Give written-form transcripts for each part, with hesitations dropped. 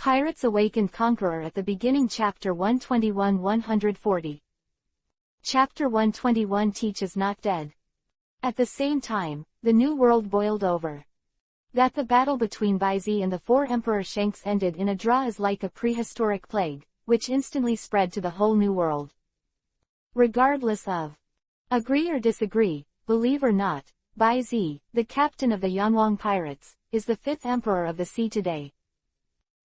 Pirates awakened Conqueror at the beginning. Chapter 121-140. Chapter 121 teaches not dead. At the same time, the new world boiled over. That the battle between Baizi and the four Emperor Shanks ended in a draw is like a prehistoric plague, which instantly spread to the whole new world. Regardless of agree or disagree, believe or not, Baizi, the captain of the Yanwang pirates, is the fifth emperor of the sea today.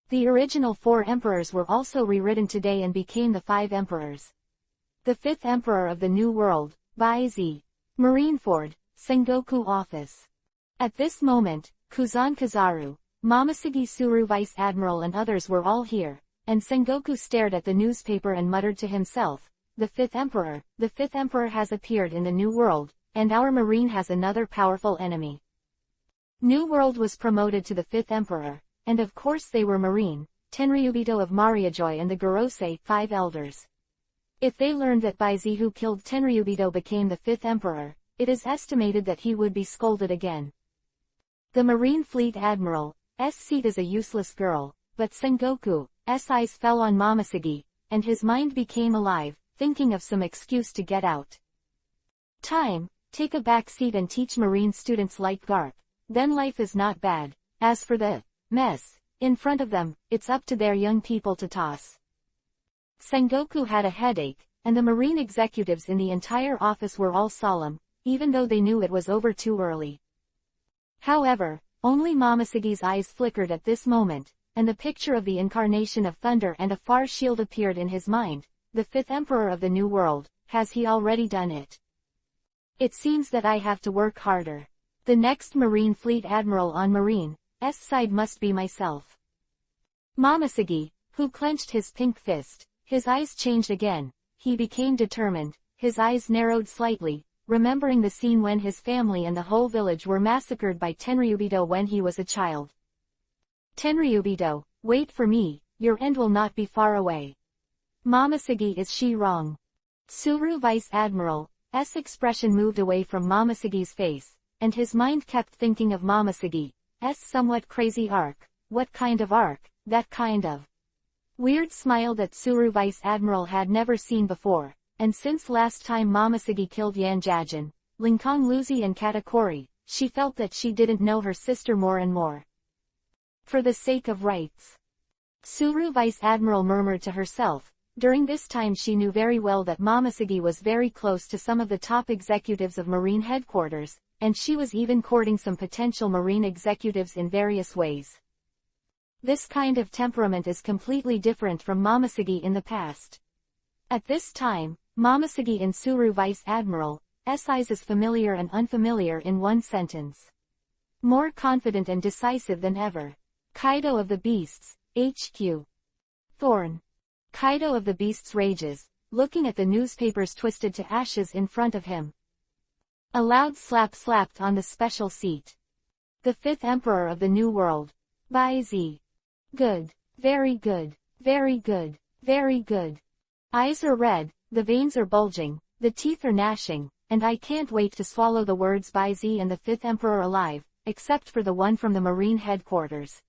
The original four emperors were also rewritten today and became the five emperors. The fifth emperor of the new world, Baizi. Marineford, Sengoku office. At this moment, Kuzan Kizaru, Momoshiki Suru Vice Admiral and others were all here, and Sengoku stared at the newspaper and muttered to himself, the fifth emperor has appeared in the new world, and our marine has another powerful enemy. New world was promoted to the fifth emperor, and of course they were marine, Tenryubito of Mariajoy and the Gorosei, 5 elders. If they learned that Baizi who killed Tenryubito became the fifth emperor, it is estimated that he would be scolded again. The Marine Fleet Admiral's seat is a useless girl, but Sengoku's eyes fell on Momoshiki, and his mind became alive, thinking of some excuse to get out. Time, take a back seat and teach marine students like Garp, then life is not bad. As for the mess in front of them, it's up to their young people to toss. Sengoku had a headache, and the marine executives in the entire office were all solemn, even though they knew it was over too early. However, only Momoshiki's eyes flickered at this moment, and the picture of the incarnation of thunder and a far shield appeared in his mind. The fifth emperor of the new world, has he already done it? It seems that I have to work harder. The next Marine Fleet Admiral on Marine's side must be myself. Momoshiki, who clenched his pink fist, his eyes changed again, he became determined, his eyes narrowed slightly, remembering the scene when his family and the whole village were massacred by Tenryubito when he was a child. Tenryubito, wait for me, your end will not be far away. Momoshiki, is she wrong? Suru Vice Admiral's expression moved away from Momoshiki's face, and his mind kept thinking of Momoshiki's somewhat crazy arc. What kind of arc? That kind of weird smile that Suru Vice Admiral had never seen before, and since last time Momoshiki killed Yanjajin, Linkong Luzi and Katakori, she felt that she didn't know her sister more and more. For the sake of rights. Suru Vice Admiral murmured to herself. During this time she knew very well that Momoshiki was very close to some of the top executives of Marine headquarters, and she was even courting some potential Marine executives in various ways. This kind of temperament is completely different from Momoshiki in the past. At this time, Momoshiki and Suru Vice Admiral's eyes is familiar and unfamiliar in one sentence. More confident and decisive than ever. Kaido of the Beasts, HQ. Thorn. Kaido of the Beasts rages, looking at the newspapers twisted to ashes in front of him. A loud slap slapped on the special seat. The fifth emperor of the new world. Baizi. Good. Very good. Very good. Very good. Eyes are red, the veins are bulging, the teeth are gnashing, and I can't wait to swallow the words Baizi and the fifth emperor alive, except for the one from the Marine headquarters.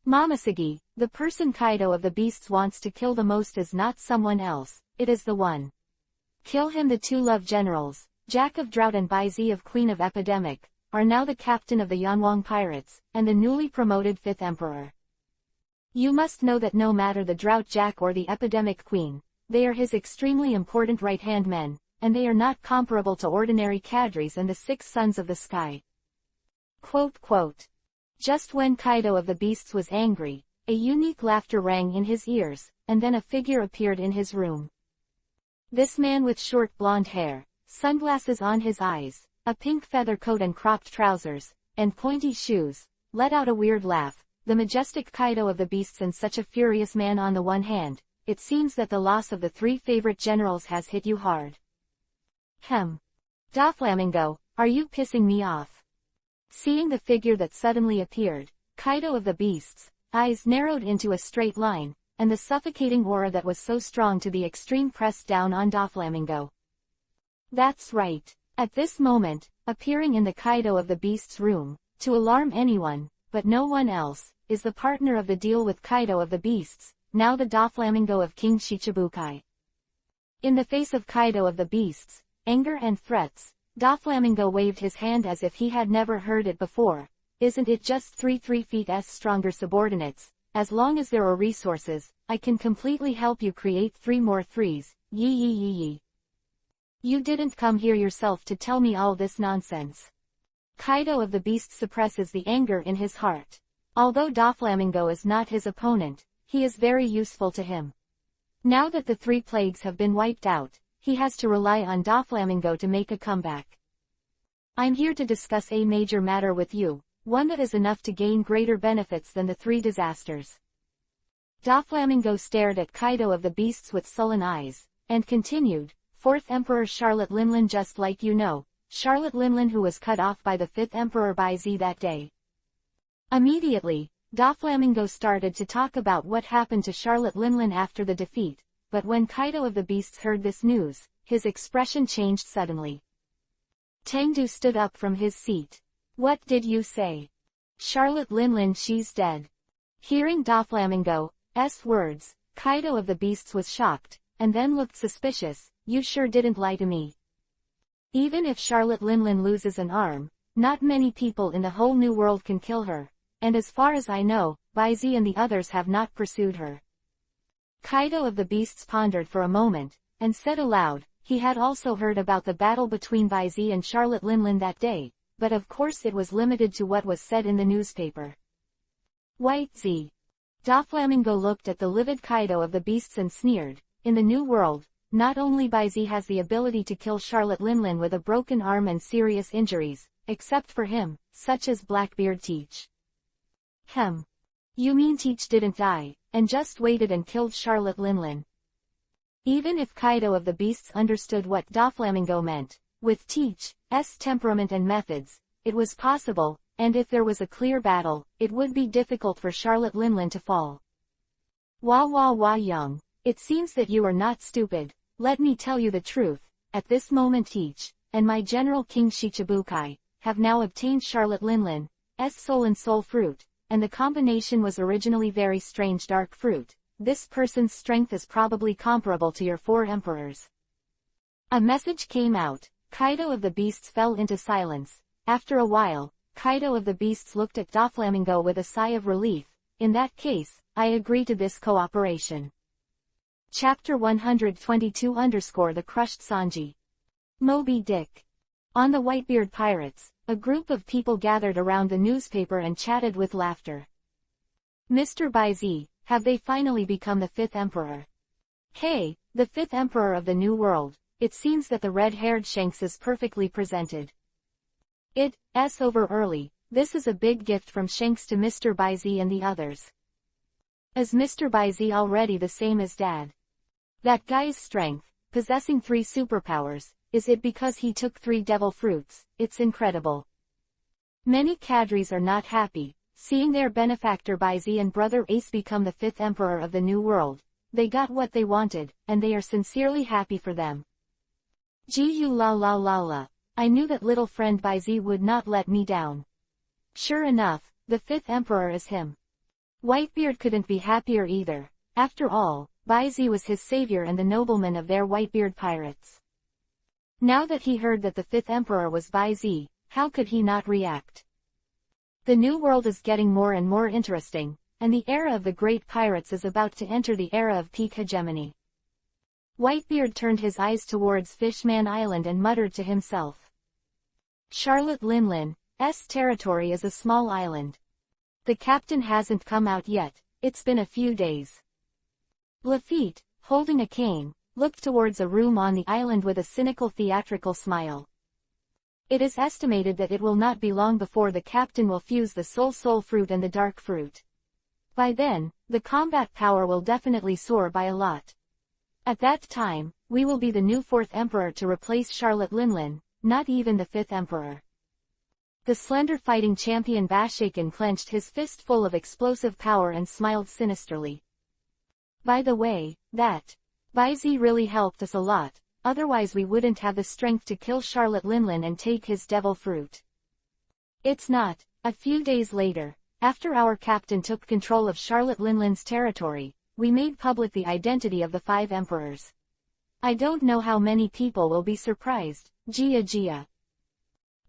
Momoshiki, the person Kaido of the Beasts wants to kill the most is not someone else, it is the one. Kill him. The two love generals, Jack of Drought and Baizi of Queen of Epidemic, are now the captain of the Yanwang pirates, and the newly promoted fifth emperor. You must know that no matter the Drought Jack or the Epidemic Queen, they are his extremely important right-hand men, and they are not comparable to ordinary cadres and the 6 sons of the sky. Quote. Just when Kaido of the Beasts was angry, a unique laughter rang in his ears, and then a figure appeared in his room. This man with short blonde hair, sunglasses on his eyes, a pink feather coat and cropped trousers, and pointy shoes, let out a weird laugh. The majestic Kaido of the Beasts and such a furious man on the one hand, it seems that the loss of the 3 favorite generals has hit you hard. Doflamingo, are you pissing me off? Seeing the figure that suddenly appeared, Kaido of the Beasts' eyes narrowed into a straight line, and the suffocating aura that was so strong to the extreme pressed down on Doflamingo. That's right. At this moment, appearing in the Kaido of the Beasts' room, to alarm anyone, but no one else, is the partner of the deal with Kaido of the Beasts, now the Doflamingo of King Shichibukai. In the face of Kaido of the Beasts, anger and threats, Doflamingo waved his hand as if he had never heard it before. Isn't it just 3 feet stronger subordinates? As long as there are resources, I can completely help you create 3 more 3s, yee. You didn't come here yourself to tell me all this nonsense. Kaido of the Beasts suppresses the anger in his heart. Although Doflamingo is not his opponent, he is very useful to him. Now that the 3 plagues have been wiped out, he has to rely on Doflamingo to make a comeback. I'm here to discuss a major matter with you, one that is enough to gain greater benefits than the 3 disasters. Doflamingo stared at Kaido of the Beasts with sullen eyes, and continued, 4th Emperor Charlotte Linlin, just like you know, Charlotte Linlin, who was cut off by the 5th Emperor Baizi that day. Immediately, Doflamingo started to talk about what happened to Charlotte Linlin after the defeat, but when Kaido of the Beasts heard this news, his expression changed suddenly. Tengdu stood up from his seat. What did you say? Charlotte Linlin, she's dead. Hearing Doflamingo's words, Kaido of the Beasts was shocked, and then looked suspicious. You sure didn't lie to me. Even if Charlotte Linlin loses an arm, not many people in the whole new world can kill her, and as far as I know, Baizi and the others have not pursued her. Kaido of the Beasts pondered for a moment, and said aloud, he had also heard about the battle between Baizi and Charlotte Linlin that day, but of course it was limited to what was said in the newspaper. White Z. Doflamingo looked at the livid Kaido of the Beasts and sneered, in the new world, not only Baizi has the ability to kill Charlotte Linlin with a broken arm and serious injuries, except for him, such as Blackbeard Teach. You mean Teach didn't die, and just waited and killed Charlotte Linlin? Even if Kaido of the Beasts understood what Doflamingo meant, with Teach's temperament and methods, it was possible, and if there was a clear battle, it would be difficult for Charlotte Linlin to fall. Wah young, it seems that you are not stupid. Let me tell you the truth, at this moment Teach, and my general King Shichibukai, have now obtained Charlotte Linlin's soul and soul fruit, and the combination was originally very strange dark fruit. This person's strength is probably comparable to your 4 emperors. A message came out. Kaido of the Beasts fell into silence. After a while, Kaido of the Beasts looked at Doflamingo with a sigh of relief. In that case, I agree to this cooperation. Chapter 122 _ The Crushed Sanji. Moby Dick. On the Whitebeard Pirates, a group of people gathered around the newspaper and chatted with laughter. Mr. Baizi, have they finally become the 5th Emperor? Hey, the 5th Emperor of the New World, it seems that the red-haired Shanks is perfectly presented. It's over early, this is a big gift from Shanks to Mr. Baizi and the others. Is Mr. Baizi already the same as Dad? That guy's strength, possessing 3 superpowers, is it because he took 3 devil fruits? It's incredible. Many cadres are not happy, seeing their benefactor Baizi and brother Ace become the 5th Emperor of the New World. They got what they wanted, and they are sincerely happy for them. Gu la. I knew that little friend Baizi would not let me down. Sure enough, the 5th Emperor is him. Whitebeard couldn't be happier either. After all, Baizi was his savior and the nobleman of their Whitebeard pirates. Now that he heard that the 5th Emperor was Baizi, how could he not react? The new world is getting more and more interesting, and the era of the great pirates is about to enter the era of peak hegemony. Whitebeard turned his eyes towards Fishman Island and muttered to himself. Charlotte Linlin's territory is a small island. The captain hasn't come out yet, it's been a few days. Lafitte, holding a cane, looked towards a room on the island with a cynical theatrical smile. It is estimated that it will not be long before the captain will fuse the soul fruit and the dark fruit. By then, the combat power will definitely soar by a lot. At that time, we will be the new 4th Emperor to replace Charlotte Linlin, not even the 5th Emperor. The slender fighting champion Bashaken clenched his fist full of explosive power and smiled sinisterly. By the way, that Baizi really helped us a lot, otherwise we wouldn't have the strength to kill Charlotte Linlin and take his devil fruit. It's not. A few days later, After our captain took control of Charlotte Linland's territory, we made public the identity of the 5 emperors. I don't know how many people will be surprised, Gia Gia.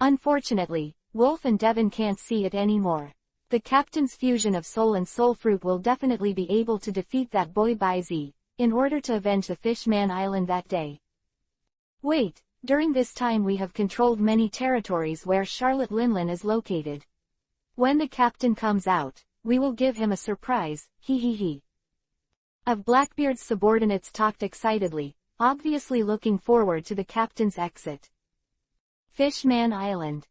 Unfortunately, Wolf and Devon can't see it anymore. The captain's fusion of soul and soul fruit will definitely be able to defeat that boy Baizi, in order to avenge the Fishman Island that day. Wait, during this time we have controlled many territories where Charlotte Linland is located. When the captain comes out, we will give him a surprise, hee hee hee. Of Blackbeard's subordinates talked excitedly, obviously looking forward to the captain's exit. Fishman Island.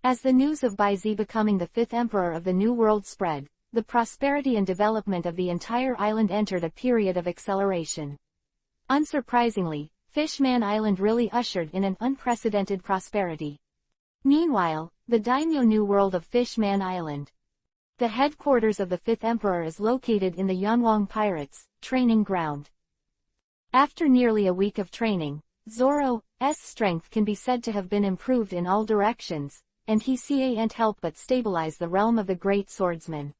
As the news of Baizi becoming the 5th emperor of the New World spread, the prosperity and development of the entire island entered a period of acceleration. Unsurprisingly, Fishman Island really ushered in an unprecedented prosperity. Meanwhile, the daimyo New World of Fishman Island. The headquarters of the 5th emperor is located in the Yanwang Pirates' training ground. After nearly a week of training, Zoro's strength can be said to have been improved in all directions, and he can't help but stabilize the realm of the great swordsman.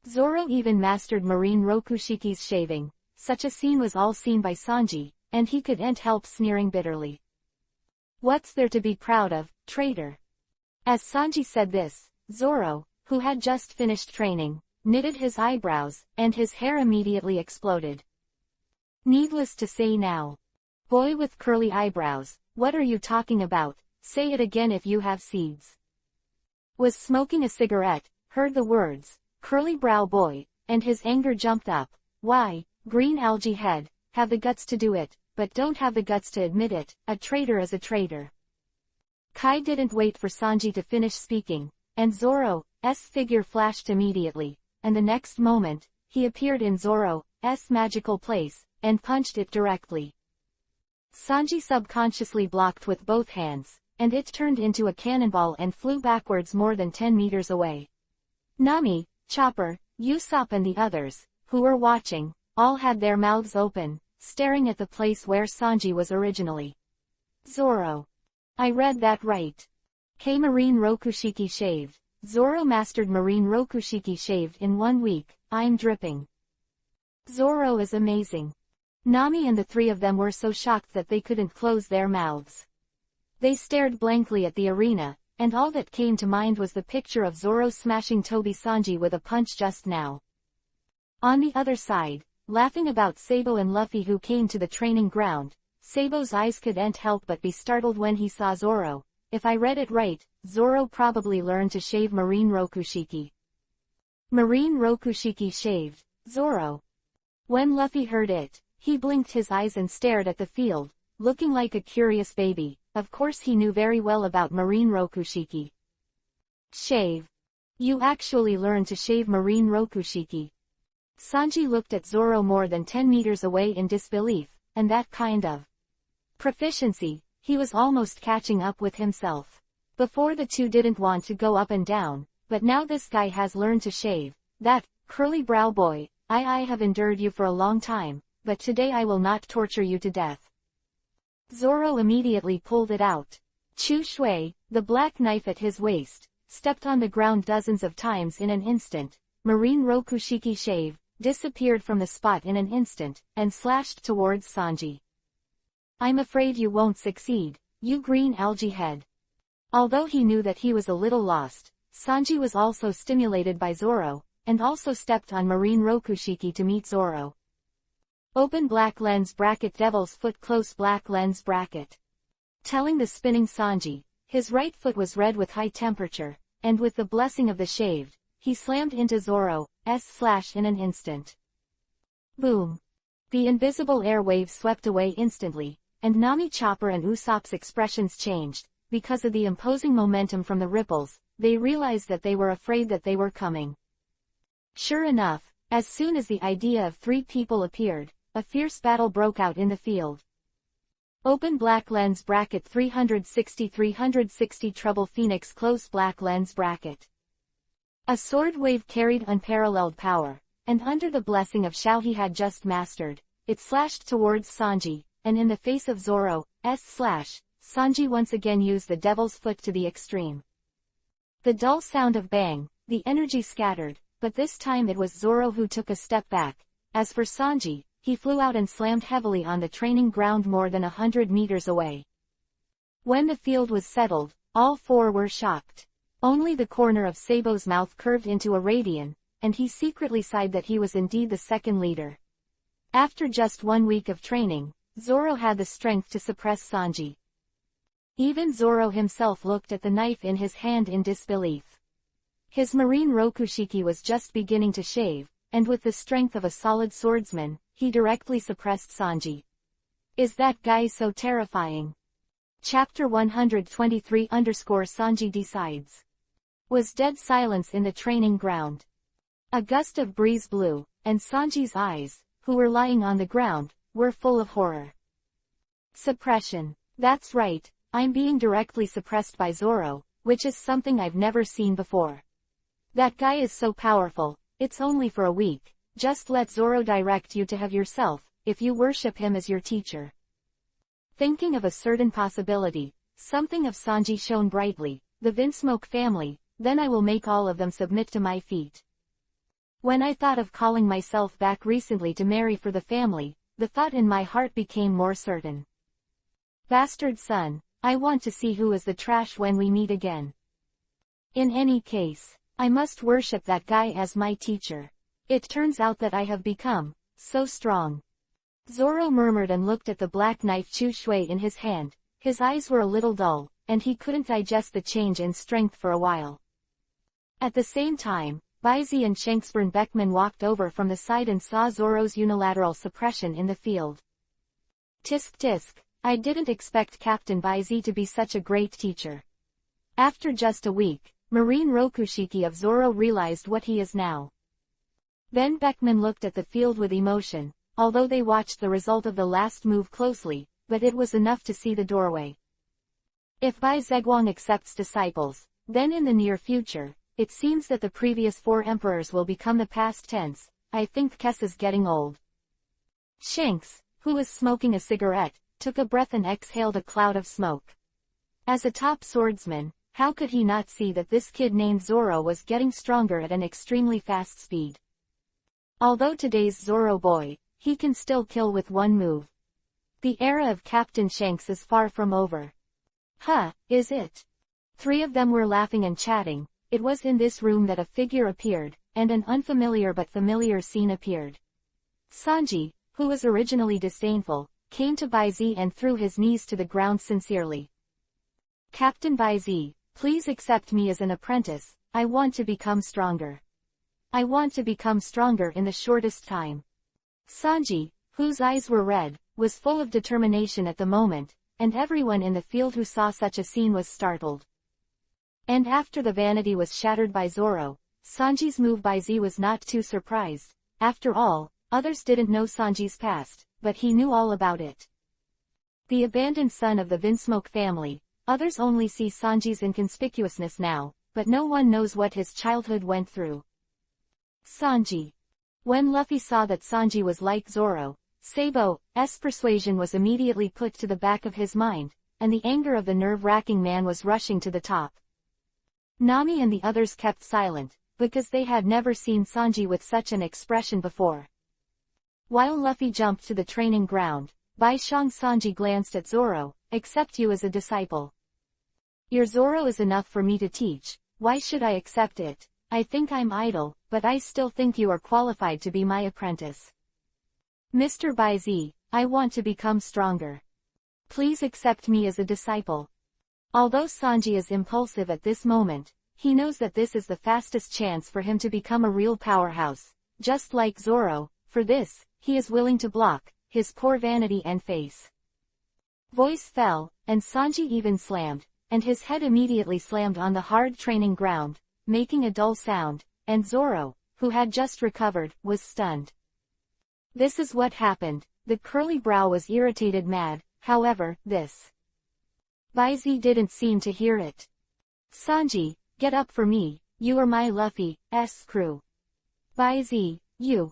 Zoro even mastered Marine Rokushiki's shaving. Such a scene was all seen by Sanji, and he couldn't help sneering bitterly. What's there to be proud of, traitor? As Sanji said this, Zoro, who had just finished training, knitted his eyebrows, and his hair immediately exploded. Needless to say now. Boy with curly eyebrows, what are you talking about? Say it again if you have seeds. Was smoking a cigarette, heard the words, curly brow boy, and his anger jumped up. Why, green algae head, have the guts to do it, but don't have the guts to admit it, a traitor is a traitor. Kai didn't wait for Sanji to finish speaking, and Zoro's figure flashed immediately, and the next moment, he appeared in Zoro's magical place, and punched it directly. Sanji subconsciously blocked with both hands, and it turned into a cannonball and flew backwards more than 10 meters away. Nami, Chopper, Usopp and the others, who were watching, all had their mouths open, staring at the place where Sanji was originally. Zoro. I read that right. Marine Rokushiki shaved. Zoro mastered Marine Rokushiki shaved in 1 week, I'm dripping. Zoro is amazing. Nami and the 3 of them were so shocked that they couldn't close their mouths. They stared blankly at the arena, and all that came to mind was the picture of Zoro smashing Toby Sanji with a punch just now. On the other side, laughing about Sabo and Luffy who came to the training ground, Sabo's eyes couldn't help but be startled when he saw Zoro. If I read it right, Zoro probably learned to shave Marine Rokushiki. Marine Rokushiki shaved, Zoro. When Luffy heard it, he blinked his eyes and stared at the field, looking like a curious baby. Of course he knew very well about Marine Rokushiki. Shave. You actually learned to shave Marine Rokushiki. Sanji looked at Zoro more than 10 meters away in disbelief, and that kind of proficiency, he was almost catching up with himself. Before the two didn't want to go up and down, but now this guy has learned to shave. That, curly brow boy, I have endured you for a long time, but today I will not torture you to death. Zoro immediately pulled it out. Chu Shui, the black knife at his waist, stepped on the ground dozens of times in an instant. Marine Rokushiki shave, disappeared from the spot in an instant, and slashed towards Sanji. I'm afraid you won't succeed, you green algae head. Although he knew that he was a little lost, Sanji was also stimulated by Zoro, and also stepped on Marine Rokushiki to meet Zoro. Open black lens bracket Devil's Foot close black lens bracket. Telling the spinning Sanji, his right foot was red with high temperature, and with the blessing of the shaved, he slammed into Zoro's slash in an instant. Boom. The invisible air wave swept away instantly, and Nami Chopper and Usopp's expressions changed. Because of the imposing momentum from the ripples, they realized that they were afraid that they were coming. Sure enough, as soon as the idea of 3 people appeared, a fierce battle broke out in the field. Open black lens bracket 360 treble phoenix close black lens bracket. A sword wave carried unparalleled power, and under the blessing of Shao he had just mastered, it slashed towards Sanji, and in the face of Zoro's slash, Sanji once again used the Devil's Foot to the extreme. The dull sound of bang, the energy scattered, but this time it was Zoro who took a step back. As for Sanji, he flew out and slammed heavily on the training ground more than 100 meters away. When the field was settled, all four were shocked. Only the corner of Sabo's mouth curved into a radian, and he secretly sighed that he was indeed the second leader. After just 1 week of training, Zoro had the strength to suppress Sanji. Even Zoro himself looked at the knife in his hand in disbelief. His marine Rokushiki was just beginning to shave, and with the strength of a solid swordsman, he directly suppressed Sanji. Is that guy so terrifying? Chapter 123 Sanji decides. Was dead silence in the training ground. A gust of breeze blew, and Sanji's eyes, who were lying on the ground, were full of horror. Suppression. That's right, I'm being directly suppressed by Zoro, which is something I've never seen before. That guy is so powerful, it's only for a week, just let Zoro direct you to have yourself, if you worship him as your teacher. Thinking of a certain possibility, something of Sanji shone brightly, the Vinsmoke family, then I will make all of them submit to my feet. When I thought of calling myself back recently to marry for the family, the thought in my heart became more certain. Bastard son, I want to see who is the trash when we meet again. In any case, I must worship that guy as my teacher. It turns out that I have become so strong. Zoro murmured and looked at the black knife Chu Shui in his hand. His eyes were a little dull, and he couldn't digest the change in strength for a while. At the same time, Baizi and Shanksburn Beckman walked over from the side and saw Zoro's unilateral suppression in the field. Tisk tisk, I didn't expect Captain Baizi to be such a great teacher. After just a week, Marine Rokushiki of Zoro realized what he is now. Then Beckman looked at the field with emotion, although they watched the result of the last move closely, but it was enough to see the doorway. If Bai Zegwang accepts disciples, then in the near future, it seems that the previous 4 emperors will become the past tense. I think Kes is getting old. Shanks, who was smoking a cigarette, took a breath and exhaled a cloud of smoke. As a top swordsman, how could he not see that this kid named Zoro was getting stronger at an extremely fast speed? Although today's Zoro boy, he can still kill with 1 move. The era of Captain Shanks is far from over. Huh, is it? 3 of them were laughing and chatting. It was in this room that a figure appeared, and an unfamiliar but familiar scene appeared. Sanji, who was originally disdainful, came to Baizi and threw his knees to the ground sincerely. Captain Baizi, please accept me as an apprentice, I want to become stronger. I want to become stronger in the shortest time. Sanji, whose eyes were red, was full of determination at the moment, and everyone in the field who saw such a scene was startled. And after the vanity was shattered by Zoro, Sanji's move Baizi was not too surprised. After all, others didn't know Sanji's past, but he knew all about it. The abandoned son of the Vinsmoke family, others only see Sanji's inconspicuousness now, but no one knows what his childhood went through. Sanji. When Luffy saw that Sanji was like Zoro, Sabo's persuasion was immediately put to the back of his mind, and the anger of the nerve-wracking man was rushing to the top. Nami and the others kept silent, because they had never seen Sanji with such an expression before. While Luffy jumped to the training ground, Bai Shang Sanji glanced at Zoro, accept you as a disciple. Your Zoro is enough for me to teach, why should I accept it? I think I'm idle, but I still think you are qualified to be my apprentice. Mr. Baizi, I want to become stronger. Please accept me as a disciple. Although Sanji is impulsive at this moment, he knows that this is the fastest chance for him to become a real powerhouse. Just like Zoro, for this, he is willing to block his poor vanity and face. Voice fell, and Sanji even slammed, and his head immediately slammed on the hard training ground, making a dull sound, and Zoro, who had just recovered, was stunned. This is what happened. The curly brow was irritated mad, however, this. Baizi didn't seem to hear it. Sanji, get up for me, you are my Luffy's crew. Baizi, you.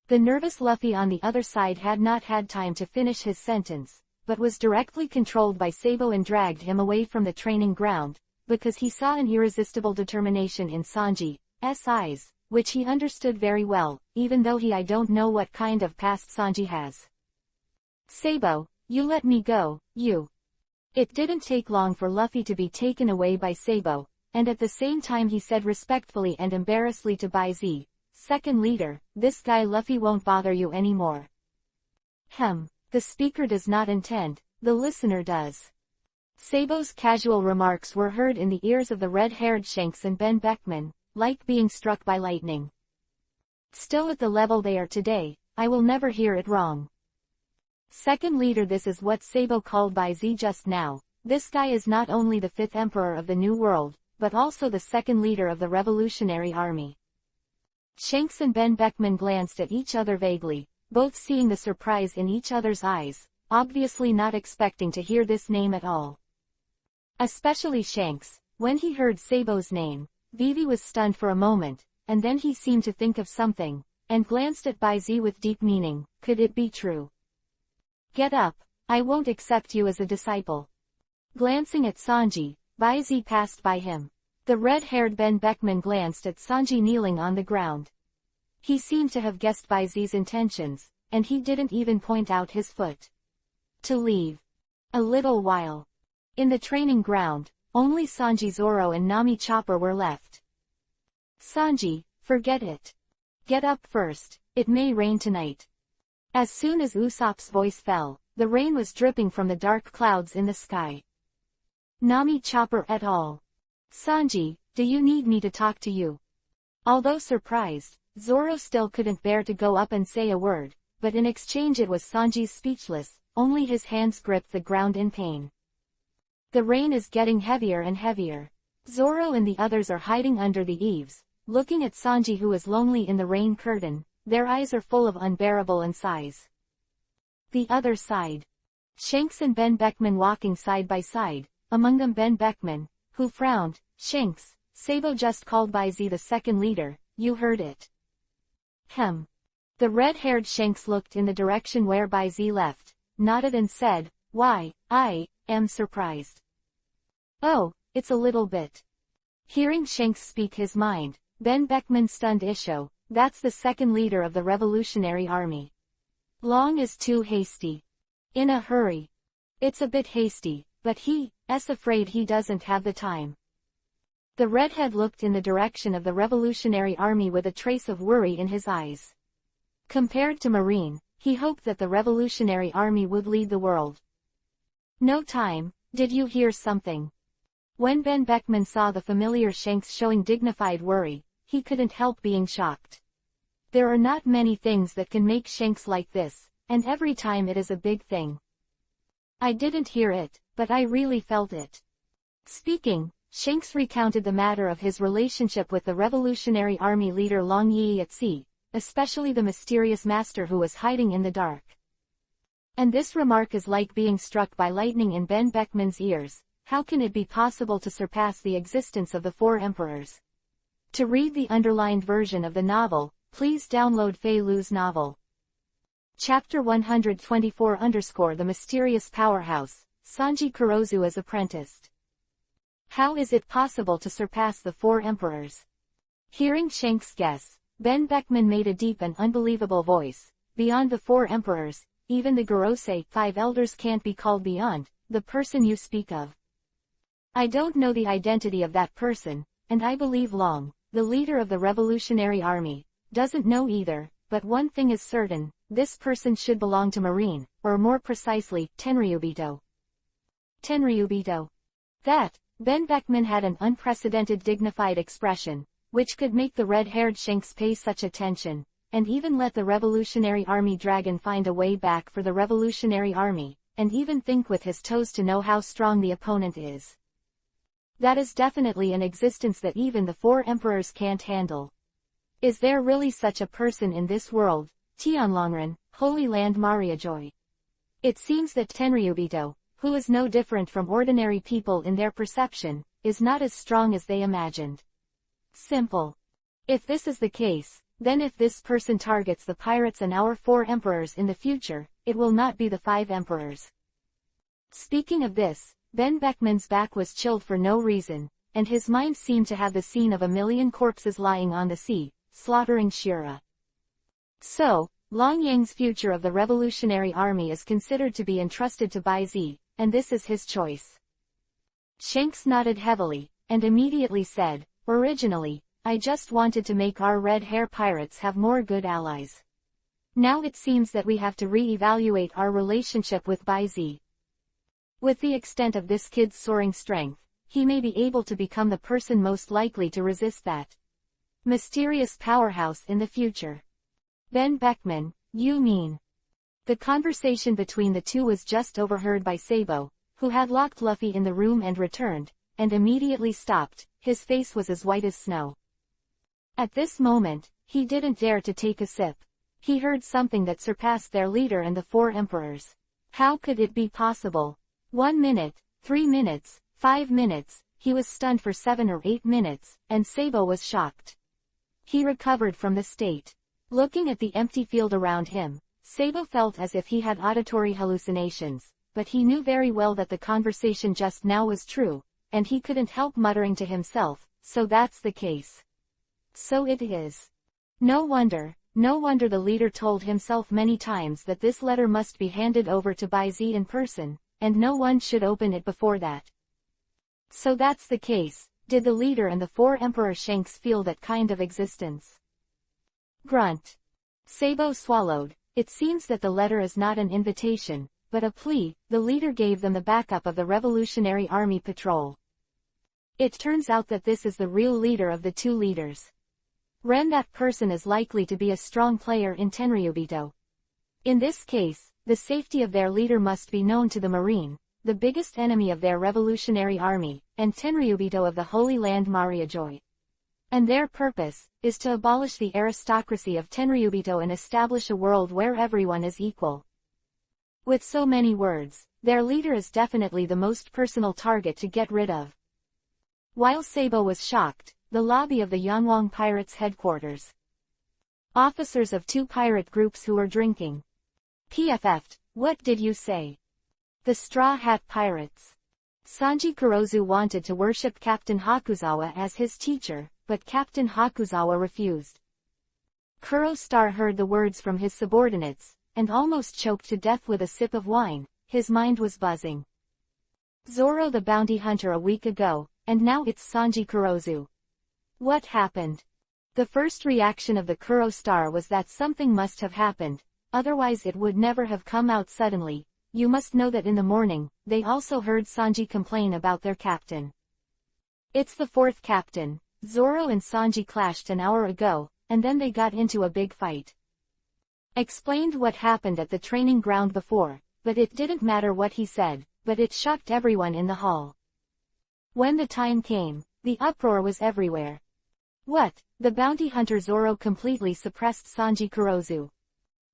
The nervous Luffy on the other side had not had time to finish his sentence, but was directly controlled by Sabo and dragged him away from the training ground, because he saw an irresistible determination in Sanji, eyes, which he understood very well, even though I don't know what kind of past Sanji has. Sabo, you let me go, you. It didn't take long for Luffy to be taken away by Sabo, and at the same time he said respectfully and embarrassedly to Bai Z, second leader, this guy Luffy won't bother you anymore. The speaker does not intend, the listener does. Sabo's casual remarks were heard in the ears of the red-haired Shanks and Ben Beckman, like being struck by lightning. Still at the level they are today, I will never hear it wrong. Second leader, this is what Sabo called Bai Z just now. This guy is not only the 5th emperor of the New World, but also the second leader of the Revolutionary Army. Shanks and Ben Beckman glanced at each other vaguely, both seeing the surprise in each other's eyes, obviously not expecting to hear this name at all. Especially Shanks. When he heard Sabo's name, Vivi was stunned for a moment, and then he seemed to think of something, and glanced at Bai Z with deep meaning. Could it be true? Get up, I won't accept you as a disciple. Glancing at Sanji, Bai Z passed by him. The red-haired Ben Beckman glanced at Sanji kneeling on the ground. He seemed to have guessed Bai Z's intentions, and he didn't even point out his foot. To leave. A little while. In the training ground, only Sanji, Zoro and Nami Chopper were left. Sanji, forget it. Get up first, it may rain tonight. As soon as Usopp's voice fell, the rain was dripping from the dark clouds in the sky. Nami Chopper et al. Sanji, do you need me to talk to you? Although surprised, Zoro still couldn't bear to go up and say a word, but in exchange it was Sanji's speechless, only his hands gripped the ground in pain. The rain is getting heavier and heavier. Zoro and the others are hiding under the eaves, looking at Sanji who is lonely in the rain curtain, their eyes are full of unbearable sighs. The other side. Shanks and Ben Beckman walking side by side, among them Ben Beckman, who frowned. Shanks, Sabo just called Bai Z the second leader, you heard it. The red-haired Shanks looked in the direction where Bai Z left, nodded and said, why, I am surprised. Oh, it's a little bit. Hearing Shanks speak his mind, Ben Beckman stunned Isho, that's the second leader of the Revolutionary Army. Long is too hasty. In a hurry. It's a bit hasty, but he's afraid he doesn't have the time. The redhead looked in the direction of the Revolutionary Army with a trace of worry in his eyes. Compared to Marine, he hoped that the Revolutionary Army would lead the world. No time, did you hear something? When Ben Beckman saw the familiar Shanks showing dignified worry, he couldn't help being shocked. There are not many things that can make Shanks like this, and every time it is a big thing. I didn't hear it, but I really felt it. Speaking, Shanks recounted the matter of his relationship with the Revolutionary Army leader Long Yi at sea, especially the mysterious master who was hiding in the dark. And this remark is like being struck by lightning in Ben Beckman's ears. How can it be possible to surpass the existence of the 4 emperors? To read the underlined version of the novel, please download Fei Lu's novel. Chapter 124 _ The Mysterious Powerhouse, Sanji Kurozu is apprenticed. How is it possible to surpass the 4 emperors? Hearing Shanks' guess, Ben Beckman made a deep and unbelievable voice. Beyond the 4 emperors, even the Gorosei 5 elders can't be called beyond, the person you speak of. I don't know the identity of that person, and I believe Long, the leader of the Revolutionary Army, doesn't know either, but one thing is certain, this person should belong to Marine, or more precisely, Tenryubito. Tenryubito. That, Ben Beckman had an unprecedented dignified expression, which could make the red-haired Shanks pay such attention, and even let the Revolutionary Army dragon find a way back for the Revolutionary Army, and even think with his toes to know how strong the opponent is. That is definitely an existence that even the 4 emperors can't handle. Is there really such a person in this world, Tianlongren, Holy Land Mariajoy? It seems that Tenryubito, who is no different from ordinary people in their perception, is not as strong as they imagined. Simple. If this is the case, then if this person targets the pirates and our 4 emperors in the future, it will not be the 5 emperors. Speaking of this, Ben Beckman's back was chilled for no reason. and his mind seemed to have the scene of a million corpses lying on the sea, slaughtering Shura. So, Long Yang's future of the Revolutionary Army is considered to be entrusted to Bai Zi, and this is his choice. Shanks nodded heavily, and immediately said, "Originally, I just wanted to make our red hair pirates have more good allies. Now it seems that we have to re-evaluate our relationship with Bai Zi. With the extent of this kid's soaring strength, he may be able to become the person most likely to resist that mysterious powerhouse in the future." "Ben Beckman, you mean?" The conversation between the two was just overheard by Sabo, who had locked Luffy in the room and returned, and immediately stopped. His face was as white as snow. At this moment, he didn't dare to take a sip. He heard something that surpassed their leader and the 4 emperors. How could it be possible? 1 minute, 3 minutes, 5 minutes, he was stunned for 7 or 8 minutes, and Sabo was shocked. He recovered from the state. Looking at the empty field around him, Sabo felt as if he had auditory hallucinations, but he knew very well that the conversation just now was true, and he couldn't help muttering to himself, "So that's the case. So it is." No wonder the leader told himself many times that this letter must be handed over to Bai Zi in person, and no one should open it before that. So that's the case. Did the leader and the 4 Emperor Shanks feel that kind of existence? Grunt. Sabo swallowed. It seems that the letter is not an invitation, but a plea. The leader gave them the backup of the Revolutionary Army Patrol. It turns out that this is the real leader of the 2 leaders. That person is likely to be a strong player in Tenryubito. In this case, the safety of their leader must be known to the Marine, the biggest enemy of their revolutionary army, and Tenryubito of the Holy Land Mariajoy. And their purpose is to abolish the aristocracy of Tenryubito and establish a world where everyone is equal. With so many words, their leader is definitely the most personal target to get rid of. While Sabo was shocked, the lobby of the Yanwang Pirates headquarters. Officers of 2 pirate groups who were drinking. PFF'd, "What did you say?" The Straw Hat Pirates. Sanji Kurozu wanted to worship Captain Hakuzawa as his teacher, but Captain Hakuzawa refused. Kuro Star heard the words from his subordinates, and almost choked to death with a sip of wine. His mind was buzzing. Zoro the bounty hunter a week ago, and now it's Sanji Kurozu. What happened? The first reaction of the Kuro Star was that something must have happened, otherwise it would never have come out suddenly. You must know that in the morning, they also heard Sanji complain about their captain. It's the 4th captain. Zoro and Sanji clashed an hour ago, and then they got into a big fight. Explained what happened at the training ground before, but it didn't matter what he said, but it shocked everyone in the hall. When the time came, the uproar was everywhere. What? The bounty hunter Zoro completely suppressed Sanji Kurozu.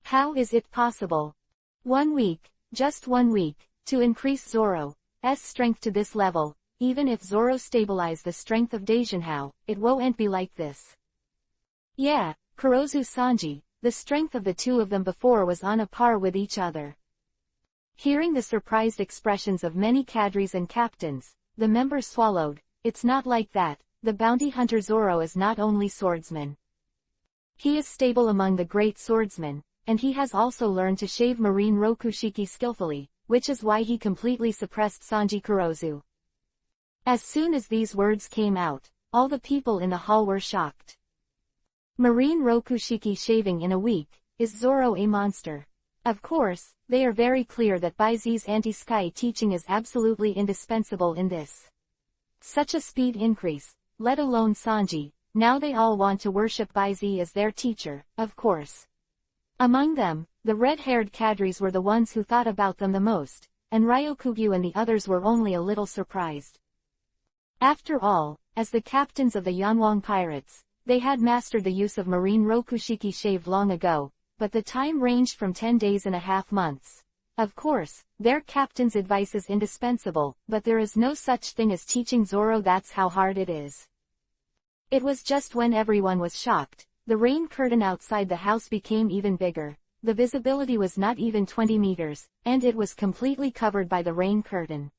How is it possible? 1 week, just 1 week, to increase Zoro's strength to this level. Even if Zoro stabilized the strength of Daijinhao, it won't be like this. Yeah, Kurozu Sanji, the strength of the 2 of them before was on a par with each other. Hearing the surprised expressions of many cadres and captains, the members swallowed. It's not like that. The bounty hunter Zoro is not only swordsman. He is stable among the great swordsmen, and he has also learned to shave marine rokushiki skillfully, which is why he completely suppressed Sanji Kurozu. As soon as these words came out, all the people in the hall were shocked. Marine rokushiki shaving in a week, is Zoro a monster? Of course, they are very clear that Bai Zi's anti-sky teaching is absolutely indispensable in this. Such a speed increase, let alone Sanji. Now they all want to worship Bai Zi as their teacher, of course. Among them, the red-haired cadres were the ones who thought about them the most, and Ryokugyu and the others were only a little surprised. After all, as the captains of the Yanwang pirates, they had mastered the use of marine rokushiki shave long ago, but the time ranged from 10 days and a half months. Of course, their captain's advice is indispensable, but there is no such thing as teaching Zoro. That's how hard it is. It was just when everyone was shocked, the rain curtain outside the house became even bigger. The visibility was not even 20 meters, and it was completely covered by the rain curtain.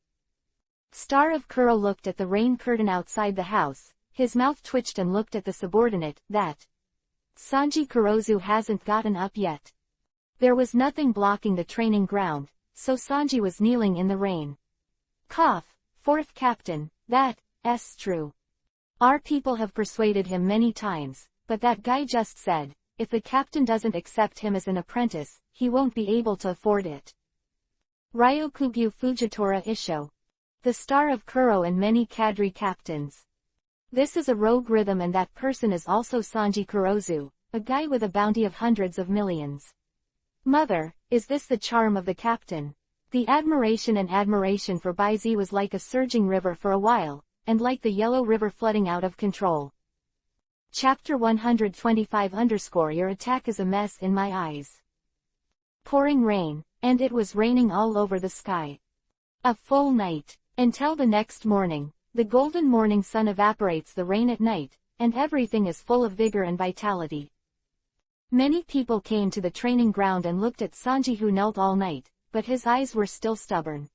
Star of Kuro looked at the rain curtain outside the house, his mouth twitched and looked at the subordinate, that Sanji Kurozu hasn't gotten up yet. There was nothing blocking the training ground, so Sanji was kneeling in the rain. Cough, fourth captain, that's true. Our people have persuaded him many times, but that guy just said, if the captain doesn't accept him as an apprentice, he won't be able to afford it. Ryokugyu Fujitora Isho. The Star of Kuro and many cadre captains. This is a rogue rhythm and that person is also Sanji Kurozu, a guy with a bounty of hundreds of millions. Mother, is this the charm of the captain? The admiration for Baizi was like a surging river for a while, and like the Yellow River flooding out of control. Chapter 125 _ Your attack is a mess in my eyes. Pouring rain, and it was raining all over the sky. A full night, until the next morning. The golden morning sun evaporates the rain at night, and everything is full of vigor and vitality. Many people came to the training ground and looked at Sanji, who knelt all night, but his eyes were still stubborn.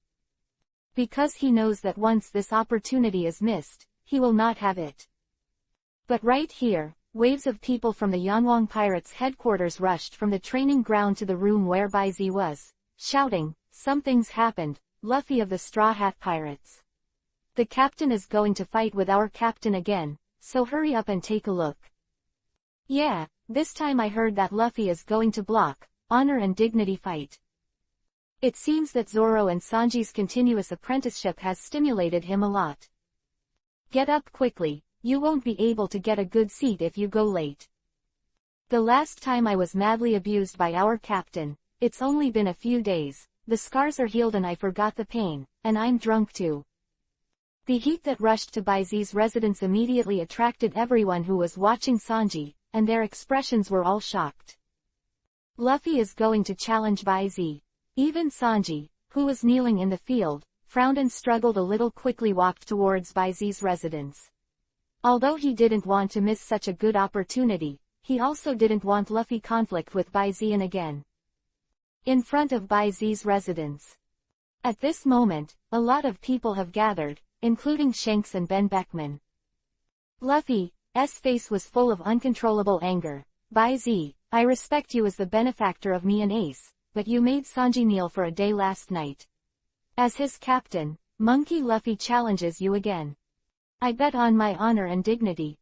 Because he knows that once this opportunity is missed, he will not have it. But right here, waves of people from the Yanwang Pirates headquarters rushed from the training ground to the room where Baizi was, shouting, "Something's happened, Luffy of the Straw Hat Pirates. The captain is going to fight with our captain again, so hurry up and take a look." Yeah, this time I heard that Luffy is going to block, honor and dignity fight. It seems that Zoro and Sanji's continuous apprenticeship has stimulated him a lot. Get up quickly, you won't be able to get a good seat if you go late. The last time I was madly abused by our captain, it's only been a few days, the scars are healed and I forgot the pain, and I'm drunk too. The heat that rushed to Baizi's residence immediately attracted everyone who was watching Sanji, and their expressions were all shocked. Luffy is going to challenge Baizi. Even Sanji, who was kneeling in the field, frowned and struggled a little, quickly walked towards Baizi's residence. Although he didn't want to miss such a good opportunity, he also didn't want Luffy conflict with Baizi again. In front of Baizi's residence. At this moment, a lot of people have gathered, including Shanks and Ben Beckman. Luffy's face was full of uncontrollable anger. Baizi, I respect you as the benefactor of me and Ace, but you made Sanji kneel for a day last night. As his captain, Monkey Luffy challenges you again. I bet on my honor and dignity.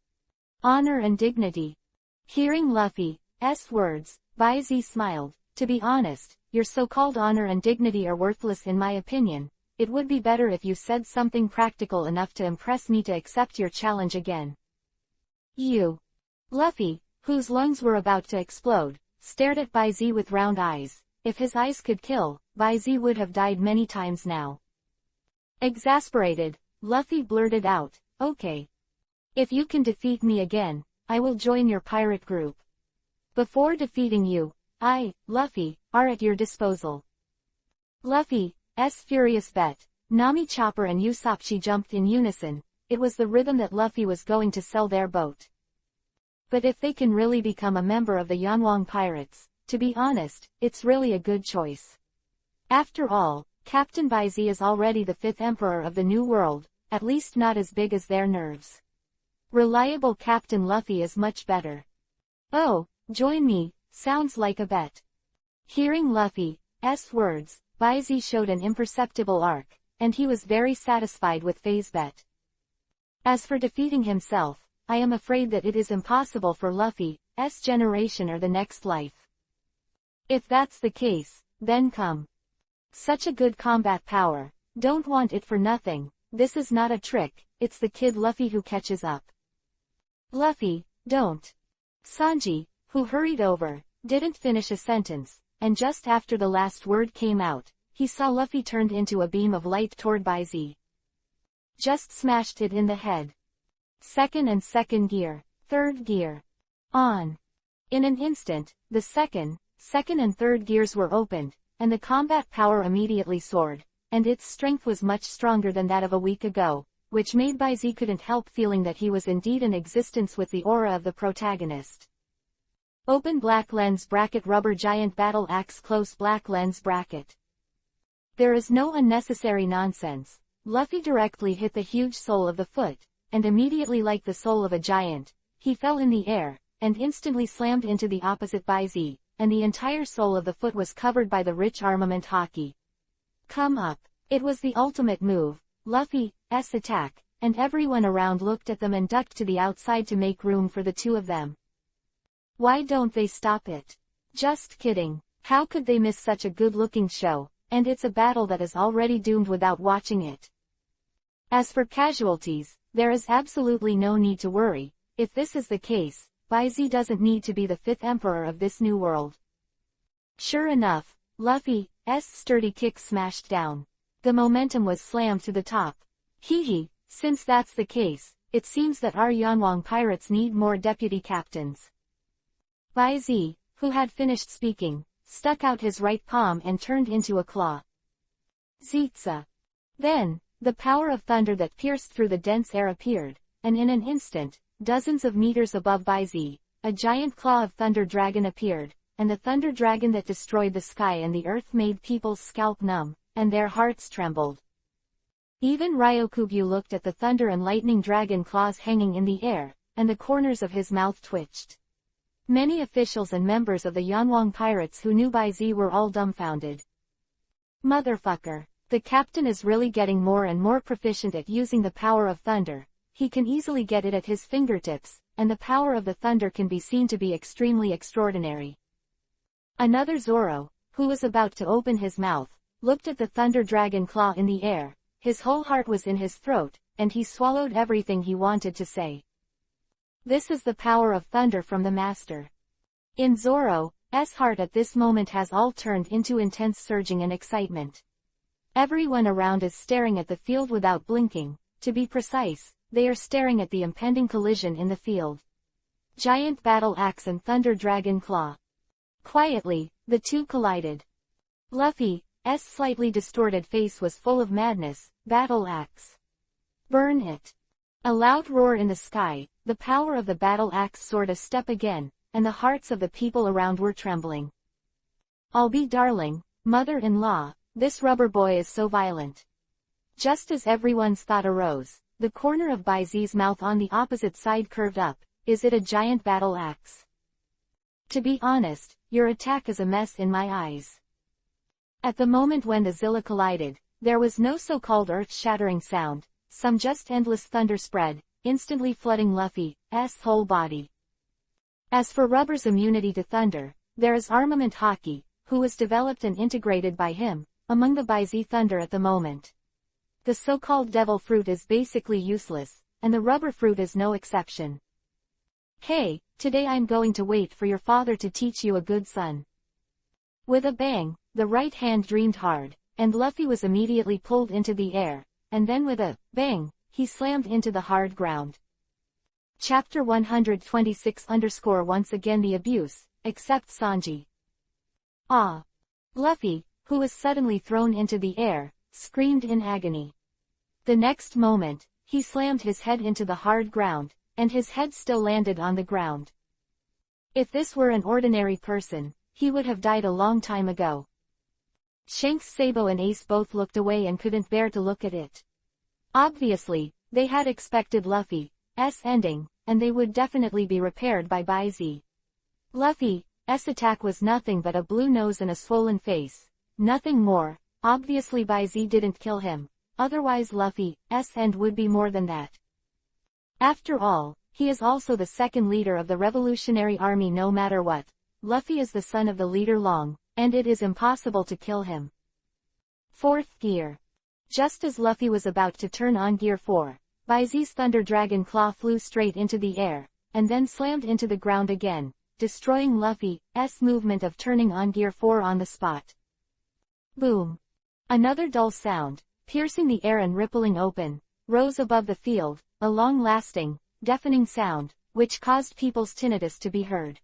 Honor and dignity. Hearing Luffy's words, Baizi smiled. To be honest, your so-called honor and dignity are worthless in my opinion. It would be better if you said something practical enough to impress me to accept your challenge again. You. Luffy, whose lungs were about to explode, stared at Baizi with round eyes. If his eyes could kill, Baizi would have died many times now. Exasperated, Luffy blurted out, "Okay. If you can defeat me again, I will join your pirate group. Before defeating you, I, Luffy, are at your disposal." Luffy's furious bet. Nami Chopper and Usopp jumped in unison. It was the rhythm that Luffy was going to sell their boat. But if they can really become a member of the Yanwang Pirates, to be honest, it's really a good choice. After all, Captain Baizi is already the 5th emperor of the New World, at least not as big as their nerves. Reliable Captain Luffy is much better. Oh, join me, sounds like a bet. Hearing Luffy's words, Baizi showed an imperceptible arc, and he was very satisfied with Faye's bet. As for defeating himself, I am afraid that it is impossible for Luffy's generation or the next life. If that's the case, then come. Such a good combat power, don't want it for nothing. This is not a trick, it's the kid Luffy who catches up. Luffy, don't. Sanji, who hurried over, didn't finish a sentence, and just after the last word came out, he saw Luffy turned into a beam of light toward Baizi. Just smashed it in the head. Second gear, third gear. On. In an instant, the second and third gears were opened, and the combat power immediately soared, and its strength was much stronger than that of a week ago, which made Baizi couldn't help feeling that he was indeed in existence with the aura of the protagonist. Open black lens bracket rubber giant battle axe close black lens bracket. There is no unnecessary nonsense. Luffy directly hit the huge sole of the foot, and immediately like the soul of a giant, he fell in the air, and instantly slammed into the opposite Baizi, and the entire sole of the foot was covered by the rich armament haki. Come up. It was the ultimate move, Luffy's attack, and everyone around looked at them and ducked to the outside to make room for the two of them. Why don't they stop it? Just kidding. How could they miss such a good-looking show, and it's a battle that is already doomed without watching it. As for casualties, there is absolutely no need to worry. If this is the case, Baizi doesn't need to be the fifth emperor of this new world. Sure enough, Luffy's sturdy kick smashed down. The momentum was slammed to the top. Hee, since that's the case, it seems that our Yanwang pirates need more deputy captains. Baizi, who had finished speaking, stuck out his right palm and turned into a claw. Zitza. Then, the power of thunder that pierced through the dense air appeared, and in an instant, dozens of meters above Baizi, a giant claw of thunder dragon appeared, and the thunder dragon that destroyed the sky and the earth made people's scalp numb, and their hearts trembled. Even Ryokugyu looked at the thunder and lightning dragon claws hanging in the air, and the corners of his mouth twitched. Many officials and members of the Yanwang pirates who knew Baizi were all dumbfounded. Motherfucker. The captain is really getting more and more proficient at using the power of thunder. He can easily get it at his fingertips, and the power of the thunder can be seen to be extremely extraordinary. Another Zoro, who was about to open his mouth, looked at the thunder dragon claw in the air. His whole heart was in his throat, and he swallowed everything he wanted to say. This is the power of thunder from the master. In Zoro's heart at this moment has all turned into intense surging and excitement. Everyone around is staring at the field without blinking. To be precise, they are staring at the impending collision in the field. Giant battle axe and thunder dragon claw. Quietly, the two collided. Luffy's slightly distorted face was full of madness. Battle axe. Burn it. A loud roar in the sky, the power of the battle axe soared a step again, and the hearts of the people around were trembling. I'll be darling, mother-in-law, this rubber boy is so violent. Just as everyone's thought arose, the corner of Baizi's mouth on the opposite side curved up. Is it a giant battle axe? To be honest, your attack is a mess in my eyes. At the moment when the Zilla collided, there was no so-called earth-shattering sound, some just endless thunder spread, instantly flooding Luffy's whole body. As for Rubber's immunity to thunder, there is armament haki, who was developed and integrated by him, among the Baizi thunder at the moment. The so-called devil fruit is basically useless, and the rubber fruit is no exception. Hey, today I'm going to wait for your father to teach you a good son. With a bang, the right hand dreamed hard, and Luffy was immediately pulled into the air, and then with a bang, he slammed into the hard ground. Chapter 126 Once again the abuse, except Sanji. Ah! Luffy, who was suddenly thrown into the air, screamed in agony. The next moment, he slammed his head into the hard ground, and his head still landed on the ground. If this were an ordinary person, he would have died a long time ago. Shanks, Sabo and Ace both looked away and couldn't bear to look at it. Obviously, they had expected Luffy's ending, and they would definitely be repaired by Baizi. Luffy's attack was nothing but a blue nose and a swollen face. Nothing more. Obviously Baizi didn't kill him, otherwise Luffy's end would be more than that. After all, he is also the second leader of the Revolutionary Army no matter what. Luffy is the son of the leader Long, and it is impossible to kill him. Fourth gear. Just as Luffy was about to turn on gear 4, Baizi's thunder dragon claw flew straight into the air, and then slammed into the ground again, destroying Luffy's movement of turning on gear 4 on the spot. Boom. Another dull sound, piercing the air and rippling open, rose above the field, a long-lasting, deafening sound, which caused people's tinnitus to be heard.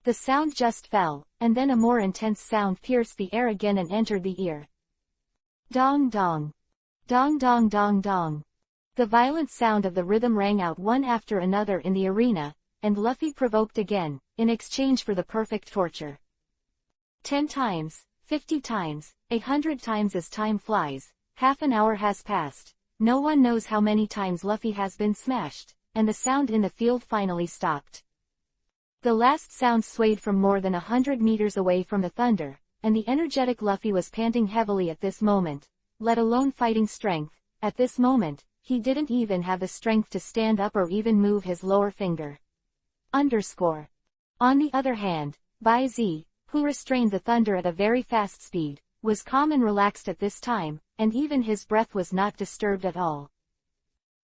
The sound just fell, and then a more intense sound pierced the air again and entered the ear. Dong dong. Dong dong dong dong. The violent sound of the rhythm rang out one after another in the arena, and Luffy provoked again, in exchange for the perfect torture. 10 times, 50 times, 100 times as time flies, Half an hour has passed. No one knows how many times Luffy has been smashed, and the sound in the field finally stopped. The last sound swayed from more than 100 meters away from the thunder, and the energetic Luffy was panting heavily at this moment, let alone fighting strength. At this moment, he didn't even have the strength to stand up or even move his lower finger. On the other hand, Bai Zi, who restrained the thunder at a very fast speed, was calm and relaxed at this time, and even his breath was not disturbed at all.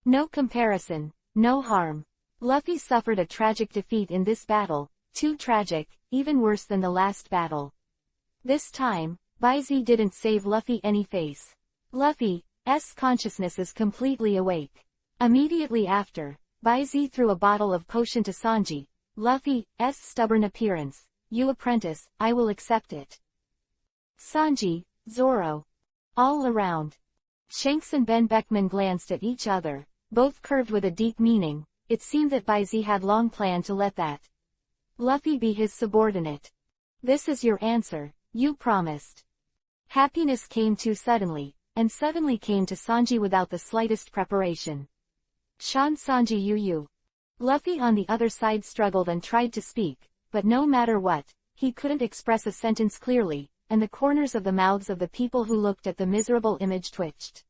No comparison, no harm. Luffy suffered a tragic defeat in this battle, too tragic, even worse than the last battle. This time, Bai Zi didn't save Luffy any face. Luffy's consciousness is completely awake. Immediately after, Bai Zi threw a bottle of potion to Sanji. Luffy's stubborn appearance. You apprentice, I will accept it. Sanji, Zoro. All around. Shanks and Ben Beckman glanced at each other, both curved with a deep meaning. It seemed that Bai Zi had long planned to let that Luffy be his subordinate. This is your answer, you promised. Happiness came too suddenly, and suddenly came to Sanji without the slightest preparation. Shan Sanji you. Luffy on the other side struggled and tried to speak, but no matter what, he couldn't express a sentence clearly, and the corners of the mouths of the people who looked at the miserable image twitched.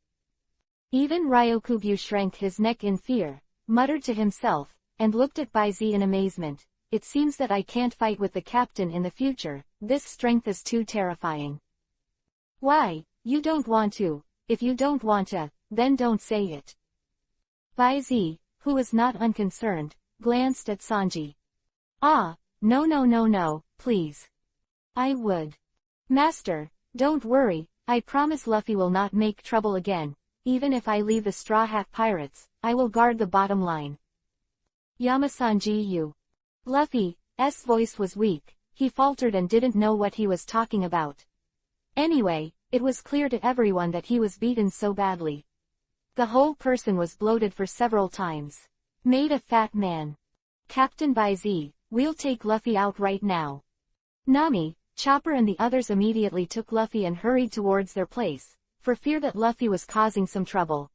Even Ryokugyu shrank his neck in fear, muttered to himself, and looked at Bai Zi in amazement. It seems that I can't fight with the captain in the future, this strength is too terrifying. Why, you don't want to? If you don't want to, then don't say it. Bai Zi, who was not unconcerned, glanced at Sanji. No, please. I would. Master, don't worry, I promise Luffy will not make trouble again. Even if I leave the Straw Hat Pirates, I will guard the bottom line. Yamasanji you. Luffy's voice was weak, he faltered and didn't know what he was talking about. Anyway, it was clear to everyone that he was beaten so badly. The whole person was bloated for several times. Made a fat man. Captain Bai Zi, we'll take Luffy out right now. Nami, Chopper and the others immediately took Luffy and hurried towards their place, for fear that Luffy was causing some trouble.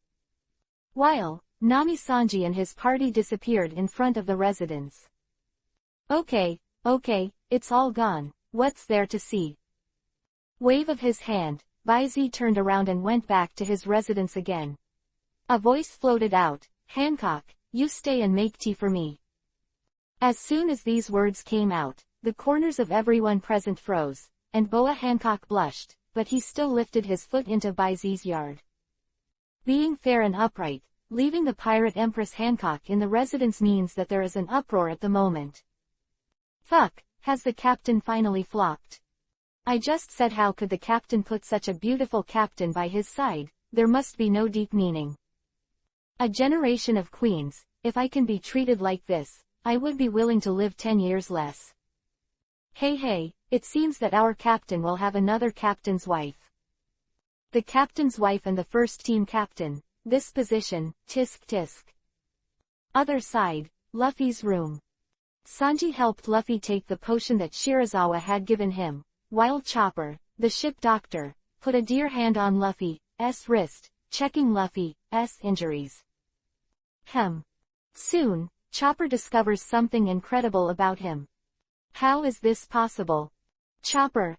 While Nami Sanji and his party disappeared in front of the residence. Okay, it's all gone, what's there to see? Wave of his hand, Bai Zi turned around and went back to his residence again. A voice floated out, Hancock, you stay and make tea for me. As soon as these words came out, the corners of everyone present froze, and Boa Hancock blushed, but he still lifted his foot into Bai Zi's yard. Being fair and upright, leaving the pirate Empress Hancock in the residence means that there is an uproar at the moment. Fuck, has the captain finally flopped? I just said how could the captain put such a beautiful captain by his side, there must be no deep meaning. A generation of queens, if I can be treated like this, I would be willing to live 10 years less. Hey, it seems that our captain will have another captain's wife. The captain's wife and the first team captain, this position, tisk. Other side, Luffy's room. Sanji helped Luffy take the potion that Shirazawa had given him, while Chopper, the ship doctor, put a dear hand on Luffy's wrist, checking Luffy's injuries. Soon, Chopper discovers something incredible about him. How is this possible? Chopper's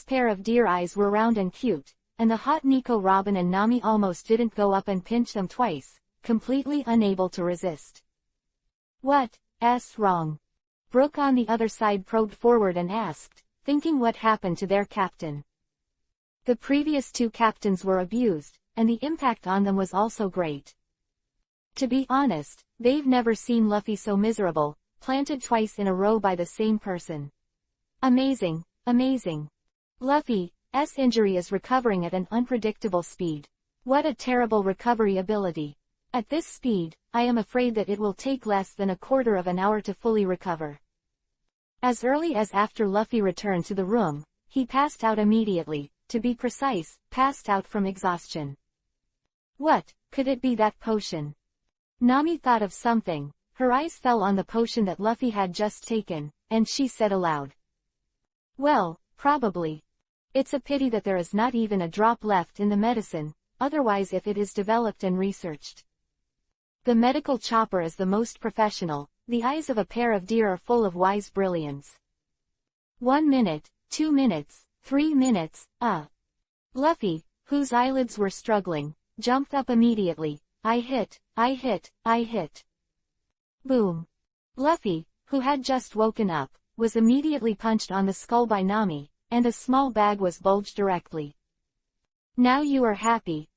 pair of deer eyes were round and cute, and the hot Nico Robin and Nami almost didn't go up and pinch them twice, completely unable to resist. What's wrong? Brooke on the other side probed forward and asked, thinking what happened to their captain. The previous two captains were abused, and the impact on them was also great. To be honest, they've never seen Luffy so miserable, planted twice in a row by the same person. Amazing. Luffy's injury is recovering at an unpredictable speed. What a terrible recovery ability. At this speed, I am afraid that it will take less than a quarter of an hour to fully recover. As early as after Luffy returned to the room, he passed out immediately, to be precise, passed out from exhaustion. What, could it be that potion? Nami thought of something, her eyes fell on the potion that Luffy had just taken, and she said aloud. Well, probably. It's a pity that there is not even a drop left in the medicine, otherwise if it is developed and researched. The medical chopper is the most professional, the eyes of a pair of deer are full of wise brilliance. 1 minute, 2 minutes, 3 minutes, Luffy, whose eyelids were struggling, jumped up immediately. I hit. Boom. Luffy, who had just woken up, was immediately punched on the skull by Nami, and a small bag was bulged directly. Now you are happy,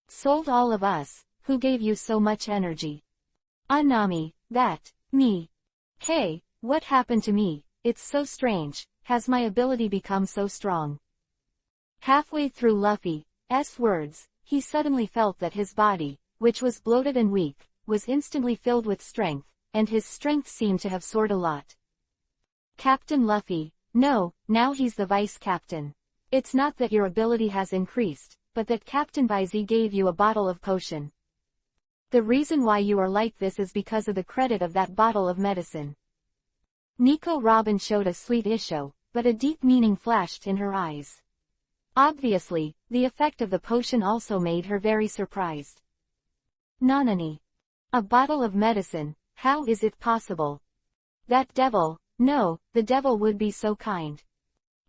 sold all of us, who gave you so much energy. Nami, that, me. Hey, what happened to me? It's so strange, has my ability become so strong? Halfway through Luffy's words, he suddenly felt that his body, which was bloated and weak, was instantly filled with strength, and his strength seemed to have soared a lot. Captain Luffy, no, now he's the vice captain. It's not that your ability has increased, but that Captain Baizi gave you a bottle of potion. The reason why you are like this is because of the credit of that bottle of medicine. Nico Robin showed a sweet issue, but a deep meaning flashed in her eyes. Obviously, the effect of the potion also made her very surprised. Nanani. A bottle of medicine, how is it possible? That devil, no, the devil would be so kind.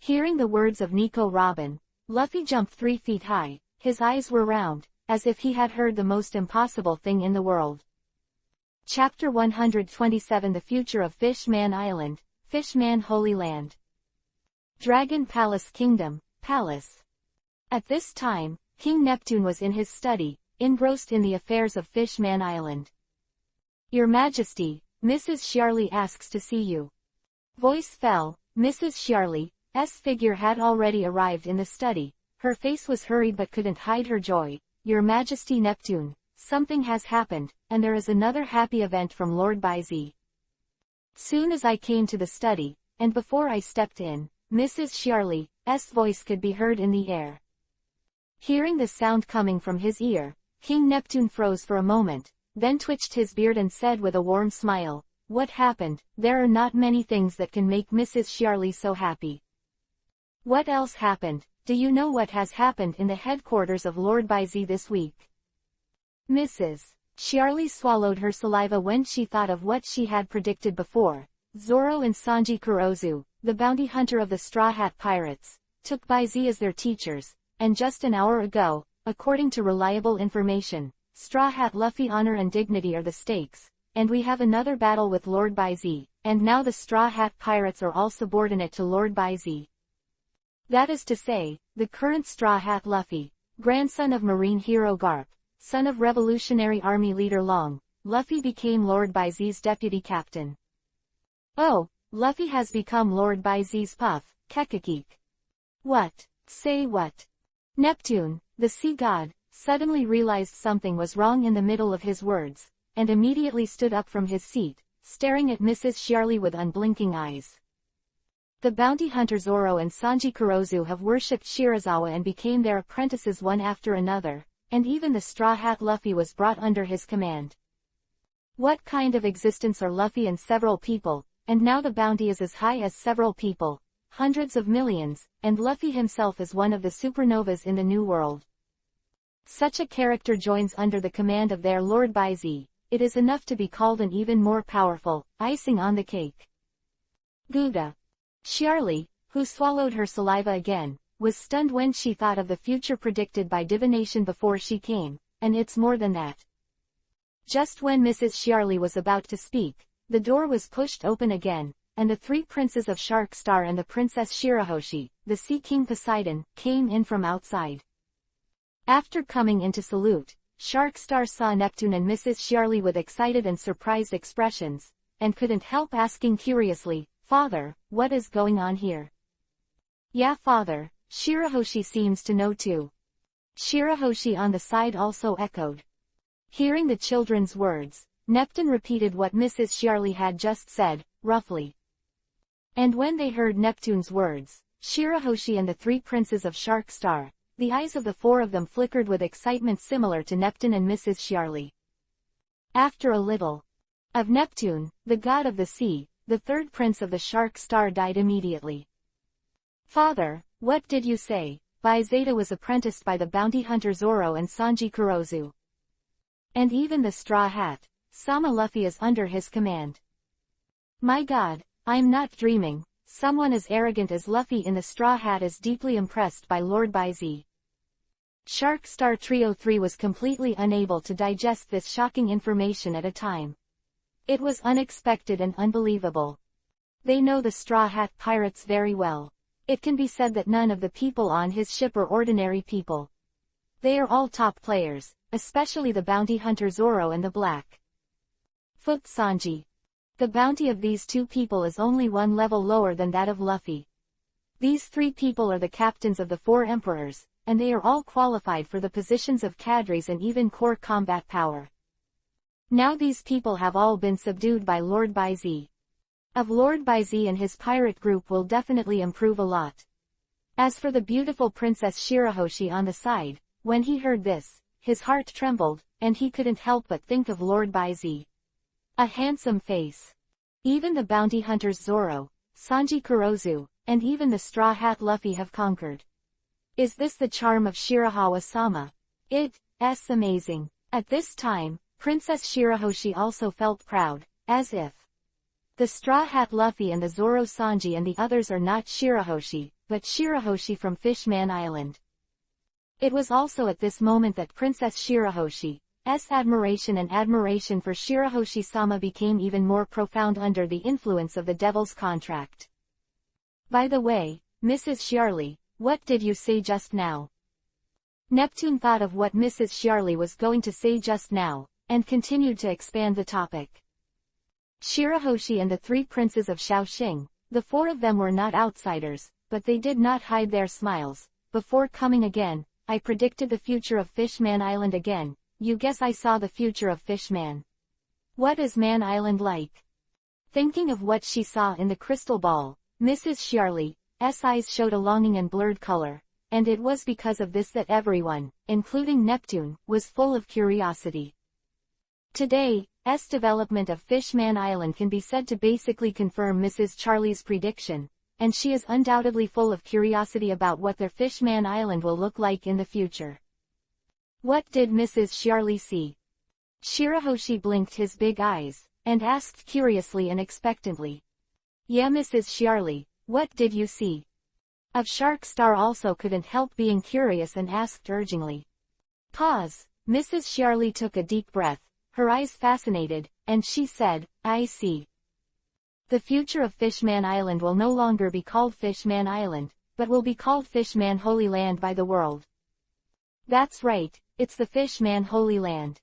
Hearing the words of Nico Robin, Luffy jumped 3 feet high, his eyes were round, as if he had heard the most impossible thing in the world. Chapter 127 The Future of Fishman Island, Fishman Holy Land. Dragon Palace Kingdom, Palace. At this time, King Neptune was in his study, engrossed in the affairs of Fishman Island. Your Majesty, Mrs. Shiarly asks to see you. Voice fell. Mrs. Shiarly's figure had already arrived in the study. Her face was hurried but couldn't hide her joy. Your Majesty Neptune, something has happened, and there is another happy event from Lord Baizi. Soon as I came to the study, and before I stepped in, Mrs. Shiarly's voice could be heard in the air. Hearing the sound coming from his ear, King Neptune froze for a moment, then twitched his beard and said with a warm smile, What happened? There are not many things that can make Mrs. Shiarly so happy. What else happened? Do you know what has happened in the headquarters of Lord Baizi this week? Mrs. Shiarly swallowed her saliva when she thought of what she had predicted before. Zoro and Sanji Kurozu, the bounty hunter of the Straw Hat Pirates, took Baizi as their teachers, and just an hour ago, according to reliable information, Straw Hat Luffy honor and dignity are the stakes, and we have another battle with Lord Baizi, and now the Straw Hat Pirates are all subordinate to Lord Baizi. That is to say, the current Straw Hat Luffy, grandson of Marine hero Garp, son of Revolutionary Army leader Long, Luffy became Lord Baizi's deputy captain. Oh, Luffy has become Lord Baizi's puff, Kekakik. What? Say what? Neptune, the sea god, suddenly realized something was wrong in the middle of his words, and immediately stood up from his seat, staring at Mrs. Shiarly with unblinking eyes. The bounty hunter Zoro and Sanji Kurozu have worshipped Shirazawa and became their apprentices one after another, and even the Straw Hat Luffy was brought under his command. What kind of existence are Luffy and several people, and now the bounty is as high as several people, hundreds of millions, and Luffy himself is one of the supernovas in the New World. Such a character joins under the command of their Lord Baizi, it is enough to be called an even more powerful, icing on the cake. Gouda. Shiarly, who swallowed her saliva again, was stunned when she thought of the future predicted by divination before she came, and it's more than that. Just when Mrs. Shiarly was about to speak, the door was pushed open again, and the 3 princes of Shark Star and the Princess Shirahoshi, the Sea King Poseidon, came in from outside. After coming in to salute, Shark Star saw Neptune and Mrs. Shiarly with excited and surprised expressions, and couldn't help asking curiously, Father, what is going on here? Yeah, Father, Shirahoshi seems to know too. Shirahoshi on the side also echoed. Hearing the children's words, Neptune repeated what Mrs. Shiarly had just said, roughly. And when they heard Neptune's words, Shirahoshi and the 3 princes of Shark Star, the eyes of the 4 of them flickered with excitement similar to Neptune and Mrs. Shiarly. After a little of Neptune, the god of the sea, the 3rd prince of the Shark Star died immediately. Father, what did you say? Zeta was apprenticed by the bounty hunter Zoro and Sanji Kurozu. And even the Straw Hat, Sama Luffy, is under his command. My god, I'm not dreaming. Someone as arrogant as Luffy in the Straw Hat is deeply impressed by Lord Baizi. Shark Star Trio 3 was completely unable to digest this shocking information at a time. It was unexpected and unbelievable. They know the Straw Hat pirates very well. It can be said that none of the people on his ship are ordinary people. They are all top players, especially the bounty hunter Zoro and the Black Foot Sanji. The bounty of these two people is only one level lower than that of Luffy. These three people are the captains of the four emperors, and they are all qualified for the positions of cadres and even core combat power. Now these people have all been subdued by Lord Baizi. Of Lord Baizi and his pirate group will definitely improve a lot. As for the beautiful Princess Shirahoshi on the side, when he heard this, his heart trembled, and he couldn't help but think of Lord Baizi. A handsome face. Even the bounty hunters Zoro, Sanji Kurozu, and even the Straw Hat Luffy have conquered. Is this the charm of Shirahawa-sama? It's amazing. At this time, Princess Shirahoshi also felt proud, as if the Straw Hat Luffy and the Zoro Sanji and the others are not Shirahoshi, but Shirahoshi from Fishman Island. It was also at this moment that Princess Shirahoshi's admiration for Shirahoshi-sama became even more profound under the influence of the Devil's Contract. By the way, Mrs. Shiarly, what did you say just now? Neptune thought of what Mrs. Shiarly was going to say just now, and continued to expand the topic. Shirahoshi and the three princes of Shaoxing, the four of them were not outsiders, but they did not hide their smiles. Before coming again, I predicted the future of Fishman Island again. You guess I saw the future of Fishman. What is Man Island like? Thinking of what she saw in the crystal ball, Mrs. Shiarly's eyes showed a longing and blurred color, and it was because of this that everyone, including Neptune, was full of curiosity. Today's development of Fishman Island can be said to basically confirm Mrs. Charlie's prediction, and she is undoubtedly full of curiosity about what their Fishman Island will look like in the future. What did Mrs. Shiarly see? Shirahoshi blinked his big eyes, and asked curiously and expectantly. Yeah, Mrs. Shiarly, what did you see? Of Shark Star also couldn't help being curious and asked urgently. Pause. Mrs. Shiarly took a deep breath, her eyes fascinated, and she said, I see. The future of Fishman Island will no longer be called Fishman Island, but will be called Fishman Holy Land by the world. That's right, it's the Fishman Holy Land.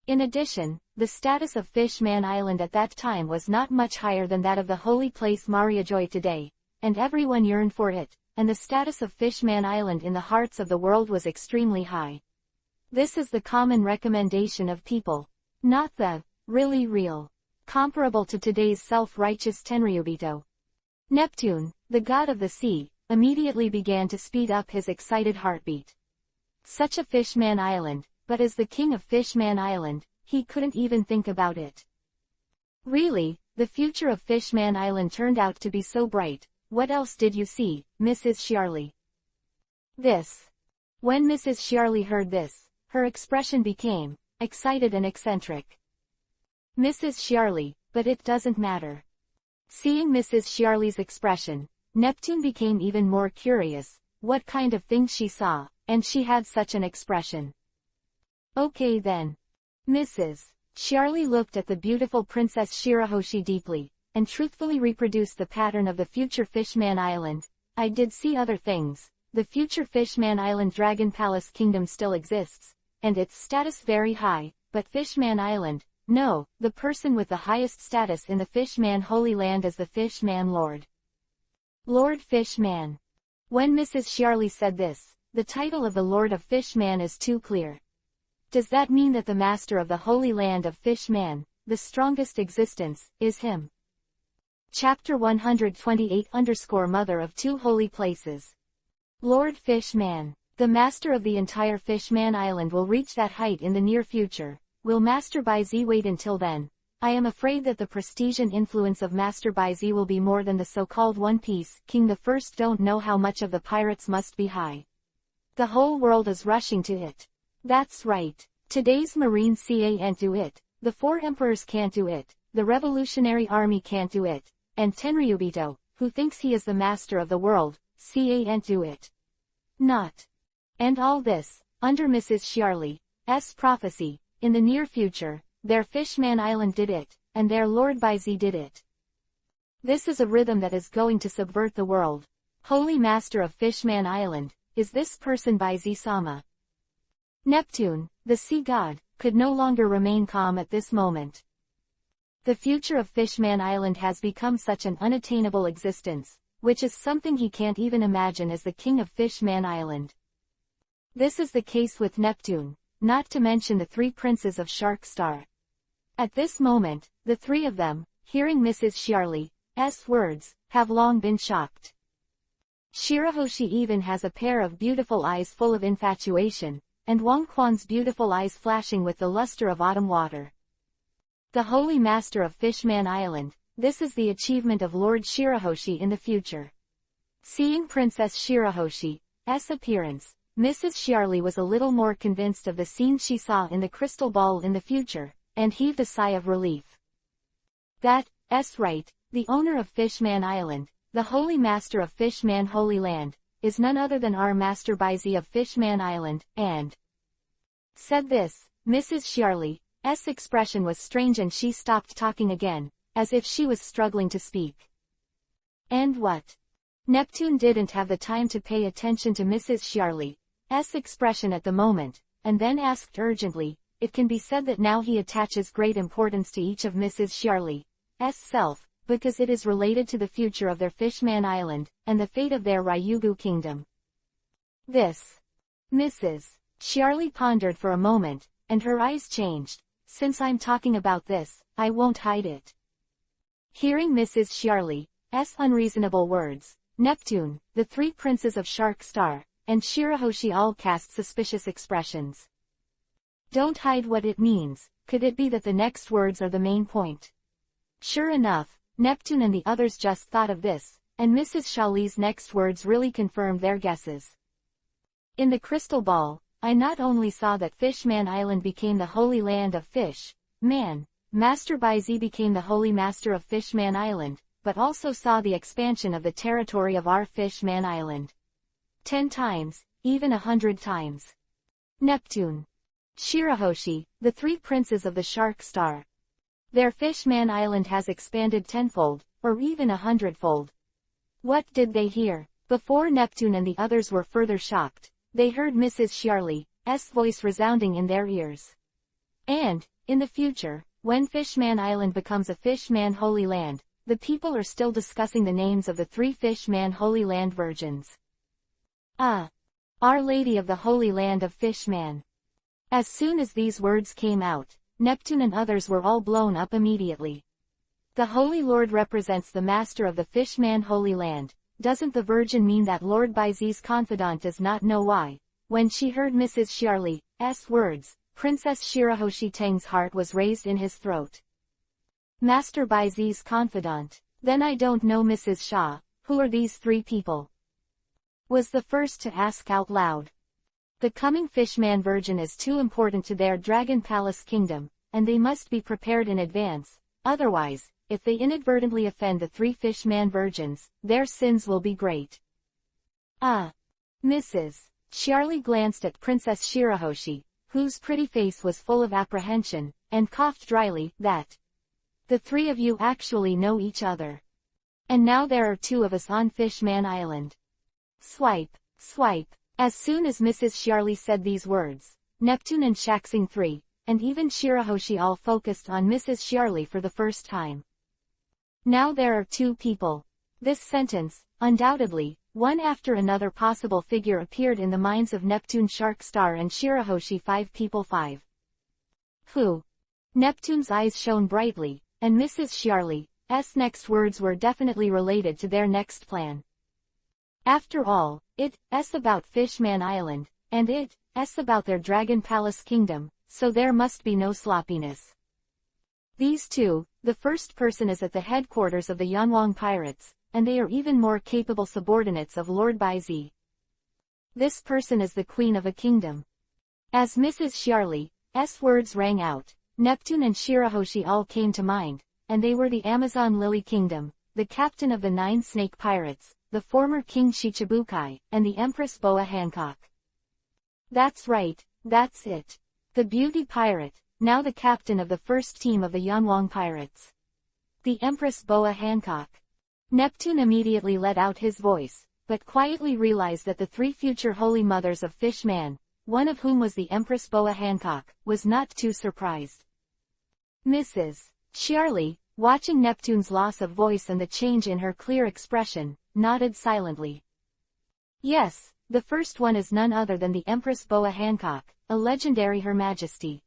In addition, the status of Fishman Island at that time was not much higher than that of the holy place Mariajoy today, and everyone yearned for it, and the status of Fishman Island in the hearts of the world was extremely high. This is the common recommendation of people. Not the really real. Comparable to today's self-righteous Tenryubito. Neptune, the god of the sea, immediately began to speed up his excited heartbeat. Such a Fishman Island, but as the king of Fishman Island, he couldn't even think about it. Really, the future of Fishman Island turned out to be so bright. What else did you see, Mrs. Shiarly? This. When Mrs. Shiarly heard this, her expression became excited and eccentric. Mrs. Shiarly, but it doesn't matter. Seeing Mrs. Shiarly's expression, Neptune became even more curious, what kind of things she saw, and she had such an expression. Okay then. Mrs. Shiarly looked at the beautiful Princess Shirahoshi deeply, and truthfully reproduced the pattern of the future Fishman Island. I did see other things. The future Fishman Island Dragon Palace Kingdom still exists, and its status very high, but Fishman Island, no, the person with the highest status in the Fishman Holy Land is the Fishman Lord. Lord Fishman. When Mrs. Shiarly said this, the title of the Lord of Fishman is too clear. Does that mean that the master of the Holy Land of Fishman, the strongest existence, is him? Chapter 128 Mother of Two Holy Places. Lord Fishman. The master of the entire Fishman Island will reach that height in the near future. Will Master Baizi wait until then? I am afraid that the prestige and influence of Master Baizi will be more than the so-called One Piece King the First. Don't know how much of the pirates must be high. The whole world is rushing to it. That's right. Today's Marines can't do it, the 4 emperors can't do it, the Revolutionary Army can't do it, and Tenryubito, who thinks he is the master of the world, can't do it. Not. And all this, under Mrs. Chiarli's prophecy, in the near future, their Fishman Island did it, and their Lord Baizi did it. This is a rhythm that is going to subvert the world. Holy Master of Fishman Island, is this person Baizi-sama? Neptune, the sea god, could no longer remain calm at this moment. The future of Fishman Island has become such an unattainable existence, which is something he can't even imagine as the king of Fishman Island. This is the case with Neptune, not to mention the 3 princes of Shark Star. At this moment, the 3 of them, hearing Mrs. Chiarli's words, have long been shocked. Shirahoshi even has a pair of beautiful eyes full of infatuation, and Wang Quan's beautiful eyes flashing with the luster of autumn water. The Holy Master of Fishman Island, this is the achievement of Lord Shirahoshi in the future. Seeing Princess Shirahoshi's appearance, Mrs. Chiarli was a little more convinced of the scene she saw in the crystal ball in the future, and heaved a sigh of relief. That's right, the owner of Fishman Island, the Holy Master of Fishman Holy Land, is none other than our Master Baizi of Fishman Island, and said this. Mrs. Chiarli's expression was strange and she stopped talking again, as if she was struggling to speak. And what? Neptune didn't have the time to pay attention to Mrs. Chiarli's expression at the moment, and then asked urgently. It can be said that now he attaches great importance to each of Mrs. Chiarli's self, because it is related to the future of their Fishman Island, and the fate of their Ryugu kingdom. This. Mrs. Chiarli pondered for a moment, and her eyes changed. Since I'm talking about this, I won't hide it. Hearing Mrs. Chiarli's unreasonable words, Neptune, the 3 princes of Shark Star, and Shirahoshi all cast suspicious expressions. Don't hide what it means. Could it be that the next words are the main point? Sure enough, Neptune and the others just thought of this, and Mrs. Chiarli's next words really confirmed their guesses. In the crystal ball, I not only saw that Fishman Island became the holy land of fish, man, Master Baizi became the holy master of Fishman Island, but also saw the expansion of the territory of our Fishman Island. 10 times, even 100 times. Neptune. Shirahoshi, the 3 princes of the Shark Star. Their Fishman Island has expanded 10-fold, or even 100-fold. What did they hear? Before Neptune and the others were further shocked, they heard Mrs. Chiarli's voice resounding in their ears. And, in the future, when Fishman Island becomes a Fishman Holy Land, the people are still discussing the names of the 3 Fishman Holy Land virgins. Our Lady of the Holy Land of Fishman. As soon as these words came out, Neptune and others were all blown up immediately. The Holy Lord represents the master of the Fishman Holy Land. Doesn't the Virgin mean that Lord Baizi's confidant does not know why? When she heard Mrs. Chiarli's words, Princess Shirahoshi Teng's heart was raised in his throat. Master Baizi's confidant. Then I don't know Mrs. Shah, who are these 3 people? Was the first to ask out loud. The coming Fishman Virgin is too important to their Dragon Palace kingdom, and they must be prepared in advance. Otherwise, if they inadvertently offend the 3 Fishman Virgins, their sins will be great. Mrs. Chiarli glanced at Princess Shirahoshi, whose pretty face was full of apprehension, and coughed dryly. That. The 3 of you actually know each other. And now there are 2 of us on Fishman Island. Swipe, swipe. As soon as Mrs. Chiarli said these words, Neptune and Shaxing 3, and even Shirahoshi all focused on Mrs. Chiarli for the first time. Now there are 2 people. This sentence, undoubtedly, one after another possible figure appeared in the minds of Neptune Shark Star and Shirahoshi 5 people 5. Who? Neptune's eyes shone brightly, and Mrs. Chiarli's next words were definitely related to their next plan. After all, it's about Fishman Island, and it's about their Dragon Palace kingdom, so there must be no sloppiness. These 2, the first person is at the headquarters of the Yanwang pirates, and they are even more capable subordinates of Lord Baizi. This person is the queen of a kingdom. As Mrs. Shiarly's words rang out, Neptune and Shirahoshi all came to mind, and they were the Amazon Lily Kingdom, the captain of the 9 snake pirates, the former King Shichibukai, and the Empress Boa Hancock. That's right, that's it. The beauty pirate, now the captain of the first team of the Yanwang pirates. The Empress Boa Hancock. Neptune immediately let out his voice, but quietly realized that the 3 future holy mothers of Fishman, one of whom was the Empress Boa Hancock, was not too surprised. Mrs. Shiarly, watching Neptune's loss of voice and the change in her clear expression, nodded silently. Yes, the first one is none other than the Empress Boa Hancock, a legendary Her Majesty.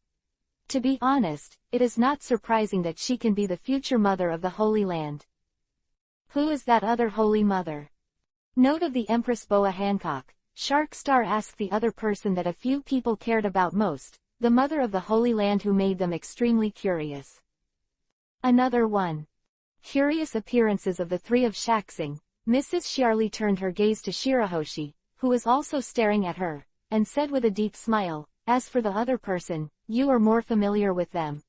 To be honest, it is not surprising that she can be the future mother of the Holy Land. Who is that other holy mother? Note of the Empress Boa Hancock. Sharkstar asked the other person that a few people cared about most, the mother of the Holy Land who made them extremely curious. Another one. Curious appearances of the 3 of Shaxing. Mrs. Shiarly turned her gaze to Shirahoshi, who was also staring at her, and said with a deep smile, as for the other person, you are more familiar with them.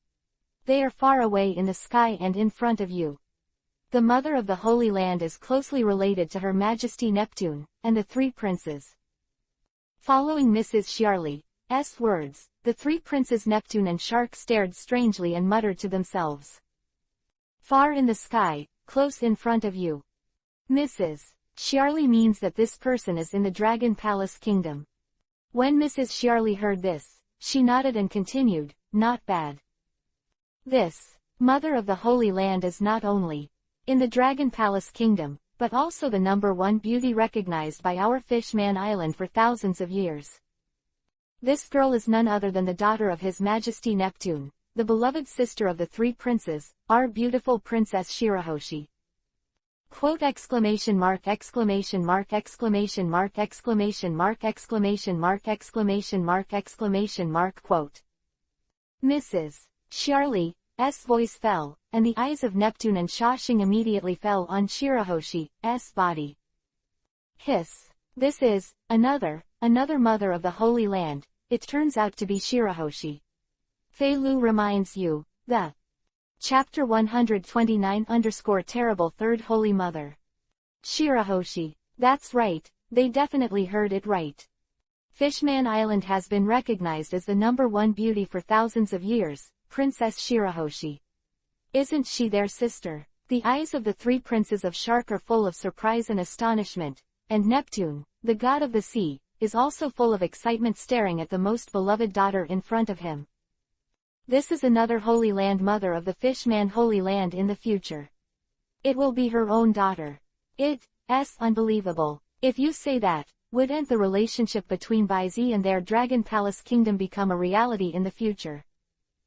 They are far away in the sky and in front of you. The mother of the Holy Land is closely related to Her Majesty Neptune, and the 3 princes. Following Mrs. Shiarly's words, the 3 princes Neptune and Shark stared strangely and muttered to themselves. Far in the sky, close in front of you. Mrs. Shiarly means that this person is in the Dragon Palace Kingdom. When Mrs. Shiarly heard this, she nodded and continued, not bad. This mother of the Holy Land is not only in the Dragon Palace Kingdom, but also the #1 beauty recognized by our Fishman Island for thousands of years. This girl is none other than the daughter of His Majesty Neptune, the beloved sister of the 3 princes, our beautiful Princess Shirahoshi. Quote exclamation mark exclamation mark exclamation mark exclamation mark exclamation mark exclamation mark exclamation mark quote. Mrs. Shiarly's voice fell, and the eyes of Neptune and Shashing immediately fell on Shirahoshi's body. Hiss. This is, another mother of the Holy Land. It turns out to be Shirahoshi. Fei Lu reminds you, the Chapter 129_Terrible Third Holy Mother. Shirahoshi. That's right, they definitely heard it right. Fishman Island has been recognized as the #1 beauty for thousands of years, Princess Shirahoshi. Isn't she their sister? The eyes of the 3 princes of Shark are full of surprise and astonishment, and Neptune, the god of the sea, is also full of excitement staring at the most beloved daughter in front of him. This is another Holy Land mother of the Fishman Holy Land in the future. It will be her own daughter. It's unbelievable. If you say that, wouldn't the relationship between Baizi and their Dragon Palace Kingdom become a reality in the future?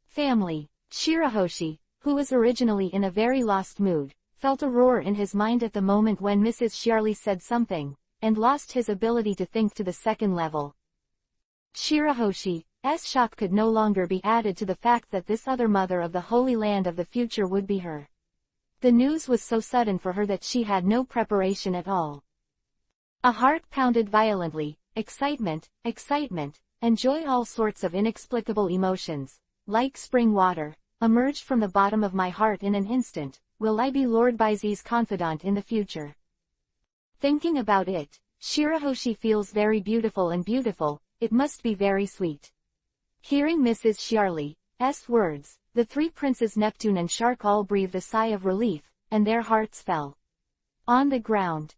Family. Shirahoshi, who was originally in a very lost mood, felt a roar in his mind at the moment when Mrs. Shiarly said something, and lost his ability to think to the second level. Shirahoshi's shock could no longer be added to the fact that this other mother of the Holy Land of the future would be her. The news was so sudden for her that she had no preparation at all. A heart pounded violently, excitement, and joy, all sorts of inexplicable emotions, like spring water, emerged from the bottom of my heart in an instant. Will I be Lord Baizi's confidant in the future? Thinking about it, Shirahoshi feels very beautiful, and beautiful, it must be very sweet. Hearing Mrs. Shiarly's words, the 3 princes Neptune and Shark all breathed a sigh of relief, and their hearts fell on the ground.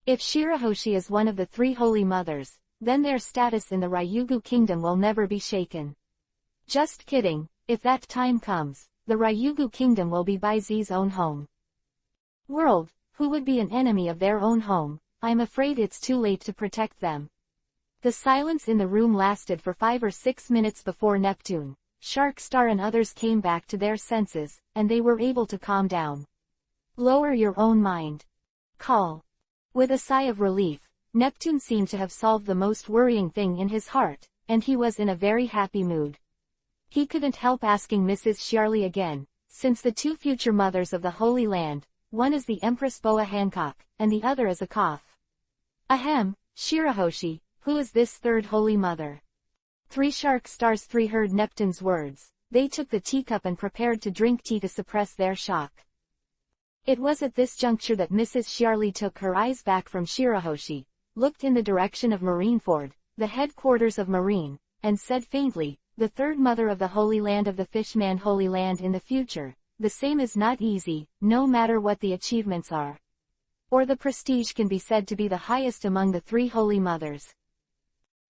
If Shirahoshi is one of the 3 holy mothers, then their status in the Ryugu Kingdom will never be shaken. Just kidding, if that time comes, the Ryugu Kingdom will be Baizi's own home. World, who would be an enemy of their own home, I'm afraid it's too late to protect them. The silence in the room lasted for 5 or 6 minutes before Neptune, Sharkstar and others came back to their senses, and they were able to calm down. Lower your own mind. Call. With a sigh of relief, Neptune seemed to have solved the most worrying thing in his heart, and he was in a very happy mood. He couldn't help asking Mrs. Shiarly again, since the 2 future mothers of the Holy Land, one is the Empress Boa Hancock, and the other is a cough. Ahem, Shirahoshi, Who is this third holy mother? 3 shark stars 3 heard Neptune's words. They took the teacup and prepared to drink tea to suppress their shock. It was at this juncture that Mrs. Shiarly took her eyes back from Shirahoshi, looked in the direction of Marineford, the headquarters of Marine, and said faintly, "The third mother of the Holy Land of the Fishman Holy Land in the future, the same is not easy, no matter what the achievements are. Or the prestige can be said to be the highest among the 3 holy mothers.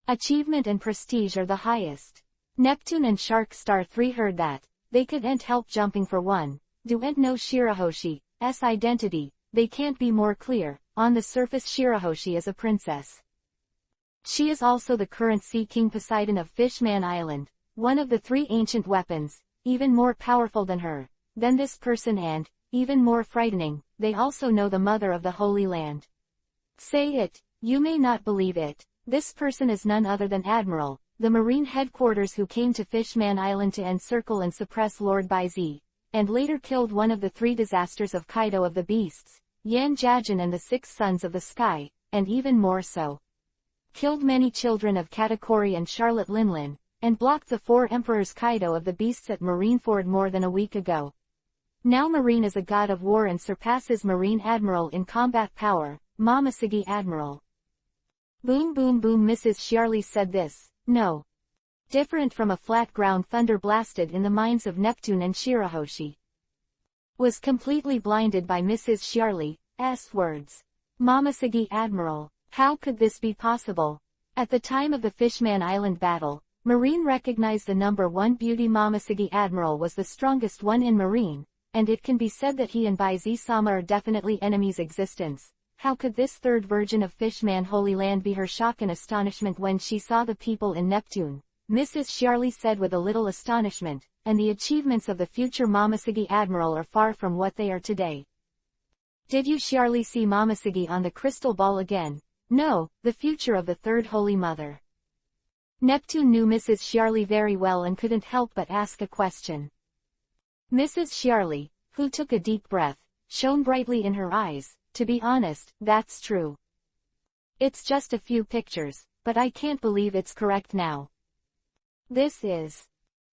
Achievement and prestige are the highest." Neptune and Shark Star 3 heard that. They couldn't help jumping for one. Do'n't know Shirahoshi's identity. They can't be more clear. On the surface Shirahoshi is a princess. She is also the current Sea King Poseidon of Fishman Island, one of the 3 ancient weapons, even more powerful than her, than this person and, even more frightening, they also know the mother of the Holy Land. Say it, you may not believe it. This person is none other than Admiral, the Marine headquarters who came to Fishman Island to encircle and suppress Lord Baizi, and later killed one of the 3 disasters of Kaido of the Beasts, Yan Jajin and the 6 Sons of the Sky, and even more so. Killed many children of Katakuri and Charlotte Linlin, and blocked the 4 Emperors Kaido of the Beasts at Marineford more than a week ago. Now Marine is a god of war and surpasses Marine Admiral in combat power, Momoshiki Admiral. Boom boom boom. Mrs. Shiarly said this. No. Different from a flat ground thunder blasted in the minds of Neptune and Shirahoshi. Was completely blinded by Mrs. Shiarly's words. Momoshiki Admiral. How could this be possible? At the time of the Fishman Island battle, Marine recognized the number 1 beauty. Momoshiki Admiral was the strongest one in Marine, and it can be said that he and Baizi-sama are definitely enemies existence. How could this third virgin of Fishman Holy Land be? Her shock and astonishment when she saw the people in Neptune, Mrs. Shiarly said with a little astonishment, and the achievements of the future Momoshiki Admiral are far from what they are today. Did you Shiarly see Momoshiki on the crystal ball again? No, the future of the third holy mother. Neptune knew Mrs. Shiarly very well and couldn't help but ask a question. Mrs. Shiarly, who took a deep breath, shone brightly in her eyes. To be honest, that's true. It's just a few pictures, but I can't believe it's correct now. This is.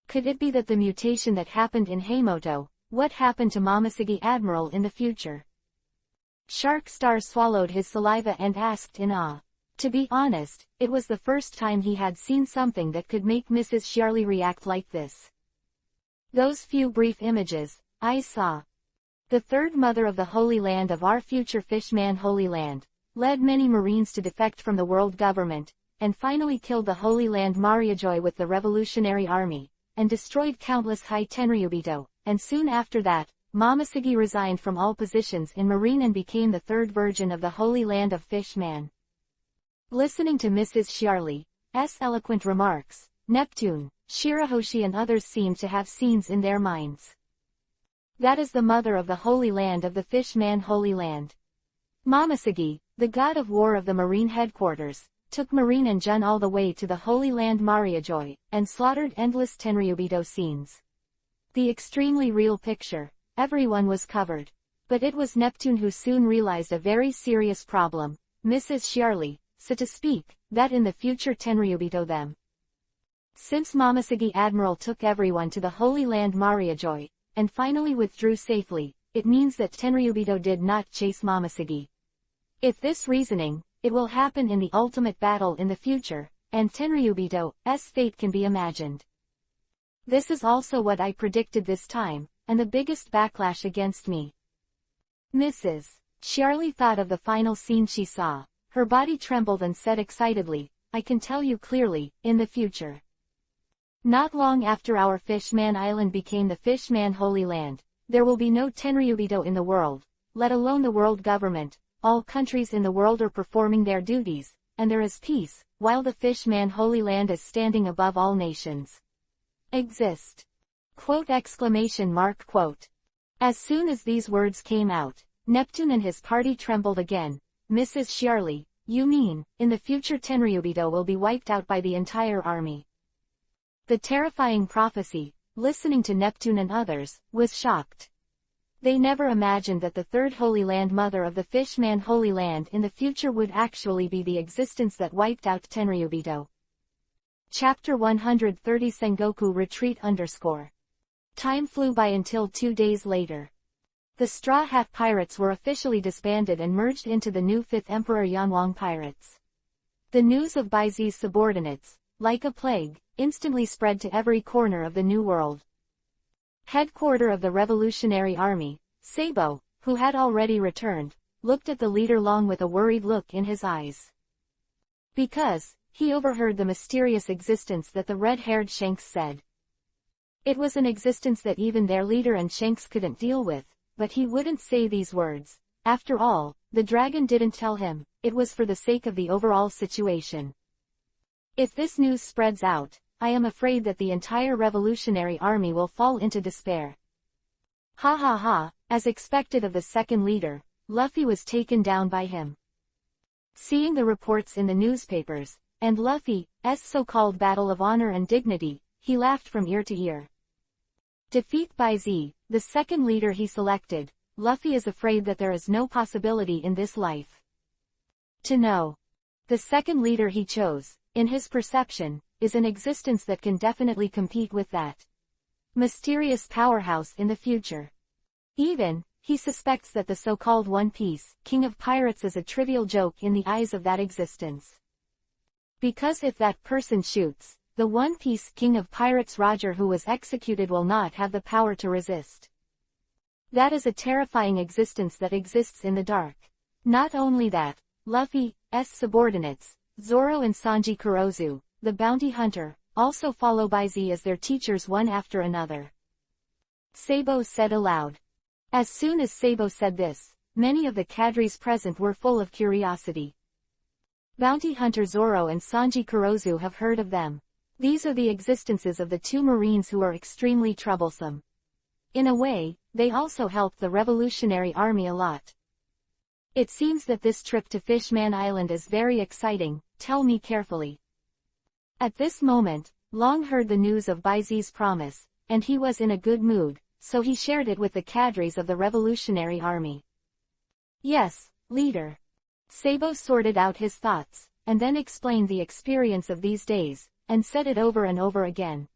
Could it be that the mutation that happened in Heimoto, what happened to Momoshiki Admiral in the future? Shark Star swallowed his saliva and asked in awe. To be honest, it was the first time he had seen something that could make Mrs. Shiarly react like this. Those few brief images, I saw. The third mother of the Holy Land of our future Fishman Holy Land, led many Marines to defect from the world government, and finally killed the Holy Land Mariajoy with the Revolutionary Army, and destroyed countless High Tenryubito, and soon after that, Momoshiki resigned from all positions in Marine and became the third virgin of the Holy Land of Fishman. Listening to Mrs. Shiarly's eloquent remarks, Neptune, Shirahoshi and others seemed to have scenes in their minds. That is the mother of the Holy Land of the Fishman Holy Land. Momoshiki, the god of war of the Marine headquarters, took Marine and Jun all the way to the Holy Land Mariajoy, and slaughtered endless Tenryubito scenes. The extremely real picture, everyone was covered. But it was Neptune who soon realized a very serious problem, Mrs. Shiarly, so to speak, that in the future Tenryubito them. Since Momoshiki Admiral took everyone to the Holy Land Mariajoy, and finally withdrew safely, it means that Tenryubito did not chase Momoshiki. If this reasoning, it will happen in the ultimate battle in the future, and Tenryubito's fate can be imagined. This is also what I predicted this time, and the biggest backlash against me. Mrs. Shiarly thought of the final scene she saw. Her body trembled and said excitedly, I can tell you clearly, in the future. Not long after our Fishman Island became the Fishman Holy Land, there will be no Tenryubito in the world, let alone the world government. All countries in the world are performing their duties, and there is peace, while the Fishman Holy Land is standing above all nations. Exist. Quote exclamation mark quote. As soon as these words came out, Neptune and his party trembled again. Mrs. Shiarly, you mean, in the future Tenryubito will be wiped out by the entire army? The terrifying prophecy, listening to Neptune and others, was shocked. They never imagined that the third Holy Land mother of the Fishman Holy Land in the future would actually be the existence that wiped out Tenryubito. Chapter 130 Sengoku Retreat _ Time flew by until 2 days later. The Straw Hat Pirates were officially disbanded and merged into the new 5th Emperor Yanwang Pirates. The news of Baizi's subordinates, like a plague, instantly spread to every corner of the New World. Headquarter of the Revolutionary Army, Sabo, who had already returned, looked at the leader Long with a worried look in his eyes. Because, he overheard the mysterious existence that the red-haired Shanks said. It was an existence that even their leader and Shanks couldn't deal with, but he wouldn't say these words. After all, the dragon didn't tell him, it was for the sake of the overall situation. If this news spreads out, I am afraid that the entire revolutionary army will fall into despair. Ha ha ha, as expected of the second leader, Luffy was taken down by him. Seeing the reports in the newspapers, and Luffy's so-called battle of honor and dignity, he laughed from ear to ear. Defeat Baizi, the second leader he selected. Luffy is afraid that there is no possibility in this life to know. The second leader he chose, in his perception, is an existence that can definitely compete with that mysterious powerhouse in the future. Even, he suspects that the so-called One Piece King of Pirates is a trivial joke in the eyes of that existence. Because if that person shoots, the One Piece King of Pirates Roger who was executed will not have the power to resist. That is a terrifying existence that exists in the dark. Not only that, Luffy's subordinates, Zoro and Sanji Kurozu, the bounty hunter, also follow Baizi as their teachers one after another. Sabo said aloud. As soon as Sabo said this, many of the cadres present were full of curiosity. Bounty hunter Zoro and Sanji Kurozu have heard of them. These are the existences of the two Marines who are extremely troublesome. In a way, they also helped the Revolutionary Army a lot. It seems that this trip to Fishman Island is very exciting, tell me carefully. At this moment, Long heard the news of Baizi's promise, and he was in a good mood, so he shared it with the cadres of the Revolutionary Army. Yes, leader. Sabo sorted out his thoughts, and then explained the experience of these days, and said it over and over again.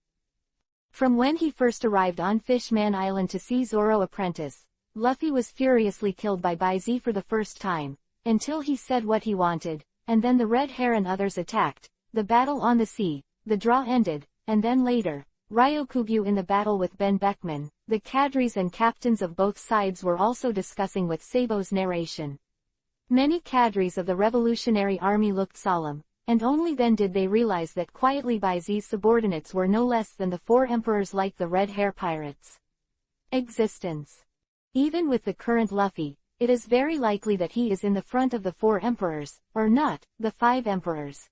From when he first arrived on Fishman Island to see Zoro apprentice, Luffy was furiously killed by Baizi for the first time, until he said what he wanted, and then the Red Hair and others attacked, the battle on the sea, the draw ended, and then later, Ryokugyu in the battle with Ben Beckman, the cadres and captains of both sides were also discussing with Sabo's narration. Many cadres of the Revolutionary Army looked solemn, and only then did they realize that quietly Baizi's subordinates were no less than the 4 emperors like the Red Hair Pirates. Existence. Even with the current Luffy, it is very likely that he is in the front of the 4 emperors, or not, the 5 emperors.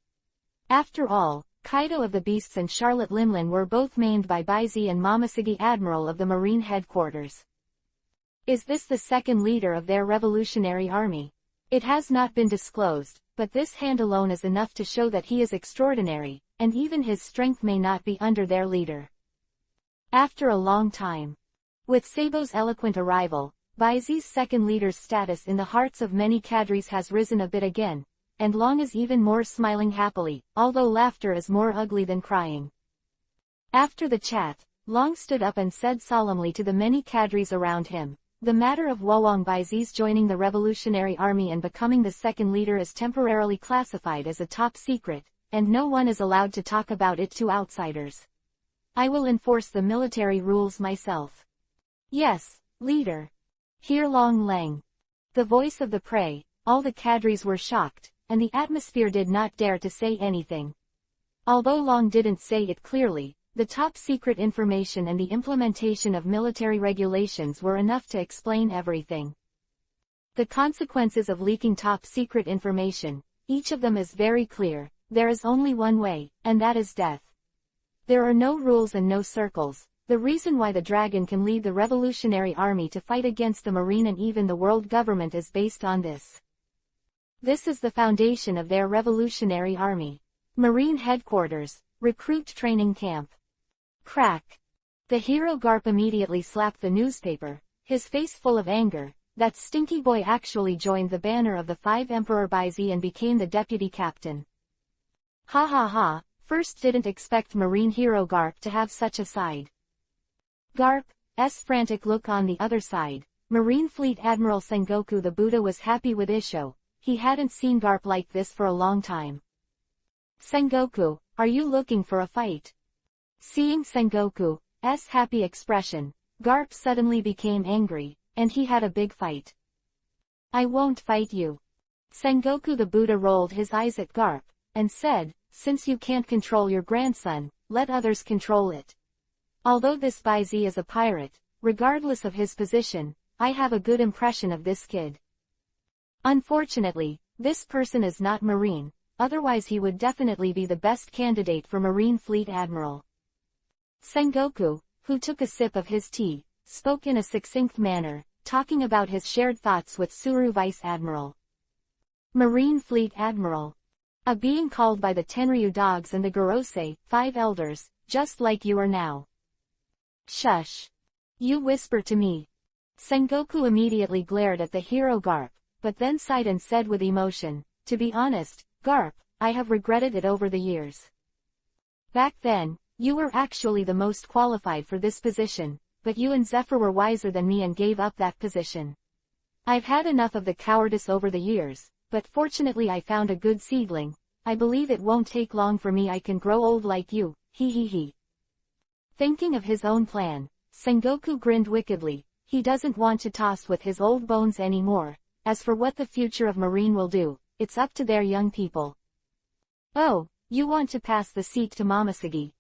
After all, Kaido of the Beasts and Charlotte Limlin were both mained by Baizi and Momoshige Admiral of the Marine Headquarters. Is this the second leader of their Revolutionary Army? It has not been disclosed, but this hand alone is enough to show that he is extraordinary, and even his strength may not be under their leader. After a long time. With Sabo's eloquent arrival, Baizi's second leader's status in the hearts of many cadres has risen a bit again, and Long is even more smiling happily, although laughter is more ugly than crying. After the chat, Long stood up and said solemnly to the many cadres around him, the matter of Wawang Baizi's joining the Revolutionary Army and becoming the second leader is temporarily classified as a top secret, and no one is allowed to talk about it to outsiders. I will enforce the military rules myself. Yes, leader. Hear Long Lang. The voice of the prey, all the cadres were shocked, and the atmosphere did not dare to say anything. Although Long didn't say it clearly, the top secret information and the implementation of military regulations were enough to explain everything. The consequences of leaking top secret information, each of them is very clear. There is only one way, and that is death. There are no rules and no circles. The reason why the dragon can lead the Revolutionary Army to fight against the Marine and even the world government is based on this. This is the foundation of their Revolutionary Army. Marine Headquarters, Recruit Training Camp. Crack. The hero Garp immediately slapped the newspaper, his face full of anger. That stinky boy actually joined the banner of the 5 Emperor Baizi and became the deputy captain. Ha ha ha, first didn't expect marine hero Garp to have such a side. Garp's frantic look on the other side. Marine Fleet Admiral Sengoku the Buddha was happy with Isho. He hadn't seen Garp like this for a long time. Sengoku, are you looking for a fight? Seeing Sengoku's happy expression, Garp suddenly became angry, and he had a big fight. I won't fight you. Sengoku the Buddha rolled his eyes at Garp, and said, since you can't control your grandson, let others control it. Although this Baizi is a pirate, regardless of his position, I have a good impression of this kid. Unfortunately, this person is not Marine, otherwise he would definitely be the best candidate for Marine Fleet Admiral. Sengoku, who took a sip of his tea, spoke in a succinct manner, talking about his shared thoughts with Suru Vice Admiral. Marine Fleet Admiral. A being called by the Tenryu dogs and the Gorosei, 5 elders, just like you are now. Shush. You whisper to me. Sengoku immediately glared at the hero Garp, but then sighed and said with emotion, to be honest, Garp, I have regretted it over the years. Back then, you were actually the most qualified for this position, but you and Zephyr were wiser than me and gave up that position. I've had enough of the cowardice over the years, but fortunately I found a good seedling. I believe it won't take long for me I can grow old like you, he. Thinking of his own plan, Sengoku grinned wickedly. He doesn't want to toss with his old bones anymore. As for what the future of Marine will do, it's up to their young people. Oh, you want to pass the seat to Momoshige.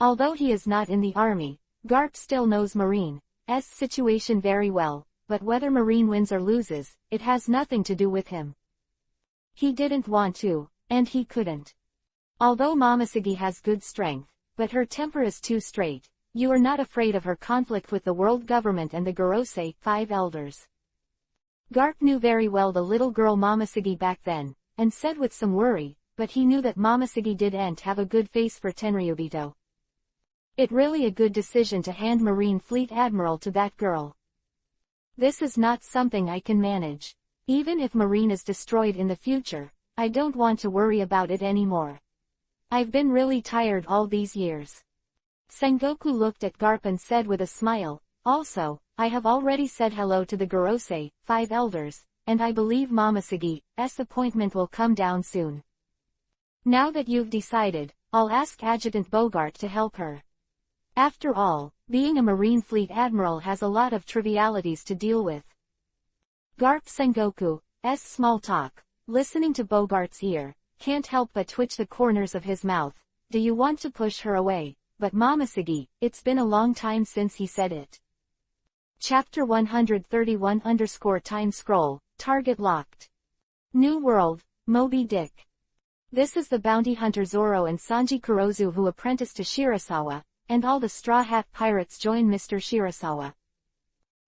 Although he is not in the army, Garp still knows Marine's situation very well, but whether Marine wins or loses, it has nothing to do with him. He didn't want to, and he couldn't. Although Momoshige has good strength, but her temper is too straight. You are not afraid of her conflict with the world government and the Gorosei, 5 elders. Garp knew very well the little girl Momoshige back then, and said with some worry, but he knew that Momoshige didn't have a good face for Tenryubito. It really a good decision to hand Marine Fleet Admiral to that girl. This is not something I can manage. Even if Marine is destroyed in the future, I don't want to worry about it anymore. I've been really tired all these years. Sengoku looked at Garp and said with a smile, also, I have already said hello to the Gorosei, 5 elders, and I believe Momoshige's appointment will come down soon. Now that you've decided, I'll ask Adjutant Bogart to help her. After all, being a Marine Fleet Admiral has a lot of trivialities to deal with. Garp Sengoku's small talk, listening to Bogart's ear, can't help but twitch the corners of his mouth. Do you want to push her away? But Momoshige, it's been a long time since he said it. Chapter 131_time scroll, target locked. New World, Moby Dick. This is the bounty hunter Zoro and Sanji Kurozu who apprentice to Shirasawa, and all the Straw Hat Pirates join Mr. Shirasawa.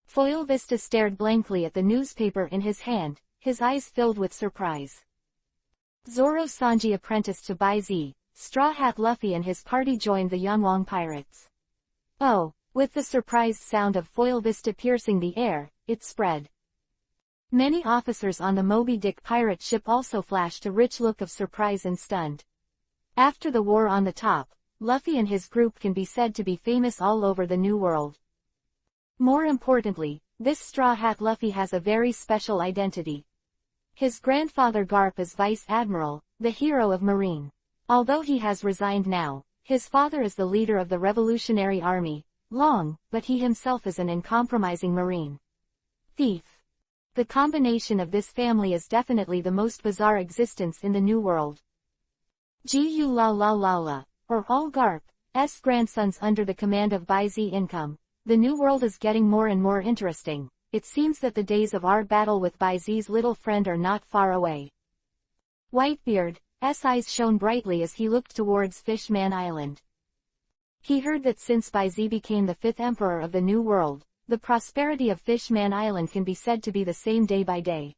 Foil Vista stared blankly at the newspaper in his hand, his eyes filled with surprise. Zoro Sanji apprenticed to Baizi, Straw Hat Luffy and his party joined the Yanwang Pirates. Oh, with the surprised sound of Foil Vista piercing the air, it spread. Many officers on the Moby Dick pirate ship also flashed a rich look of surprise and stunned. After the war on the top, Luffy and his group can be said to be famous all over the New World. More importantly, this Straw Hat Luffy has a very special identity. His grandfather Garp is Vice Admiral, the hero of Marine. Although he has resigned now, his father is the leader of the Revolutionary Army, but he himself is an uncompromising Marine thief. The combination of this family is definitely the most bizarre existence in the New World. Gu la la la la, or all Garp's grandsons under the command of Baizi income. The New World is getting more and more interesting. It seems that the days of our battle with Baizi's little friend are not far away. Whitebeard's eyes shone brightly as he looked towards Fishman Island. He heard that since Baizi became the 5th emperor of the New World, the prosperity of Fishman Island can be said to be the same day by day.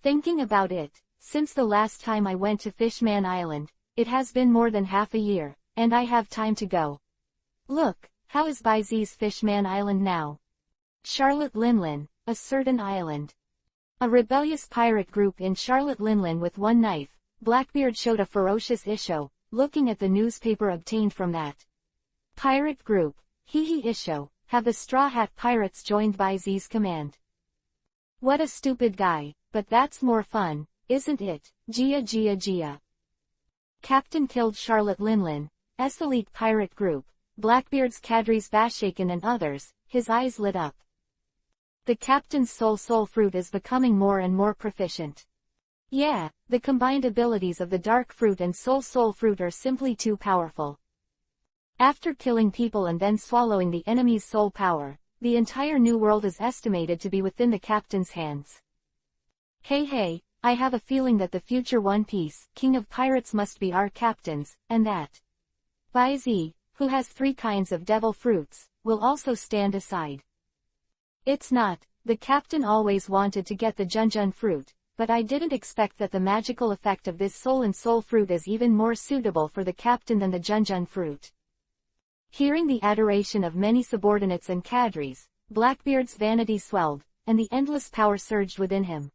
Thinking about it, since the last time I went to Fishman Island, it has been more than half a year, and I have time to go. Look, how is Baizi's Fishman Island now? Charlotte Linlin, a certain island. A rebellious pirate group in Charlotte Linlin with one knife, Blackbeard showed a ferocious issue, looking at the newspaper obtained from that pirate group. Hee issue, have the Straw Hat Pirates joined by Z's command. What a stupid guy, but that's more fun, isn't it? Gia Gia Gia. Captain killed Charlotte Linlin's elite pirate group, Blackbeard's cadres Bashaken and others, his eyes lit up. The captain's soul fruit is becoming more and more proficient. Yeah, the combined abilities of the dark fruit and soul fruit are simply too powerful. After killing people and then swallowing the enemy's soul power, the entire new world is estimated to be within the captain's hands. Hey, I have a feeling that the future One Piece King of Pirates must be our captains, and that Bai Z, who has 3 kinds of devil fruits, will also stand aside. It's not, the captain always wanted to get the Junjun fruit, but I didn't expect that the magical effect of this soul fruit is even more suitable for the captain than the Junjun fruit. Hearing the adoration of many subordinates and cadres, Blackbeard's vanity swelled, and the endless power surged within him.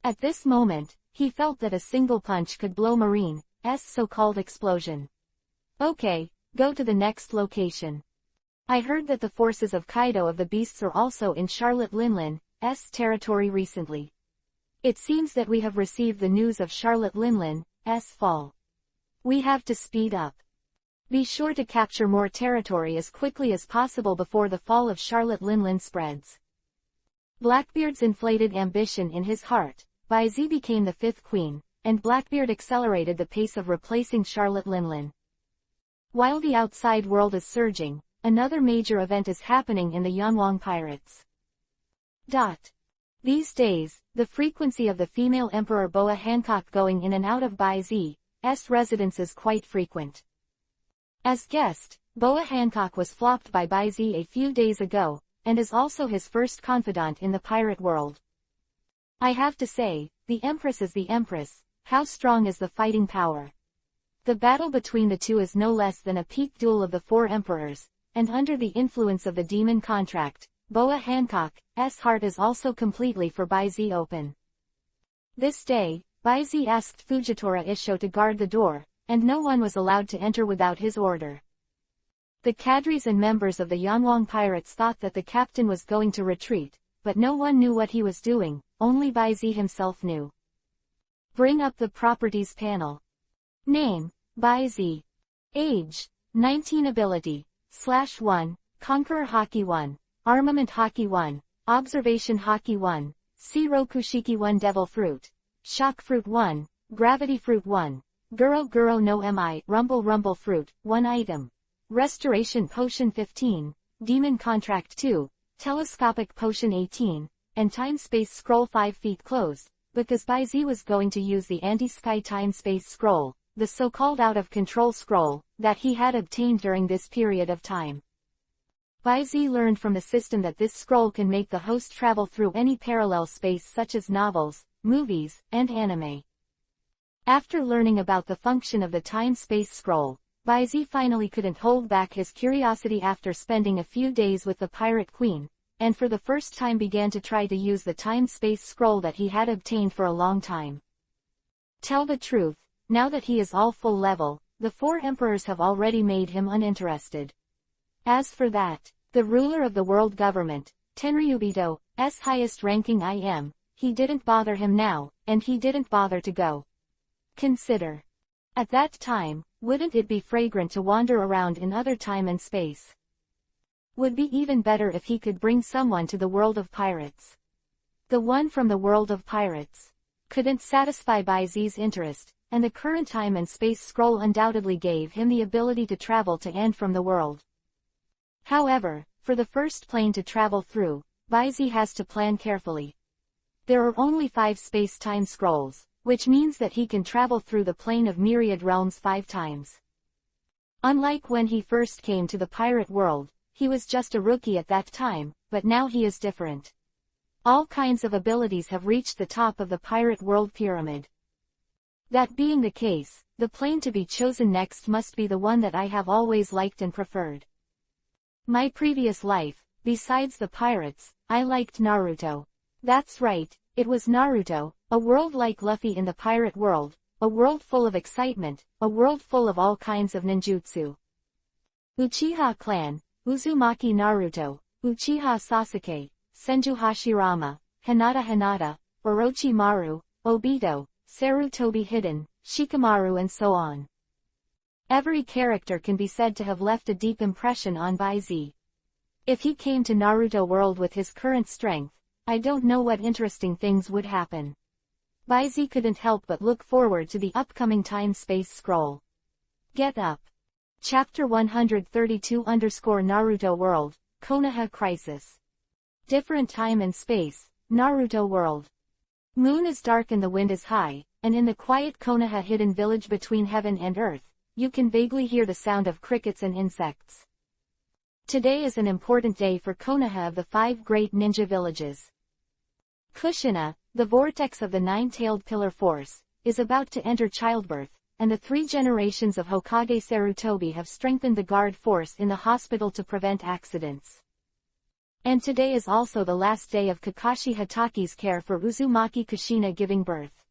At this moment, he felt that a single punch could blow Marine's so-called explosion. Okay, go to the next location. I heard that the forces of Kaido of the Beasts are also in Charlotte Linlin's territory recently. It seems that we have received the news of Charlotte Linlin's fall. We have to speed up. Be sure to capture more territory as quickly as possible before the fall of Charlotte Linlin spreads. Blackbeard's inflated ambition in his heart, Bai Z became the 5th queen, and Blackbeard accelerated the pace of replacing Charlotte Linlin. While the outside world is surging, another major event is happening in the Yanwang Pirates. These days, the frequency of the female Emperor Boa Hancock going in and out of Bai Z's residence is quite frequent. As guest, Boa Hancock was flopped by Bai Z a few days ago, and is also his first confidant in the pirate world. I have to say, the Empress is the Empress, how strong is the fighting power? The battle between the two is no less than a peak duel of the 4 emperors, and under the influence of the demon contract, Boa Hancock's heart is also completely for Bai Z open. This day, Bai Z asked Fujitora Isho to guard the door, and no one was allowed to enter without his order. The cadres and members of the Yanwang Pirates thought that the captain was going to retreat, but no one knew what he was doing, only Bai Z himself knew. Bring up the properties panel. Name, Bai Z. Age, 19. Ability, /1, Conqueror Haki 1, Armament Haki 1, Observation Haki 1, Sirokushiki 1 Devil Fruit, Shock Fruit 1, Gravity Fruit 1, Guro no Mi Rumble Fruit, 1 item. Restoration Potion 15, Demon Contract 2, Telescopic Potion 18, and Time-Space Scroll 5 feet closed, because Bai Z was going to use the Anti-Sky Time-Space Scroll, the so-called out-of-control scroll, that he had obtained during this period of time. Bai Z learned from the system that this scroll can make the host travel through any parallel space such as novels, movies, and anime. After learning about the function of the time-space scroll, Bai Z finally couldn't hold back his curiosity after spending a few days with the Pirate Queen, and for the first time began to try to use the time-space scroll that he had obtained for a long time. Tell the truth, now that he is all full level, the 4 emperors have already made him uninterested. As for that, the ruler of the world government, Tenryubito's highest-ranking IM, he didn't bother him now, and he didn't bother to go. Consider. At that time, wouldn't it be fragrant to wander around in other time and space? Would be even better if he could bring someone to the world of pirates. The one from the world of pirates couldn't satisfy Bai Z's interest, and the current time and space scroll undoubtedly gave him the ability to travel to and from the world. However, for the first plane to travel through, Bai Z has to plan carefully. There are only 5 space-time scrolls, which means that he can travel through the plane of myriad realms 5 times. Unlike when he first came to the pirate world, he was just a rookie at that time, but now he is different. All kinds of abilities have reached the top of the pirate world pyramid. That being the case, the plane to be chosen next must be the one that I have always liked and preferred. My previous life, besides the pirates, I liked Naruto. That's right, it was Naruto, a world like Luffy in the pirate world, a world full of excitement, a world full of all kinds of ninjutsu. Uchiha clan, Uzumaki Naruto, Uchiha Sasuke, Senju Hashirama, Hinata, Orochimaru, Obito, Sarutobi Hidden, Shikamaru and so on. Every character can be said to have left a deep impression on Baizi. If he came to Naruto world with his current strength, I don't know what interesting things would happen. Baizi couldn't help but look forward to the upcoming time-space scroll. Get up. Chapter 132 Naruto World, Konoha Crisis. Different time and space, Naruto World. Moon is dark and the wind is high, and in the quiet Konoha hidden village between heaven and earth, you can vaguely hear the sound of crickets and insects. Today is an important day for Konoha of the 5 great ninja villages. Kushina, the vortex of the 9-tailed pillar force, is about to enter childbirth, and the 3 generations of Hokage Sarutobi have strengthened the guard force in the hospital to prevent accidents. And today is also the last day of Kakashi Hataki's care for Uzumaki Kushina giving birth.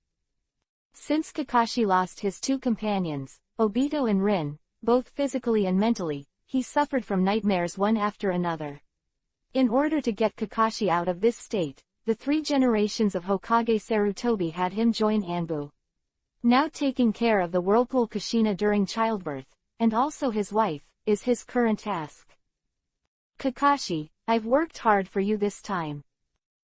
Since Kakashi lost his 2 companions, Obito and Rin, both physically and mentally, he suffered from nightmares one after another. In order to get Kakashi out of this state, the 3 generations of Hokage Sarutobi had him join Anbu. Now taking care of the whirlpool Kushina during childbirth, and also his wife, is his current task. Kakashi, I've worked hard for you this time.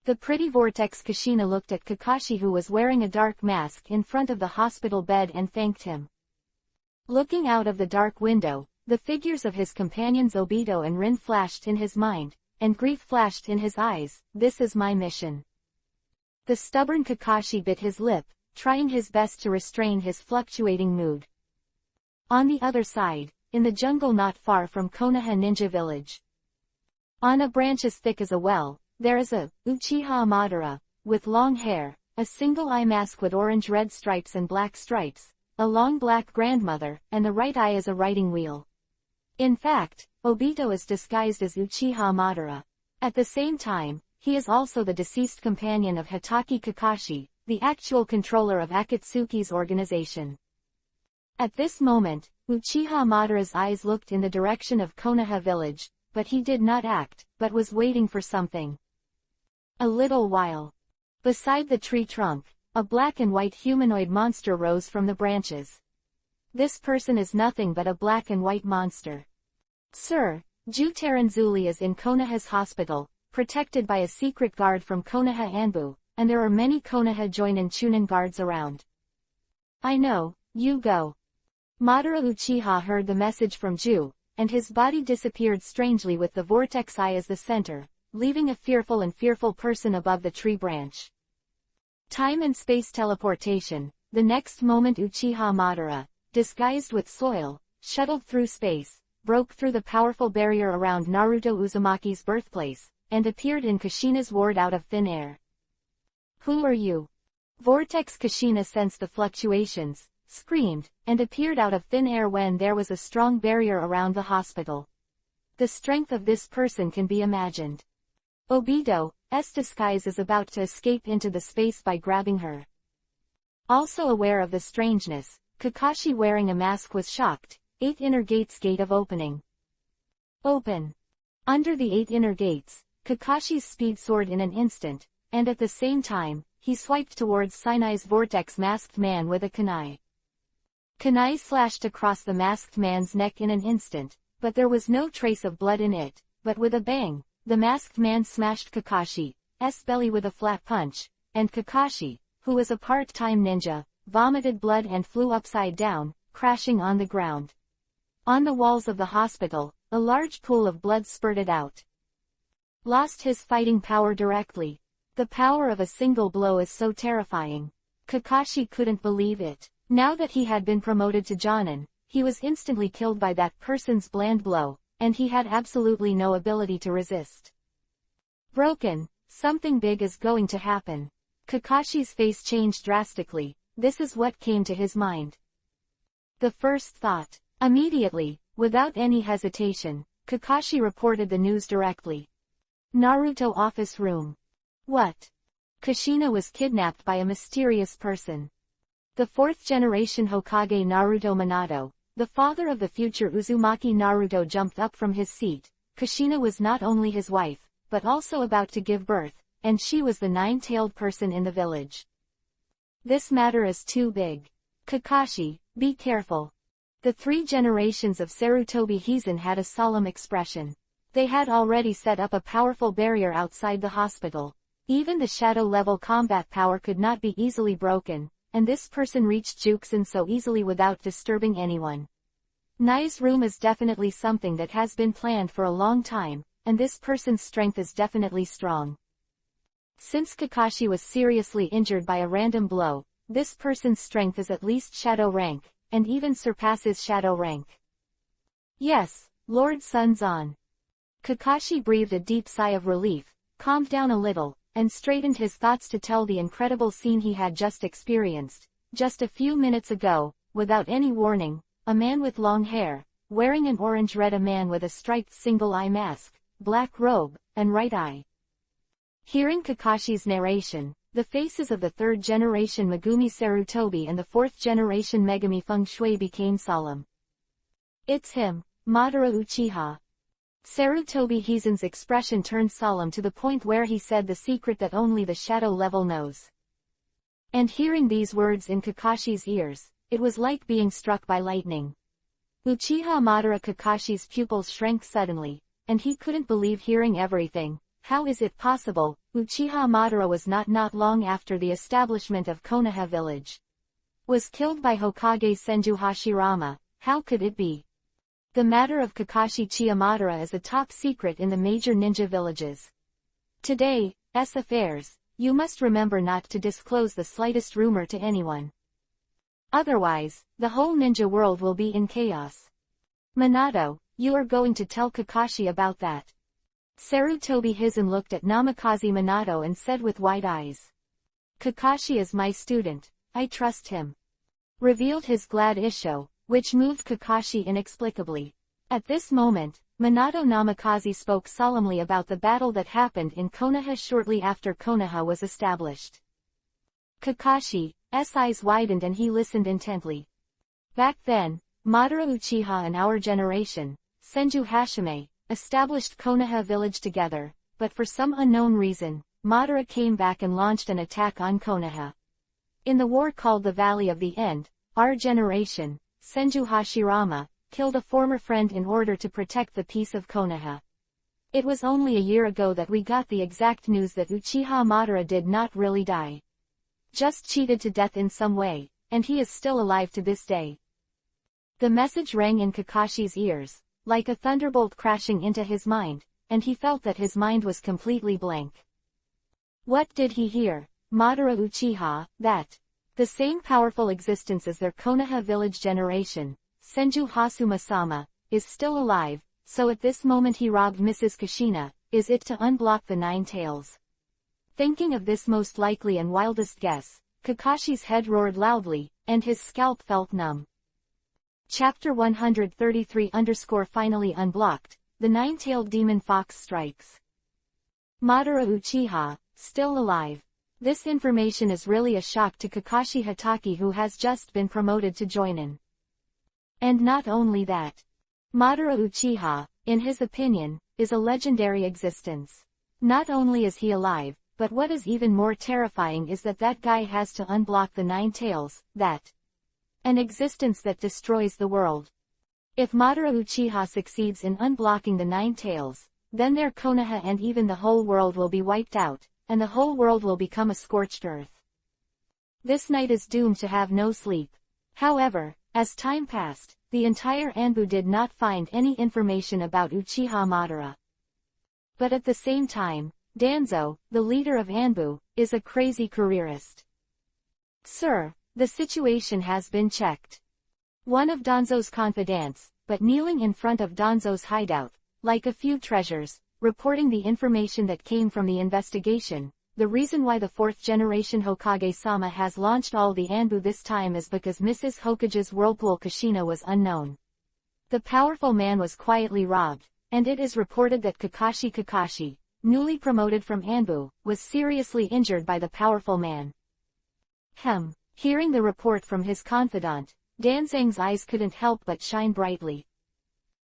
The pretty vortex Kushina looked at Kakashi who was wearing a dark mask in front of the hospital bed and thanked him. Looking out of the dark window, the figures of his companions Obito and Rin flashed in his mind, and grief flashed in his eyes. This is my mission. The stubborn Kakashi bit his lip, trying his best to restrain his fluctuating mood. On the other side, in the jungle not far from Konoha Ninja Village. On a branch as thick as a well, there is a Uchiha Madara, with long hair, a single eye mask with orange-red stripes and black stripes, a long black grandmother, and the right eye is a writing wheel. In fact, Obito is disguised as Uchiha Madara. At the same time, he is also the deceased companion of Hatake Kakashi, the actual controller of Akatsuki's organization. At this moment, Uchiha Madara's eyes looked in the direction of Konoha village, but he did not act, but was waiting for something. A little while. Beside the tree trunk, a black and white humanoid monster rose from the branches. This person is nothing but a black and white monster. Sir, Juteranzuli is in Konoha's hospital, protected by a secret guard from Konoha Anbu, and there are many Konoha Joinin Chunin guards around. I know, you go. Madara Uchiha heard the message from Ju, and his body disappeared strangely with the vortex eye as the center, leaving a fearful person above the tree branch. Time and space teleportation. The next moment Uchiha Madara, disguised with soil, shuttled through space, broke through the powerful barrier around Naruto Uzumaki's birthplace, and appeared in Kushina's ward out of thin air. Who are you? Vortex Kushina sensed the fluctuations, screamed, and appeared out of thin air when there was a strong barrier around the hospital. The strength of this person can be imagined. Obito's disguise is about to escape into the space by grabbing her. Also aware of the strangeness, Kakashi wearing a mask was shocked. 8 inner gates gate of opening. Open. Under the 8 inner gates, Kakashi's speed soared in an instant, and at the same time, he swiped towards Sinai's vortex masked man with a kunai. Kunai slashed across the masked man's neck in an instant, but there was no trace of blood in it, but with a bang, the masked man smashed Kakashi's belly with a flat punch, and Kakashi, who was a part-time ninja, vomited blood and flew upside down, crashing on the ground. On the walls of the hospital, a large pool of blood spurted out. Lost his fighting power directly. The power of a single blow is so terrifying. Kakashi couldn't believe it. Now that he had been promoted to Jonin, he was instantly killed by that person's bland blow, and he had absolutely no ability to resist. Broken. Something big is going to happen. Kakashi's face changed drastically. This is what came to his mind. The first thought. Immediately, without any hesitation, Kakashi reported the news directly. Naruto office room. What? Kushina was kidnapped by a mysterious person. The fourth-generation Hokage Naruto Minato, the father of the future Uzumaki Naruto, jumped up from his seat. Kushina was not only his wife, but also about to give birth, and she was the nine-tailed person in the village. This matter is too big. Kakashi, be careful. The three generations of Sarutobi Hizen had a solemn expression. They had already set up a powerful barrier outside the hospital. Even the shadow-level combat power could not be easily broken, and this person reached Juxin so easily without disturbing anyone. Nai's room is definitely something that has been planned for a long time, and this person's strength is definitely strong. Since Kakashi was seriously injured by a random blow, this person's strength is at least shadow rank, and even surpasses shadow rank. Yes, Lord Sunzan. Kakashi breathed a deep sigh of relief, calmed down a little, and straightened his thoughts to tell the incredible scene he had just experienced. Just a few minutes ago, without any warning, a man with long hair, wearing an orange-red, a man with a striped single-eye mask, black robe, and right eye. Hearing Kakashi's narration, the faces of the third-generation Megumi Sarutobi and the fourth-generation Megumi Feng Shui became solemn. It's him, Madara Uchiha. Sarutobi Hizen's expression turned solemn to the point where he said the secret that only the shadow level knows. And hearing these words in Kakashi's ears, it was like being struck by lightning. Uchiha Madara. Kakashi's pupils shrank suddenly, and he couldn't believe hearing everything. How is it possible? Uchiha Madara was not long after the establishment of Konoha village. Was killed by Hokage Senju Hashirama. How could it be? The matter of Kakashi Chiyamadara is a top secret in the major ninja villages. Today's affairs, you must remember not to disclose the slightest rumor to anyone. Otherwise, the whole ninja world will be in chaos. Minato, you are going to tell Kakashi about that. Sarutobi Hizen looked at Namikaze Minato and said with wide eyes. Kakashi is my student, I trust him. Revealed his glad Isho, which moved Kakashi inexplicably. At this moment, Minato Namikaze spoke solemnly about the battle that happened in Konoha shortly after Konoha was established. Kakashi's eyes widened and he listened intently. Back then, Madara Uchiha and our generation, Senju Hashime, established Konoha village together, but for some unknown reason, Madara came back and launched an attack on Konoha. In the war called the Valley of the End, our generation, Senju Hashirama, killed a former friend in order to protect the peace of Konoha. It was only a year ago that we got the exact news that Uchiha Madara did not really die. Just cheated to death in some way, and he is still alive to this day. The message rang in Kakashi's ears, like a thunderbolt crashing into his mind, and he felt that his mind was completely blank. What did he hear? Madara Uchiha, that. The same powerful existence as their Konoha village generation, Senju Hasuma-sama, is still alive, so at this moment he robbed Mrs. Kushina. Is it to unblock the Nine Tails? Thinking of this most likely and wildest guess, Kakashi's head roared loudly, and his scalp felt numb. Chapter 133 Finally unblocked, the nine-tailed demon fox strikes. Madara Uchiha, still alive. This information is really a shock to Kakashi Hatake, who has just been promoted to joinin. And not only that. Madara Uchiha, in his opinion, is a legendary existence. Not only is he alive, but what is even more terrifying is that that guy has to unblock the Nine Tails, that. An existence that destroys the world. If Madara Uchiha succeeds in unblocking the Nine Tails, then their Konoha and even the whole world will be wiped out, and the whole world will become a scorched earth. This night is doomed to have no sleep. However, as time passed, the entire Anbu did not find any information about Uchiha Madara. But at the same time, Danzo, the leader of Anbu, is a crazy careerist. Sir, the situation has been checked. One of Danzo's confidants, but kneeling in front of Danzo's hideout, like a few treasures, reporting the information that came from the investigation. The reason why the fourth-generation Hokage-sama has launched all the Anbu this time is because Mrs. Hokage's whirlpool Kushina was unknown. The powerful man was quietly robbed, and it is reported that Kakashi, newly promoted from Anbu, was seriously injured by the powerful man. Hearing the report from his confidant, Danzang's eyes couldn't help but shine brightly.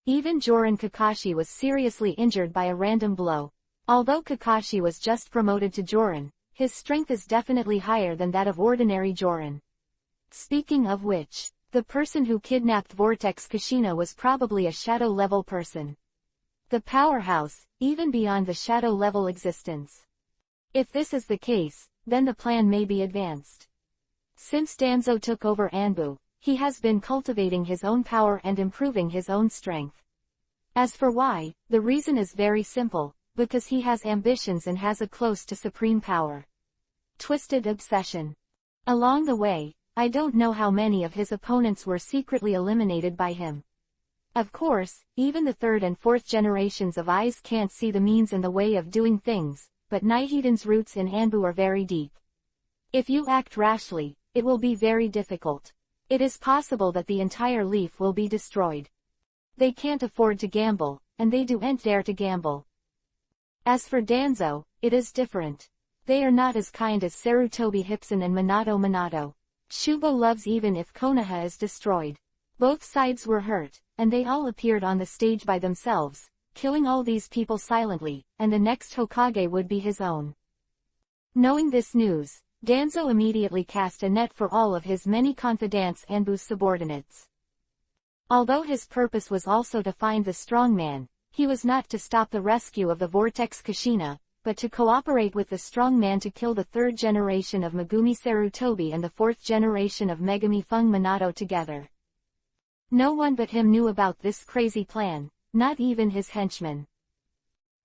Even Joran Kakashi was seriously injured by a random blow. Although Kakashi was just promoted to Joran, his strength is definitely higher than that of ordinary Joran. Speaking of which, the person who kidnapped Vortex Kushina was probably a shadow-level person. The powerhouse, even beyond the shadow-level existence. If this is the case, then the plan may be advanced. Since Danzo took over Anbu, he has been cultivating his own power and improving his own strength. As for why, the reason is very simple, because he has ambitions and has a close to supreme power. Twisted obsession. Along the way, I don't know how many of his opponents were secretly eliminated by him. Of course, even the third and fourth generations of eyes can't see the means and the way of doing things, but Naihidan's roots in Anbu are very deep. If you act rashly, it will be very difficult. It is possible that the entire leaf will be destroyed. They can't afford to gamble, and they don't dare to gamble. As for Danzo, it is different. They are not as kind as Sarutobi Hipson and Minato. Shubo loves even if Konoha is destroyed. Both sides were hurt, and they all appeared on the stage by themselves, killing all these people silently, and the next Hokage would be his own. Knowing this news, Danzo immediately cast a net for all of his many confidants and Anbu's subordinates. Although his purpose was also to find the strong man, he was not to stop the rescue of the Vortex Kushina, but to cooperate with the strong man to kill the third generation of Megumi Sarutobi and the fourth generation of Megumi Fung Minato together. No one but him knew about this crazy plan, not even his henchmen.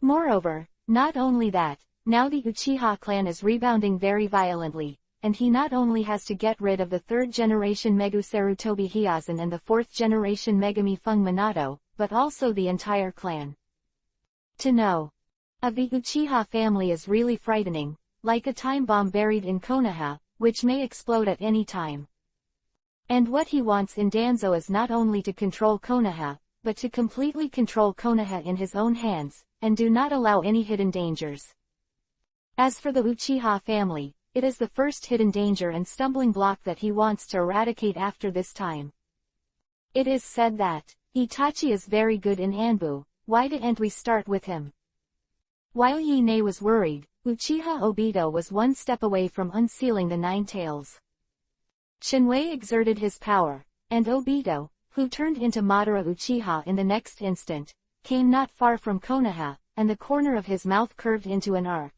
Moreover, not only that, now the Uchiha clan is rebounding very violently, and he not only has to get rid of the third generation Megu Sarutobi Hyazan and the fourth generation Megumi Fung Minato, but also the entire clan. To know of the Uchiha family is really frightening, like a time bomb buried in Konoha, which may explode at any time. And what he wants in Danzo is not only to control Konoha, but to completely control Konoha in his own hands, and do not allow any hidden dangers. As for the Uchiha family, it is the first hidden danger and stumbling block that he wants to eradicate after this time. It is said that Itachi is very good in Anbu, why didn't we start with him? While Ine was worried, Uchiha Obito was one step away from unsealing the Nine Tails. Shinwei exerted his power, and Obito, who turned into Madara Uchiha in the next instant, came not far from Konoha, and the corner of his mouth curved into an arc.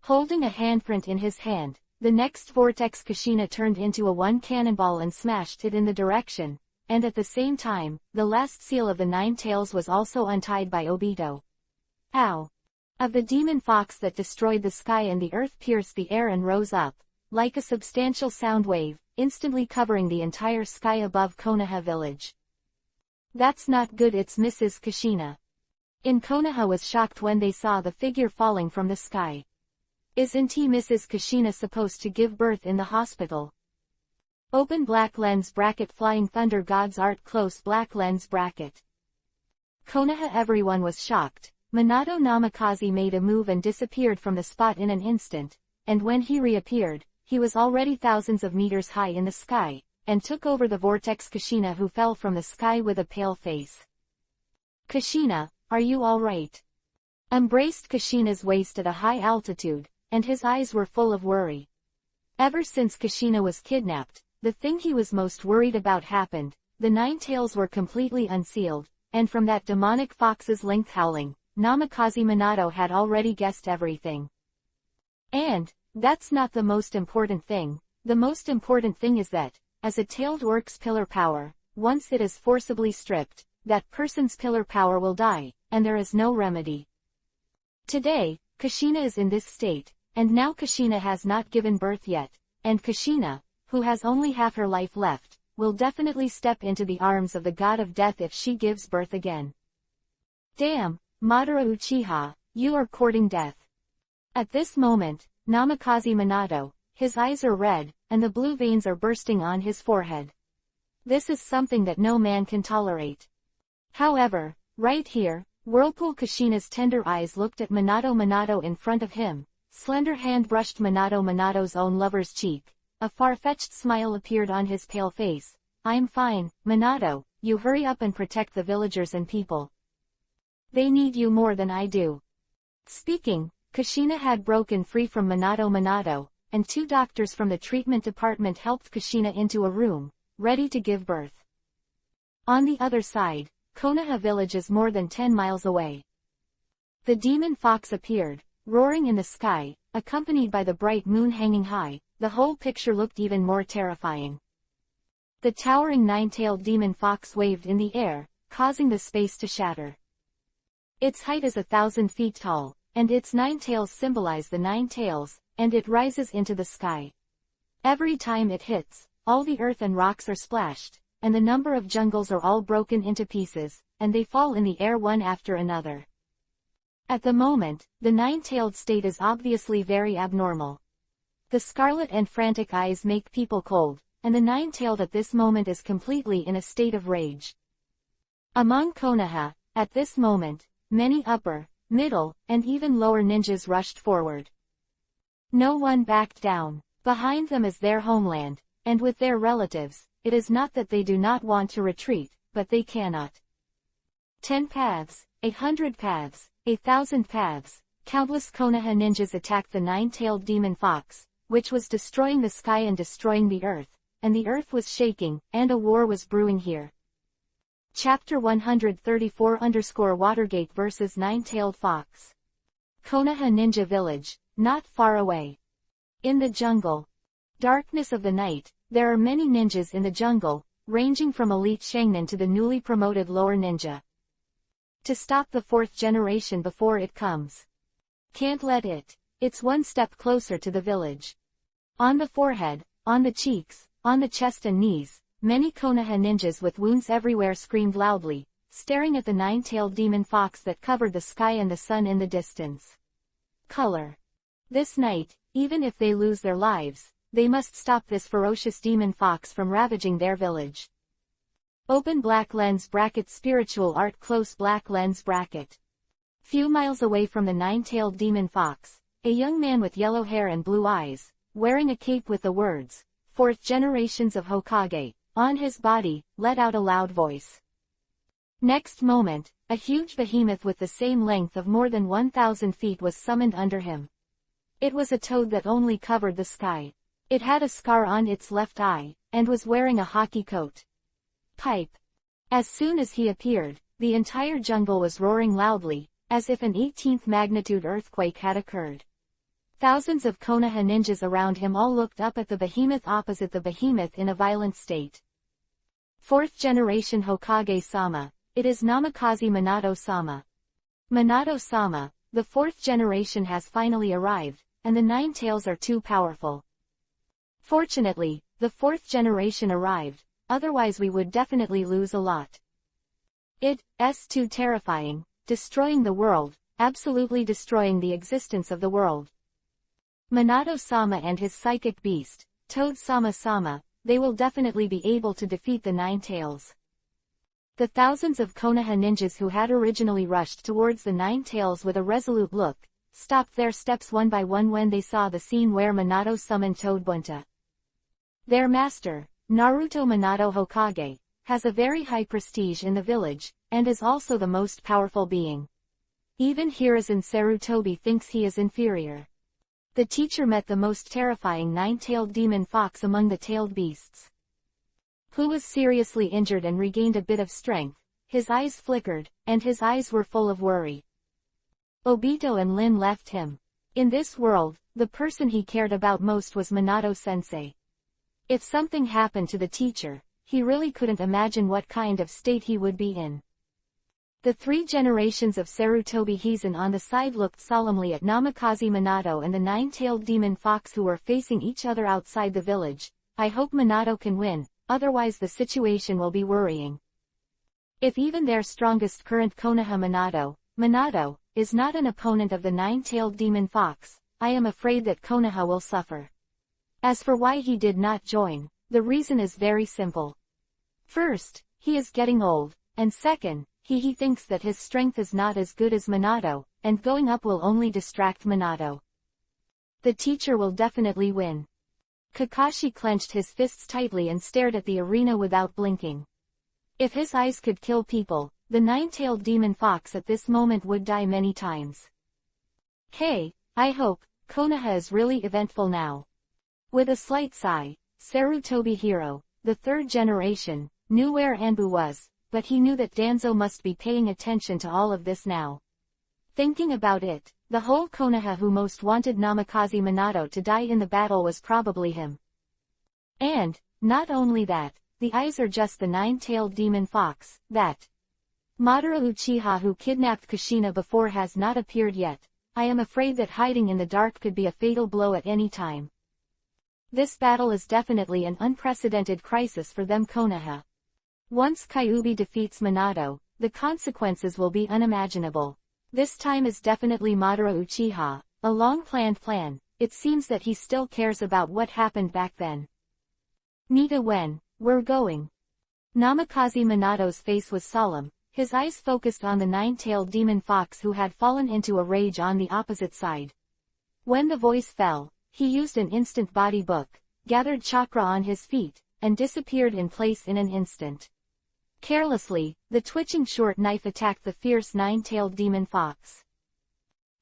Holding a handprint in his hand, the next Vortex Kushina turned into a one cannonball and smashed it in the direction, and at the same time, the last seal of the Nine Tails was also untied by Obito. Ow! Of the demon fox that destroyed the sky and the earth pierced the air and rose up, like a substantial sound wave, instantly covering the entire sky above Konoha village. That's not good, it's Mrs. Kushina. Konoha was shocked when they saw the figure falling from the sky. Isn't Mrs. Kushina supposed to give birth in the hospital? Open black lens bracket flying thunder God's art close black lens bracket. Konoha everyone was shocked. Minato Namikaze made a move and disappeared from the spot in an instant, and when he reappeared, he was already thousands of meters high in the sky, and took over the Vortex Kushina who fell from the sky with a pale face. Kushina, are you alright? Embraced Kushina's waist at a high altitude, and his eyes were full of worry. Ever since Kushina was kidnapped, the thing he was most worried about happened, the Nine Tails were completely unsealed, and from that demonic fox's length howling, Namikaze Minato had already guessed everything. And that's not the most important thing. The most important thing is that, as a tailed orc's pillar power, once it is forcibly stripped, that person's pillar power will die, and there is no remedy. Today, Kushina is in this state, and now Kushina has not given birth yet, and Kushina, who has only half her life left, will definitely step into the arms of the god of death if she gives birth again. Damn, Madara Uchiha, you are courting death. At this moment, Namikaze Minato, his eyes are red, and the blue veins are bursting on his forehead. This is something that no man can tolerate. However, right here, Whirlpool Kushina's tender eyes looked at Minato in front of him. Slender hand brushed Minato's own lover's cheek. A far-fetched smile appeared on his pale face. I'm fine, Minato, you hurry up and protect the villagers and people. They need you more than I do. Speaking, Kushina had broken free from Minato, and 2 doctors from the treatment department helped Kushina into a room, ready to give birth. On the other side, Konoha village is more than 10 miles away. The demon fox appeared, roaring in the sky, accompanied by the bright moon hanging high. The whole picture looked even more terrifying. The towering 9-tailed demon fox waved in the air, causing the space to shatter. Its height is 1,000 feet tall, and its 9 tails symbolize the 9 tails, and it rises into the sky. Every time it hits, all the earth and rocks are splashed, and the number of jungles are all broken into pieces, and they fall in the air one after another. At the moment, the 9-tailed state is obviously very abnormal. The scarlet and frantic eyes make people cold, and the 9-tailed at this moment is completely in a state of rage. Among Konoha, at this moment, many upper, middle, and even lower ninjas rushed forward. No one backed down. Behind them is their homeland, and with their relatives, it is not that they do not want to retreat, but they cannot. 10 paths, 100 paths, 1,000 paths, countless Konoha ninjas attacked the 9-tailed demon fox, which was destroying the sky and destroying the earth, and the earth was shaking, and a war was brewing here. Chapter 134 Watergate vs. 9-tailed fox. Konoha Ninja Village, not far away. In the jungle. Darkness of the night, there are many ninjas in the jungle, ranging from elite Sharingan to the newly promoted lower ninja. To stop the 4th generation before it comes. Can't let it. It's one step closer to the village. On the forehead, on the cheeks, on the chest and knees, many Konoha ninjas with wounds everywhere screamed loudly, staring at the 9-tailed demon fox that covered the sky and the sun in the distance. Color. This night, even if they lose their lives, they must stop this ferocious demon fox from ravaging their village. Open black lens bracket spiritual art close black lens bracket. Few miles away from the 9-tailed demon fox, a young man with yellow hair and blue eyes, wearing a cape with the words, 4th generations of Hokage, on his body, let out a loud voice. Next moment, a huge behemoth with the same length of more than 1,000 feet was summoned under him. It was a toad that only covered the sky. It had a scar on its left eye, and was wearing a hockey coat. Pipe. As soon as he appeared, the entire jungle was roaring loudly, as if an 18th magnitude earthquake had occurred. Thousands of Konoha ninjas around him all looked up at the behemoth opposite the behemoth in a violent state. 4th generation Hokage-sama, it is Namikaze Minato-sama. Minato-sama, the 4th generation has finally arrived, and the 9 tails are too powerful. Fortunately, the 4th generation arrived, otherwise we would definitely lose a lot. It's too terrifying, destroying the world, absolutely destroying the existence of the world. Minato-sama and his psychic beast, Toad-sama-sama, they will definitely be able to defeat the 9 tails. The thousands of Konoha ninjas who had originally rushed towards the 9 tails with a resolute look, stopped their steps one by one when they saw the scene where Minato summoned Toad Bunta. Their master, Naruto Minato Hokage, has a very high prestige in the village, and is also the most powerful being. Even Hiruzen Sarutobi thinks he is inferior. The teacher met the most terrifying 9-tailed demon fox among the tailed beasts. Who was seriously injured and regained a bit of strength, his eyes flickered, and his eyes were full of worry. Obito and Lin left him. In this world, the person he cared about most was Minato-sensei. If something happened to the teacher, he really couldn't imagine what kind of state he would be in. The 3 generations of Sarutobi Hizen on the side looked solemnly at Namikaze Minato and the 9-tailed demon fox who were facing each other outside the village. I hope Minato can win, otherwise the situation will be worrying. If even their strongest current Konoha Minato, is not an opponent of the 9-tailed demon fox, I am afraid that Konoha will suffer. As for why he did not join, the reason is very simple. First, he is getting old, and second, he thinks that his strength is not as good as Minato, and going up will only distract Minato. The teacher will definitely win. Kakashi clenched his fists tightly and stared at the arena without blinking. If his eyes could kill people, the nine-tailed demon fox at this moment would die many times. Hey, I hope Konoha is really eventful now. With a slight sigh, Sarutobi Hiro, the third generation, knew where Anbu was, but he knew that Danzo must be paying attention to all of this now. Thinking about it, the whole Konoha who most wanted Namikaze Minato to die in the battle was probably him. And, not only that, the eyes are just the nine-tailed demon fox, that Madara Uchiha who kidnapped Kushina before has not appeared yet. I am afraid that hiding in the dark could be a fatal blow at any time. This battle is definitely an unprecedented crisis for them Konoha. Once Kyuubi defeats Minato, the consequences will be unimaginable. This time is definitely Madara Uchiha, a long-planned plan. It seems that he still cares about what happened back then. Nita when, we're going. Namikaze Minato's face was solemn, his eyes focused on the nine-tailed demon fox who had fallen into a rage on the opposite side. When the voice fell, he used an instant body book, gathered chakra on his feet, and disappeared in place in an instant. Carelessly, the twitching short knife attacked the fierce nine-tailed demon fox.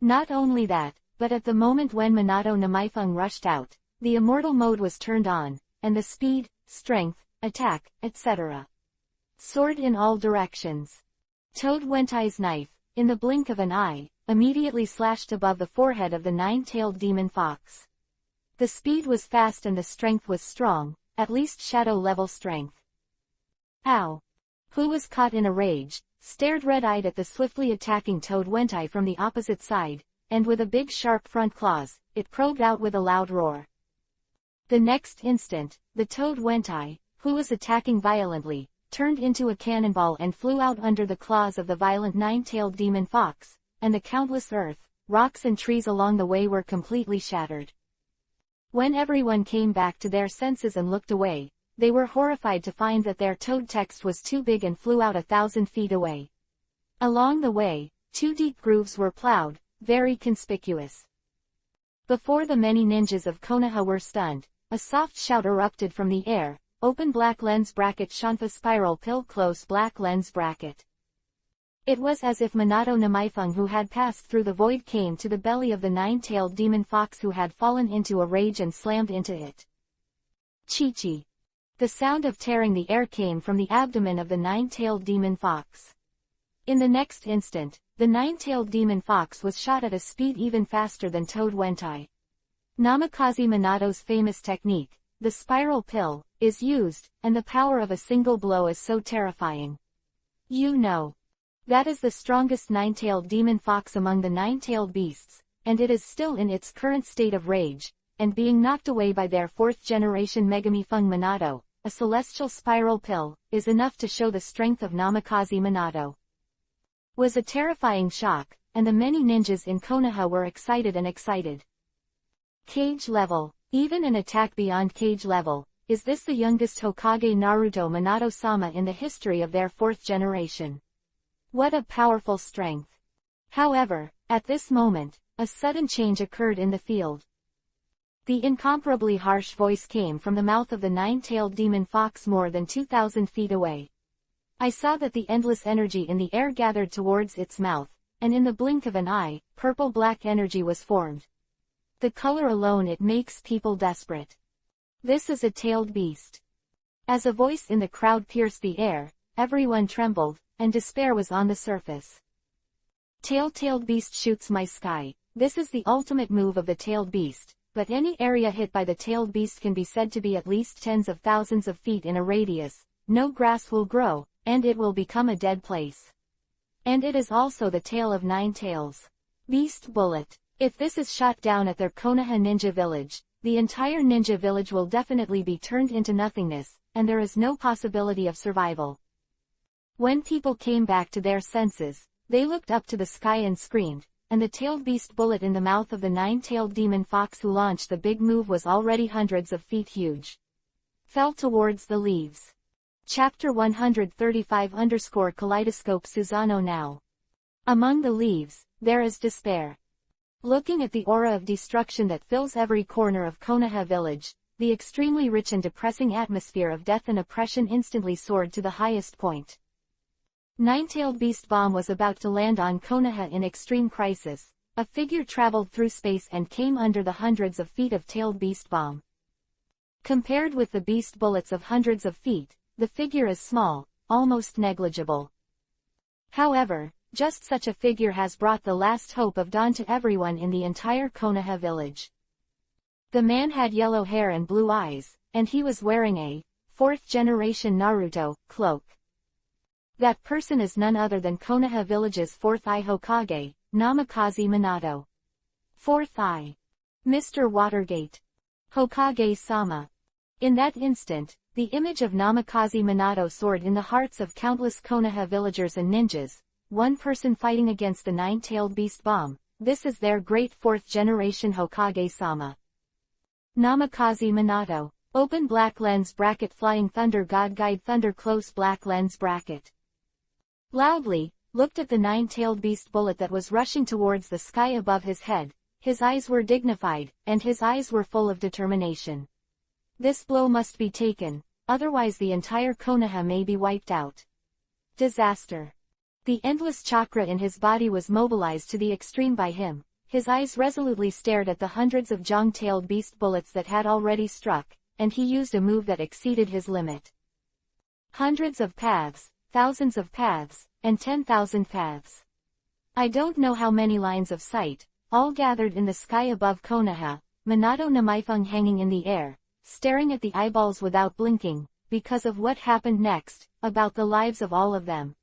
Not only that, but at the moment when Minato Namaifung rushed out, the immortal mode was turned on, and the speed, strength, attack, etc. soared in all directions. Toad Wentai's knife, in the blink of an eye, immediately slashed above the forehead of the nine-tailed demon fox. The speed was fast and the strength was strong, at least shadow-level strength. Ow! Who was caught in a rage, stared red-eyed at the swiftly attacking Toad Wentai from the opposite side, and with a big sharp front claws, it probed out with a loud roar. The next instant, the Toad Wentai, who was attacking violently, turned into a cannonball and flew out under the claws of the violent nine-tailed demon fox, and the countless earth, rocks and trees along the way were completely shattered. When everyone came back to their senses and looked away, they were horrified to find that their toad text was too big and flew out 1,000 feet away. Along the way, 2 deep grooves were plowed, very conspicuous. Before the many ninjas of Konoha were stunned, a soft shout erupted from the air, open black lens bracket Shanfa spiral pill close black lens bracket. It was as if Minato Namaifung who had passed through the void came to the belly of the nine-tailed demon fox who had fallen into a rage and slammed into it. Chi-chi. The sound of tearing the air came from the abdomen of the nine-tailed demon fox. In the next instant, the nine-tailed demon fox was shot at a speed even faster than Toad Wentai. Namikaze Minato's famous technique, the spiral pill, is used, and the power of a single blow is so terrifying. You know. That is the strongest nine-tailed demon fox among the nine-tailed beasts, and it is still in its current state of rage, and being knocked away by their fourth-generation Megamifung Minato, a celestial spiral pill, is enough to show the strength of Namikaze Minato. Was a terrifying shock, and the many ninjas in Konoha were excited. Cage level. Even an attack beyond cage level. Is this the youngest Hokage Naruto Minato-sama in the history of their fourth generation? What a powerful strength. However, at this moment, a sudden change occurred in the field. The incomparably harsh voice came from the mouth of the nine-tailed demon fox more than 2,000 feet away. I saw that the endless energy in the air gathered towards its mouth, and in the blink of an eye, purple-black energy was formed. The color alone it makes people desperate. This is a tailed beast. As a voice in the crowd pierced the air, everyone trembled, and despair was on the surface. Tailed beast shoots my sky. This is the ultimate move of the tailed beast, but any area hit by the tailed beast can be said to be at least tens of thousands of feet in a radius. No grass will grow, and it will become a dead place. And it is also the tail of 9 tails. Beast bullet. If this is shot down at their Konoha ninja village, the entire ninja village will definitely be turned into nothingness, and there is no possibility of survival. When people came back to their senses, they looked up to the sky and screamed, and the tailed beast bullet in the mouth of the nine-tailed demon fox who launched the big move was already hundreds of feet huge. Fell towards the leaves. Chapter 135 Kaleidoscope Susano now. Among the leaves, there is despair. Looking at the aura of destruction that fills every corner of Konoha village, the extremely rich and depressing atmosphere of death and oppression instantly soared to the highest point. Nine-tailed beast bomb was about to land on Konoha in extreme crisis. A figure traveled through space and came under the hundreds of feet of tailed beast bomb. Compared with the beast bullets of hundreds of feet, the figure is small, almost negligible. However, just such a figure has brought the last hope of dawn to everyone in the entire Konoha village. The man had yellow hair and blue eyes, and he was wearing a fourth-generation Naruto cloak. That person is none other than Konoha village's fourth eye Hokage, Namikaze Minato. Fourth eye. Mr. Watergate. Hokage-sama. In that instant, the image of Namikaze Minato soared in the hearts of countless Konoha villagers and ninjas, one person fighting against the nine-tailed beast bomb. This is their great fourth-generation Hokage-sama. Namikaze Minato. Open black lens bracket Flying Thunder God Guide Thunder Close black lens bracket. Loudly, looked at the nine-tailed beast bullet that was rushing towards the sky above his head. His eyes were dignified, and his eyes were full of determination. This blow must be taken, otherwise the entire Konoha may be wiped out. Disaster. The endless chakra in his body was mobilized to the extreme by him. His eyes resolutely stared at the hundreds of jong-tailed beast bullets that had already struck, and he used a move that exceeded his limit. Hundreds of paths, thousands of paths, and 10,000 paths. I don't know how many lines of sight, all gathered in the sky above Konoha, Minato Namaifung hanging in the air, staring at the eyeballs without blinking, because of what happened next, about the lives of all of them.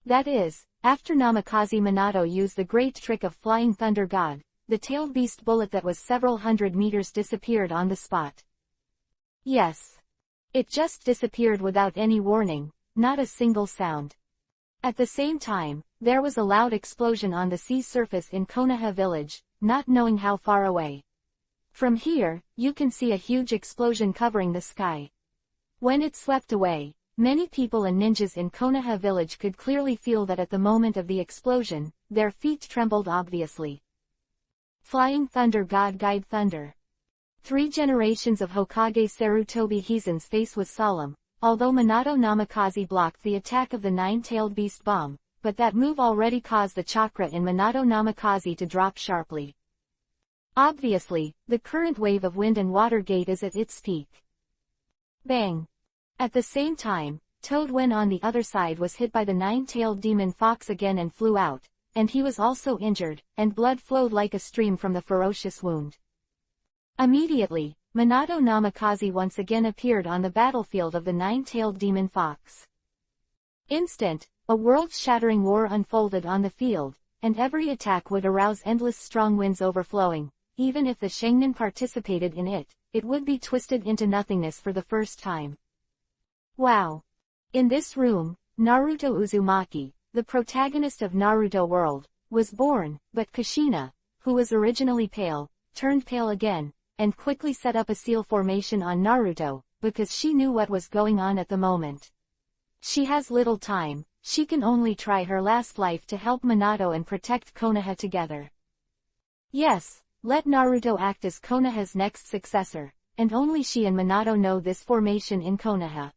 That is, after Namikaze Minato used the great trick of Flying Thunder God, the tailed beast bullet that was several hundred meters disappeared on the spot. Yes. It just disappeared without any warning, not a single sound. At the same time, there was a loud explosion on the sea surface in Konoha village, not knowing how far away. From here, you can see a huge explosion covering the sky. When it swept away, many people and ninjas in Konoha village could clearly feel that at the moment of the explosion, their feet trembled obviously. Flying Thunder God Guide Thunder. 3 generations of Hokage Sarutobi Hizen's face was solemn, although Minato Namikaze blocked the attack of the nine-tailed beast bomb, but that move already caused the chakra in Minato Namikaze to drop sharply. Obviously, the current wave of wind and water gate is at its peak. Bang! At the same time, Toadwen on the other side was hit by the nine-tailed demon fox again and flew out, and he was also injured, and blood flowed like a stream from the ferocious wound. Immediately, Minato Namikaze once again appeared on the battlefield of the nine-tailed demon fox. Instant, a world-shattering war unfolded on the field, and every attack would arouse endless strong winds overflowing. Even if the Sharingan participated in it, it would be twisted into nothingness for the first time. Wow! In this room, Naruto Uzumaki, the protagonist of Naruto World, was born, but Kushina, who was originally pale, turned pale again, and quickly set up a seal formation on Naruto, because she knew what was going on at the moment. She has little time, she can only try her last life to help Minato and protect Konoha together. Yes, let Naruto act as Konoha's next successor, and only she and Minato know this formation in Konoha.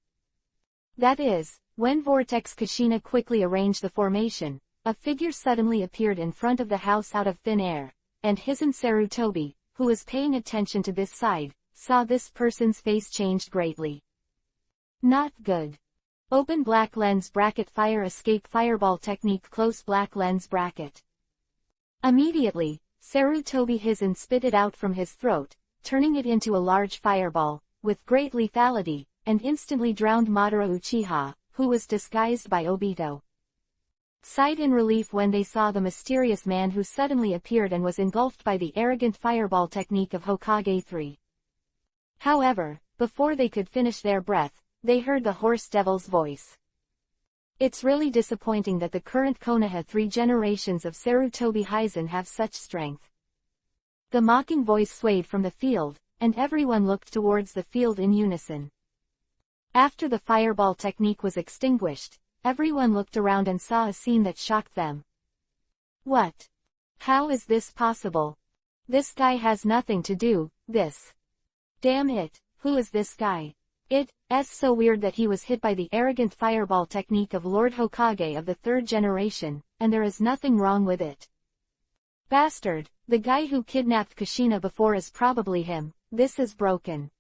That is, when Vortex Kushina quickly arranged the formation, a figure suddenly appeared in front of the house out of thin air, and Hizen Sarutobi, who was paying attention to this side, saw this person's face changed greatly. Not good. Open black lens bracket Fire Escape Fireball Technique Close black lens bracket. Immediately, Sarutobi Hizen spit it out from his throat, turning it into a large fireball, with great lethality, and instantly drowned Madara Uchiha, who was disguised by Obito. Sighed in relief when they saw the mysterious man who suddenly appeared and was engulfed by the arrogant fireball technique of Hokage 3. However, before they could finish their breath, they heard the horse devil's voice. It's really disappointing that the current Konoha 3 generations of Sarutobi Hizen have such strength. The mocking voice swayed from the field, and everyone looked towards the field in unison. After the fireball technique was extinguished, everyone looked around and saw a scene that shocked them. What? How is this possible? This guy has nothing to do, this. Damn it, who is this guy? It's so weird that he was hit by the arrogant fireball technique of Lord Hokage of the third generation, and there is nothing wrong with it. Bastard, the guy who kidnapped Kushina before is probably him, this is broken.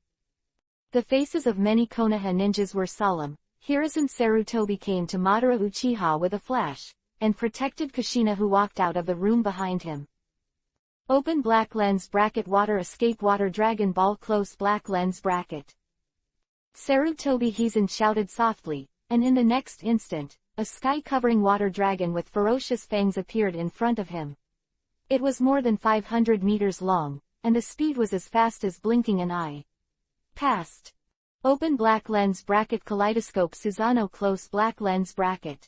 The faces of many Konoha ninjas were solemn. Hiruzen Sarutobi came to Madara Uchiha with a flash, and protected Kushina who walked out of the room behind him. Open black lens bracket water escape water Dragon Ball close black lens bracket. Sarutobi Hizen shouted softly, and in the next instant, a sky-covering water dragon with ferocious fangs appeared in front of him. It was more than 500 meters long, and the speed was as fast as blinking an eye. Past. Open black lens bracket kaleidoscope Susanoo close black lens bracket.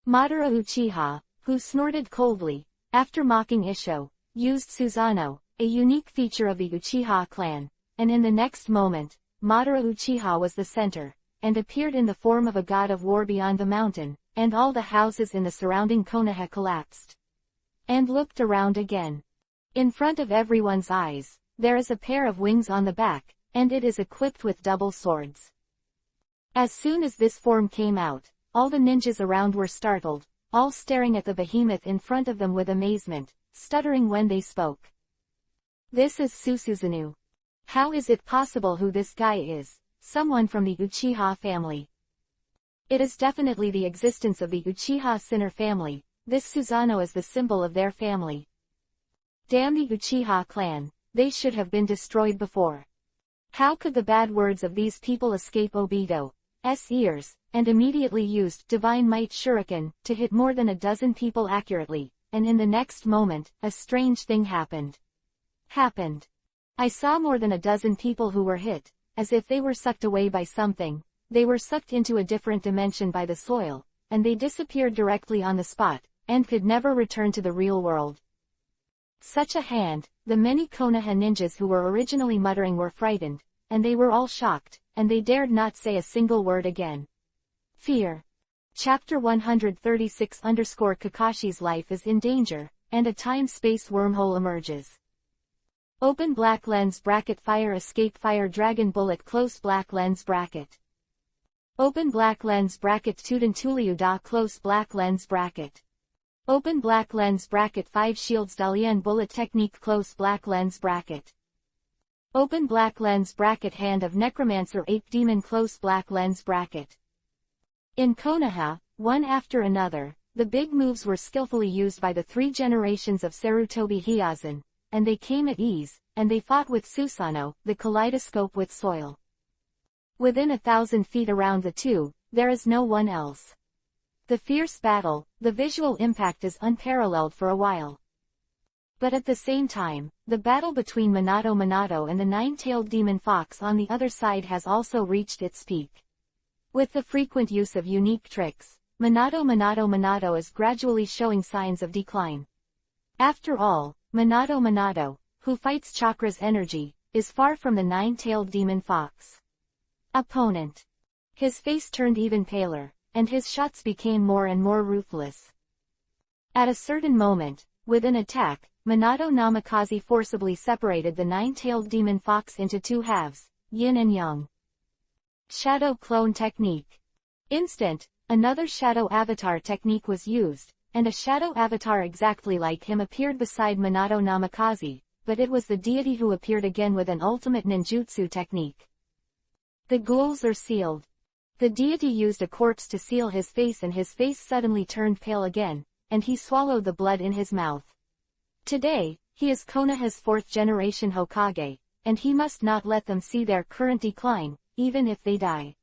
Madara Uchiha, who snorted coldly, after mocking Isho, used Susanoo, a unique feature of the Uchiha clan, and in the next moment, Madara Uchiha was the center, and appeared in the form of a god of war beyond the mountain, and all the houses in the surrounding Konoha collapsed. And looked around again. In front of everyone's eyes, there is a pair of wings on the back, and it is equipped with double swords. As soon as this form came out, all the ninjas around were startled, all staring at the behemoth in front of them with amazement, stuttering when they spoke. This is Susanoo. How is it possible who this guy is? Someone from the Uchiha family. It is definitely the existence of the Uchiha Sinner family. This Susanoo is the symbol of their family. Damn the Uchiha clan, they should have been destroyed before. How could the bad words of these people escape Obito's ears, and immediately used Divine Might Shuriken to hit more than a dozen people accurately, and in the next moment, a strange thing happened. I saw more than a dozen people who were hit, as if they were sucked away by something. They were sucked into a different dimension by the soil, and they disappeared directly on the spot, and could never return to the real world. Such a hand, the many Konoha ninjas who were originally muttering were frightened, and they were all shocked, and they dared not say a single word again. Fear. Chapter 136 Kakashi's life is in danger, and a time-space wormhole emerges. Open black lens bracket fire escape fire dragon bullet close black lens bracket. Open black lens bracket Tuden Tuliuda close black lens bracket. Open black lens bracket 5 shields Dalian bullet technique close black lens bracket. Open black lens bracket hand of necromancer ape demon close black lens bracket. In Konoha, one after another, the big moves were skillfully used by the 3 generations of Sarutobi Hiazen, and they came at ease, and they fought with Susanoo, the kaleidoscope with soil. Within 1,000 feet around the two, there is no one else. The fierce battle, the visual impact is unparalleled for a while. But at the same time, the battle between Minato and the 9-tailed demon fox on the other side has also reached its peak. With the frequent use of unique tricks, Minato is gradually showing signs of decline. After all, Minato, who fights Chakra's energy, is far from the 9-tailed demon fox. Opponent. His face turned even paler, and his shots became more and more ruthless. At a certain moment, with an attack, Minato Namikaze forcibly separated the 9-tailed demon fox into 2 halves, yin and yang. Shadow clone technique. Instant, another shadow avatar technique was used, and a shadow avatar exactly like him appeared beside Minato Namikaze, but it was the deity who appeared again with an ultimate ninjutsu technique. The ghouls are sealed. The deity used a corpse to seal his face and his face suddenly turned pale again, and he swallowed the blood in his mouth. Today, he is Konoha's 4th generation Hokage, and he must not let them see their current decline, even if they die.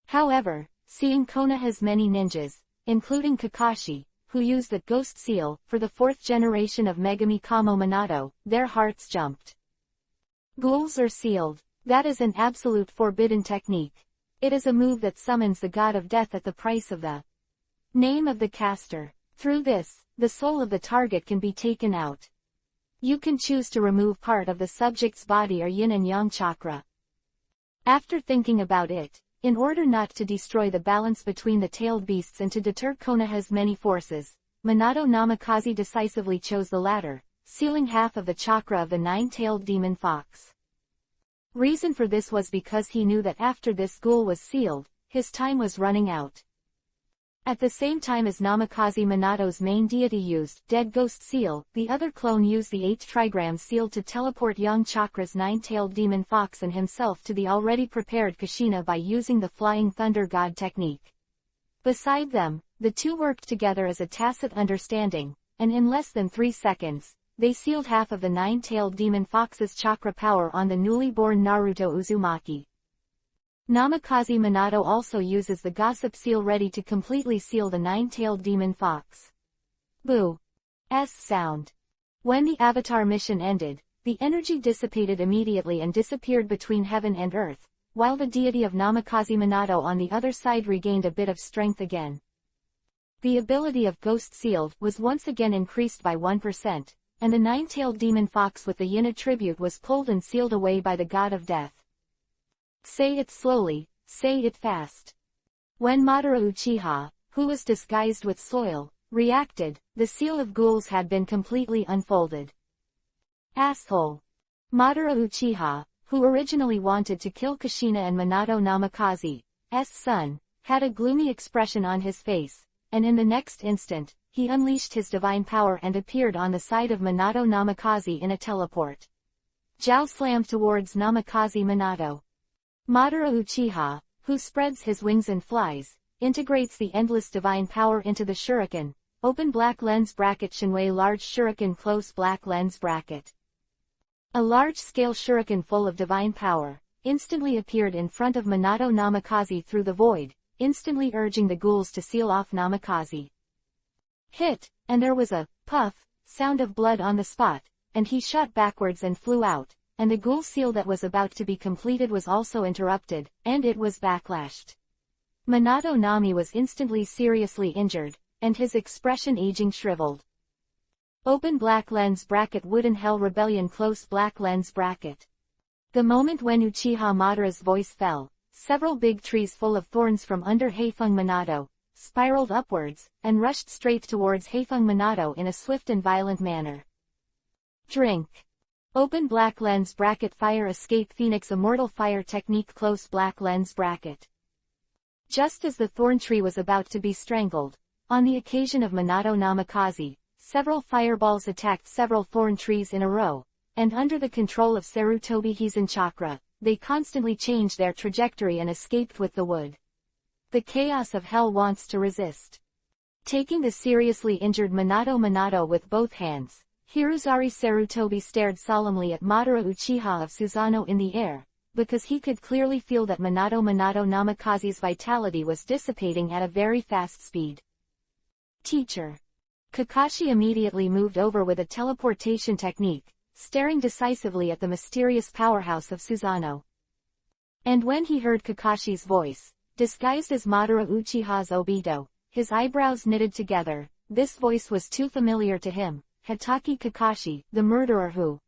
However, seeing Konoha's many ninjas, including Kakashi, who used the ghost seal for the 4th generation of Megami Kamo Minato, their hearts jumped. Ghouls are sealed. That is an absolute forbidden technique. It is a move that summons the god of death at the price of the name of the caster. Through this, the soul of the target can be taken out. You can choose to remove part of the subject's body or yin and yang chakra. After thinking about it, In order not to destroy the balance between the tailed beasts and to deter Konoha's many forces, Minato Namikaze decisively chose the latter, sealing half of the chakra of the nine-tailed demon fox. Reason for this was because he knew that after this ghoul was sealed, his time was running out. At the same time as Namikaze, Minato's main deity used Dead Ghost Seal, the other clone used the 8 trigram seal to teleport young Chakra's nine-tailed demon fox and himself to the already prepared Kushina by using the Flying Thunder God technique. Beside them, the two worked together as a tacit understanding, and in less than 3 seconds, they sealed half of the nine-tailed demon fox's chakra power on the newly born Naruto Uzumaki. Namikaze Minato also uses the Gossip Seal ready to completely seal the nine-tailed demon fox. Boo's sound. When the Avatar mission ended, the energy dissipated immediately and disappeared between heaven and earth, while the deity of Namikaze Minato on the other side regained a bit of strength again. The ability of Ghost Sealed was once again increased by 1%, and the nine-tailed demon fox with the yin attribute was pulled and sealed away by the god of death. Say it slowly, say it fast. When Madara Uchiha, who was disguised with soil, reacted, the seal of ghouls had been completely unfolded. Asshole. Madara Uchiha, who originally wanted to kill Kushina and Minato Namikaze's son, had a gloomy expression on his face, and in the next instant, he unleashed his divine power and appeared on the side of Minato Namikaze in a teleport. Jiao slammed towards Namikaze Minato. Madara Uchiha, who spreads his wings and flies, integrates the endless divine power into the shuriken, open black lens bracket Shinwei large shuriken close black lens bracket. A large-scale shuriken full of divine power, instantly appeared in front of Minato Namikaze through the void, instantly urging the ghouls to seal off Namikaze. Hit, and there was a puff sound of blood on the spot, and he shot backwards and flew out. And the ghoul seal that was about to be completed was also interrupted, and it was backlashed. Minato Nami was instantly seriously injured, and his expression aging shriveled. Open black lens bracket wooden hell rebellion close black lens bracket. The moment when Uchiha Madara's voice fell, several big trees full of thorns from under Heifeng Minato, spiraled upwards, and rushed straight towards Heifeng Minato in a swift and violent manner. Drink. Open black lens bracket fire escape Phoenix immortal fire technique close black lens bracket. Just as the thorn tree was about to be strangled, on the occasion of Minato Namikaze, several fireballs attacked several thorn trees in a row, and under the control of Sarutobi Hizen Chakra, they constantly changed their trajectory and escaped with the wood. The chaos of hell wants to resist. Taking the seriously injured Minato with both hands, Hiruzari Sarutobi stared solemnly at Madara Uchiha of Susanoo in the air, because he could clearly feel that Minato Namikaze's vitality was dissipating at a very fast speed. Teacher. Kakashi immediately moved over with a teleportation technique, staring decisively at the mysterious powerhouse of Susanoo. And when he heard Kakashi's voice, disguised as Madara Uchiha's Obito, his eyebrows knitted together. This voice was too familiar to him. Hatake Kakashi, the murderer who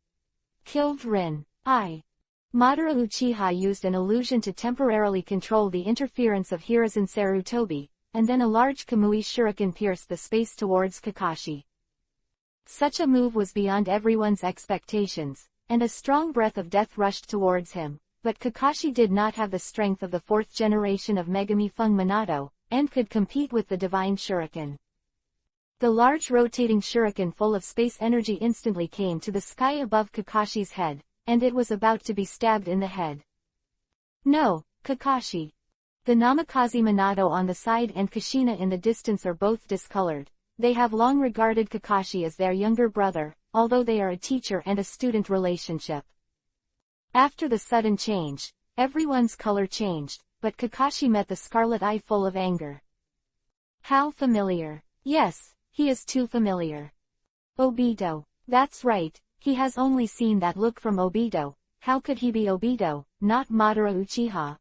killed Rin. Madara Uchiha used an illusion to temporarily control the interference of Hiruzen Sarutobi, and then a large Kamui shuriken pierced the space towards Kakashi. Such a move was beyond everyone's expectations, and a strong breath of death rushed towards him, but Kakashi did not have the strength of the 4th generation of Megami Fung Minato, and could compete with the divine shuriken. The large rotating shuriken full of space energy instantly came to the sky above Kakashi's head, and it was about to be stabbed in the head. No, Kakashi. The Namikaze Minato on the side and Kushina in the distance are both discolored. They have long regarded Kakashi as their younger brother, although they are a teacher and a student relationship. After the sudden change, everyone's color changed, but Kakashi met the scarlet eye full of anger. How familiar. Yes. He is too familiar. Obito. That's right, he has only seen that look from Obito. How could he be Obito, not Madara Uchiha?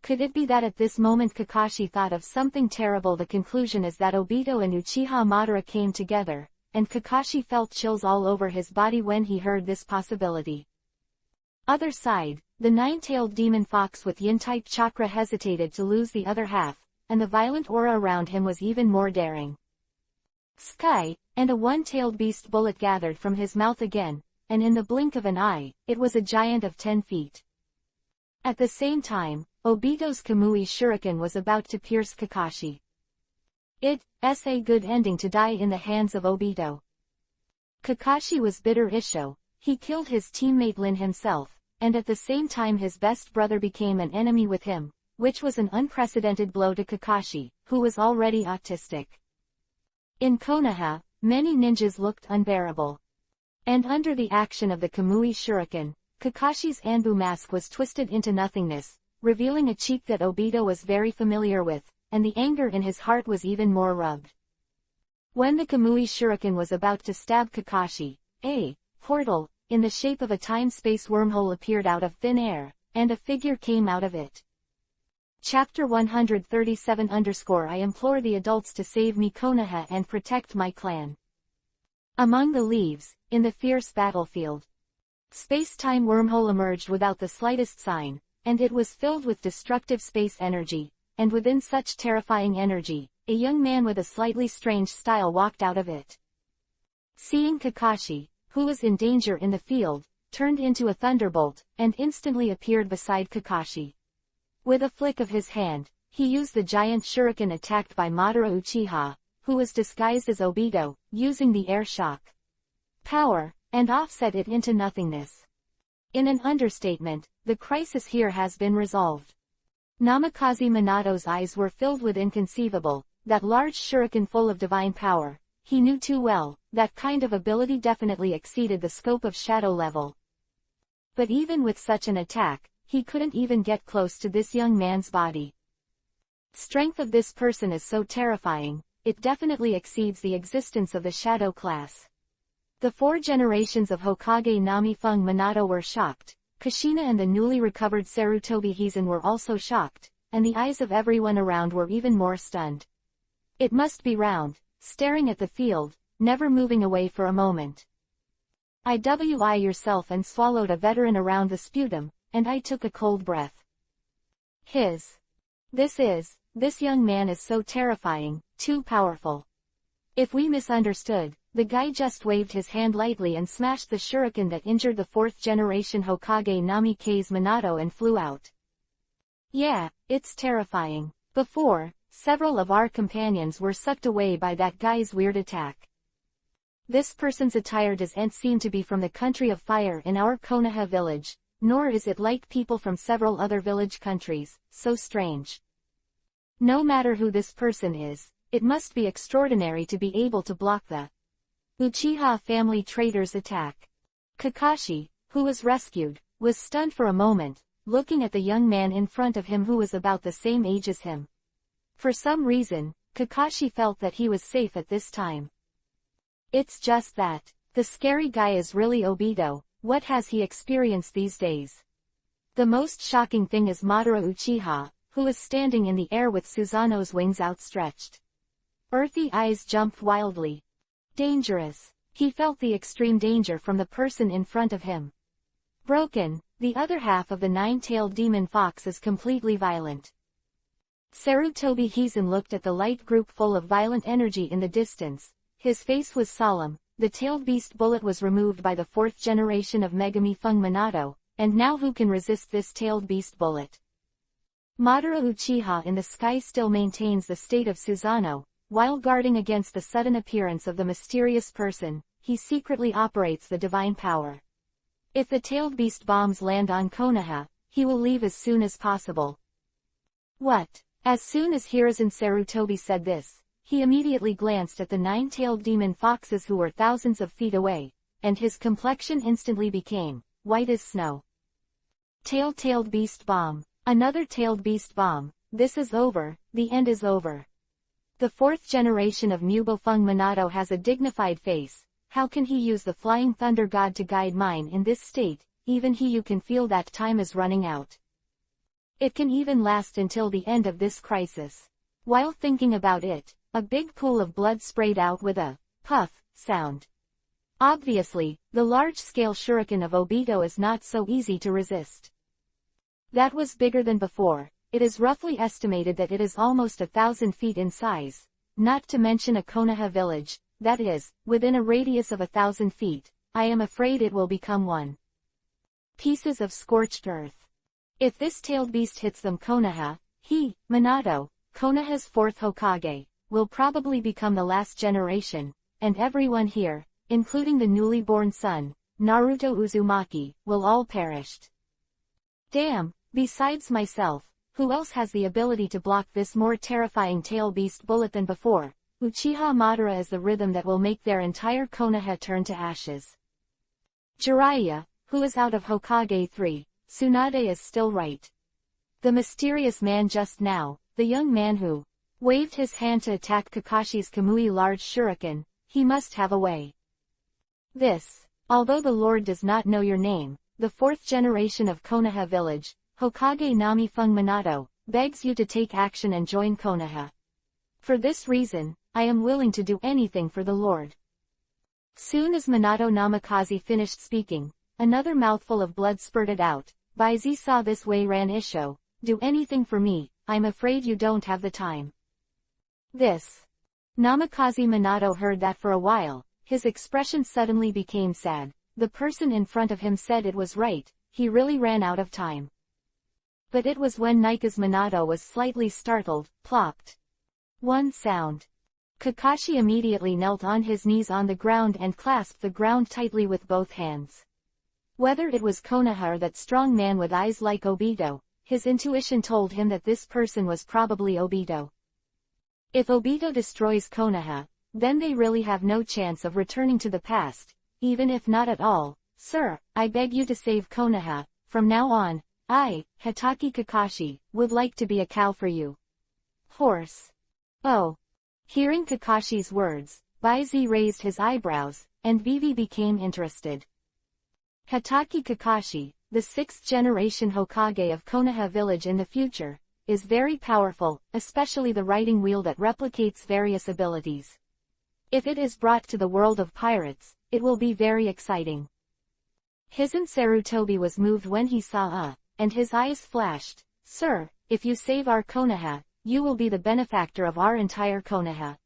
Could it be that at this moment Kakashi thought of something terrible? The conclusion is that Obito and Uchiha Madara came together, and Kakashi felt chills all over his body when he heard this possibility. Other side, the nine-tailed demon fox with yin-type chakra hesitated to lose the other half, and the violent aura around him was even more daring. Sky, and a one-tailed beast bullet gathered from his mouth again, and in the blink of an eye, it was a giant of 10 feet. At the same time, Obito's Kamui shuriken was about to pierce Kakashi. It's a good ending to die in the hands of Obito. Kakashi was bitter Isho, he killed his teammate Lin himself, and at the same time his best brother became an enemy with him, which was an unprecedented blow to Kakashi, who was already autistic. In Konoha, many ninjas looked unbearable. And under the action of the Kamui shuriken, Kakashi's Anbu mask was twisted into nothingness, revealing a cheek that Obito was very familiar with, and the anger in his heart was even more rubbed. When the Kamui shuriken was about to stab Kakashi, a portal, in the shape of a time-space wormhole appeared out of thin air, and a figure came out of it. Chapter 137 I implore the adults to save me Konoha and protect my clan. Among the leaves, in the fierce battlefield, space-time wormhole emerged without the slightest sign, and it was filled with destructive space energy, and within such terrifying energy, a young man with a slightly strange style walked out of it. Seeing Kakashi, who was in danger in the field, turned into a thunderbolt, and instantly appeared beside Kakashi. With a flick of his hand, he used the giant shuriken attacked by Madara Uchiha, who was disguised as Obito, using the air shock power, and offset it into nothingness. In an understatement, the crisis here has been resolved. Namikaze Minato's eyes were filled with inconceivable, that large shuriken full of divine power. He knew too well, that kind of ability definitely exceeded the scope of shadow level. But even with such an attack, he couldn't even get close to this young man's body. Strength of this person is so terrifying, it definitely exceeds the existence of the shadow class. The 4 generations of Hokage Nami-Fung Minato were shocked, Kushina and the newly recovered Sarutobi Hizen were also shocked, and the eyes of everyone around were even more stunned. It must be round, staring at the field, never moving away for a moment. IWI yourself and swallowed a veteran around the sputum, and I took a cold breath. This young man is so terrifying, too powerful. If we misunderstood, the guy just waved his hand lightly and smashed the shuriken that injured the 4th generation Hokage Nami-Kase Minato and flew out. Yeah, it's terrifying. Before, several of our companions were sucked away by that guy's weird attack. This person's attire doesn't seem to be from the country of fire in our Konoha village, nor is it like people from several other village countries, so strange. No matter who this person is, it must be extraordinary to be able to block the Uchiha family traitor's attack. Kakashi, who was rescued, was stunned for a moment, looking at the young man in front of him who was about the same age as him. For some reason, Kakashi felt that he was safe at this time. It's just that, the scary guy is really Obito. What has he experienced these days? The most shocking thing is Madara Uchiha, who is standing in the air with Susanoo's wings outstretched. Earthy eyes jumped wildly. Dangerous. He felt the extreme danger from the person in front of him. Broken, the other half of the 9-tailed demon fox is completely violent. Sarutobi Hizen looked at the light group full of violent energy in the distance. His face was solemn. The tailed beast bullet was removed by the 4th generation of Megami Fung Minato, and now who can resist this tailed beast bullet? Madara Uchiha in the sky still maintains the state of Susanoo, while guarding against the sudden appearance of the mysterious person. He secretly operates the divine power. If the tailed beast bombs land on Konoha, he will leave as soon as possible. What? As soon as Hiruzen Sarutobi said this, he immediately glanced at the 9-tailed demon foxes who were thousands of feet away, and his complexion instantly became white as snow. Tailed beast bomb. Another tailed beast bomb. This is over, the end is over. The 4th generation of Mubo Fung Minato has a dignified face. How can he use the flying thunder god to guide mine in this state? Even you can feel that time is running out. It can even last until the end of this crisis. While thinking about it, a big pool of blood sprayed out with a puff sound. Obviously, the large-scale shuriken of Obito is not so easy to resist. That was bigger than before. It is roughly estimated that it is almost 1,000 feet in size, not to mention a Konoha village, that is, within a radius of 1,000 feet, I am afraid it will become one. Pieces of scorched earth. If this tailed beast hits them, Konoha, he, Minato, Konoha's fourth Hokage, will probably become the last generation, and everyone here, including the newly born son, Naruto Uzumaki, will all perish. Damn, besides myself, who else has the ability to block this more terrifying tail beast bullet than before? Uchiha Madara is the rhythm that will make their entire Konoha turn to ashes. Jiraiya, who is out of Hokage 3, Tsunade is still right. The mysterious man just now, the young man who waved his hand to attack Kakashi's Kamui large shuriken, he must have a way. This, although the Lord does not know your name, the fourth generation of Konoha village, Hokage Namifung Minato, begs you to take action and join Konoha. For this reason, I am willing to do anything for the Lord. Soon as Minato Namikaze finished speaking, another mouthful of blood spurted out. Baizi saw this way, ran Isho, do anything for me, I'm afraid you don't have the time. This. Namikaze Minato heard that for a while, his expression suddenly became sad. The person in front of him said it was right, he really ran out of time. But it was when Nika's Minato was slightly startled, plopped. One sound. Kakashi immediately knelt on his knees on the ground and clasped the ground tightly with both hands. Whether it was Konoha or that strong man with eyes like Obito, his intuition told him that this person was probably Obito. If Obito destroys Konoha, then they really have no chance of returning to the past, even if not at all. Sir, I beg you to save Konoha. From now on, I, Hitaki Kakashi, would like to be a cow for you. Horse. Oh. Hearing Kakashi's words, Baizi raised his eyebrows, and Vivi became interested. Hitaki Kakashi, the sixth generation Hokage of Konoha village in the future, is very powerful, especially the writing wheel that replicates various abilities. If it is brought to the world of pirates, it will be very exciting. Hizen Sarutobi was moved when he saw and his eyes flashed. Sir, if you save our Konoha, you will be the benefactor of our entire Konoha.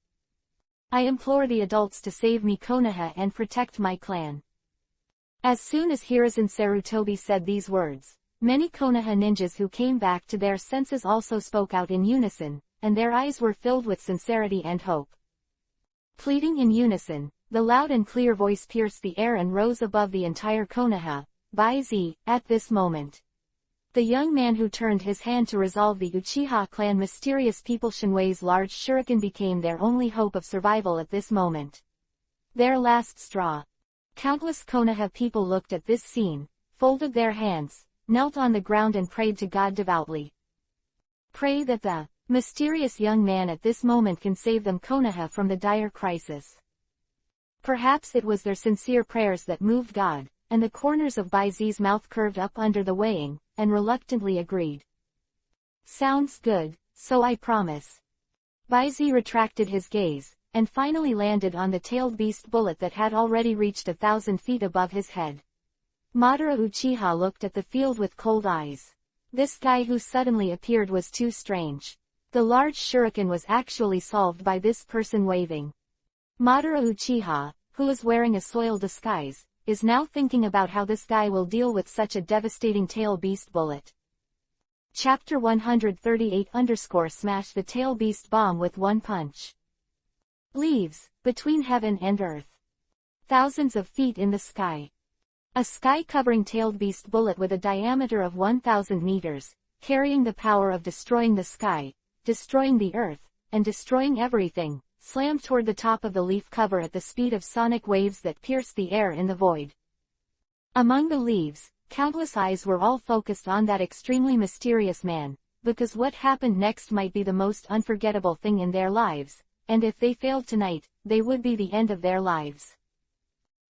I implore the adults to save me Konoha and protect my clan. As soon as Hiruzen Sarutobi said these words, many Konoha ninjas who came back to their senses also spoke out in unison, and their eyes were filled with sincerity and hope. Pleading in unison, the loud and clear voice pierced the air and rose above the entire Konoha. Baizi, at this moment. The young man who turned his hand to resolve the Uchiha clan mysterious people Shinwei's large shuriken became their only hope of survival at this moment. Their last straw. Countless Konoha people looked at this scene, folded their hands, knelt on the ground and prayed to God devoutly. Pray that the mysterious young man at this moment can save them Konoha from the dire crisis. Perhaps it was their sincere prayers that moved God, and the corners of Baizi's mouth curved up under the weighing, and reluctantly agreed. Sounds good, so I promise. Baizi retracted his gaze, and finally landed on the tailed beast bullet that had already reached 1,000 feet above his head. Madara Uchiha looked at the field with cold eyes. This guy who suddenly appeared was too strange. The large shuriken was actually solved by this person waving. Madara Uchiha, who is wearing a soiled disguise, is now thinking about how this guy will deal with such a devastating tail beast bullet. Chapter 138 Smash the tail beast bomb with one punch. Leaves, between heaven and earth. Thousands of feet in the sky. A sky-covering tailed beast bullet with a diameter of 1,000 meters, carrying the power of destroying the sky, destroying the earth, and destroying everything, slammed toward the top of the leaf cover at the speed of sonic waves that pierced the air in the void. Among the leaves, countless eyes were all focused on that extremely mysterious man, because what happened next might be the most unforgettable thing in their lives, and if they failed tonight, they would be the end of their lives.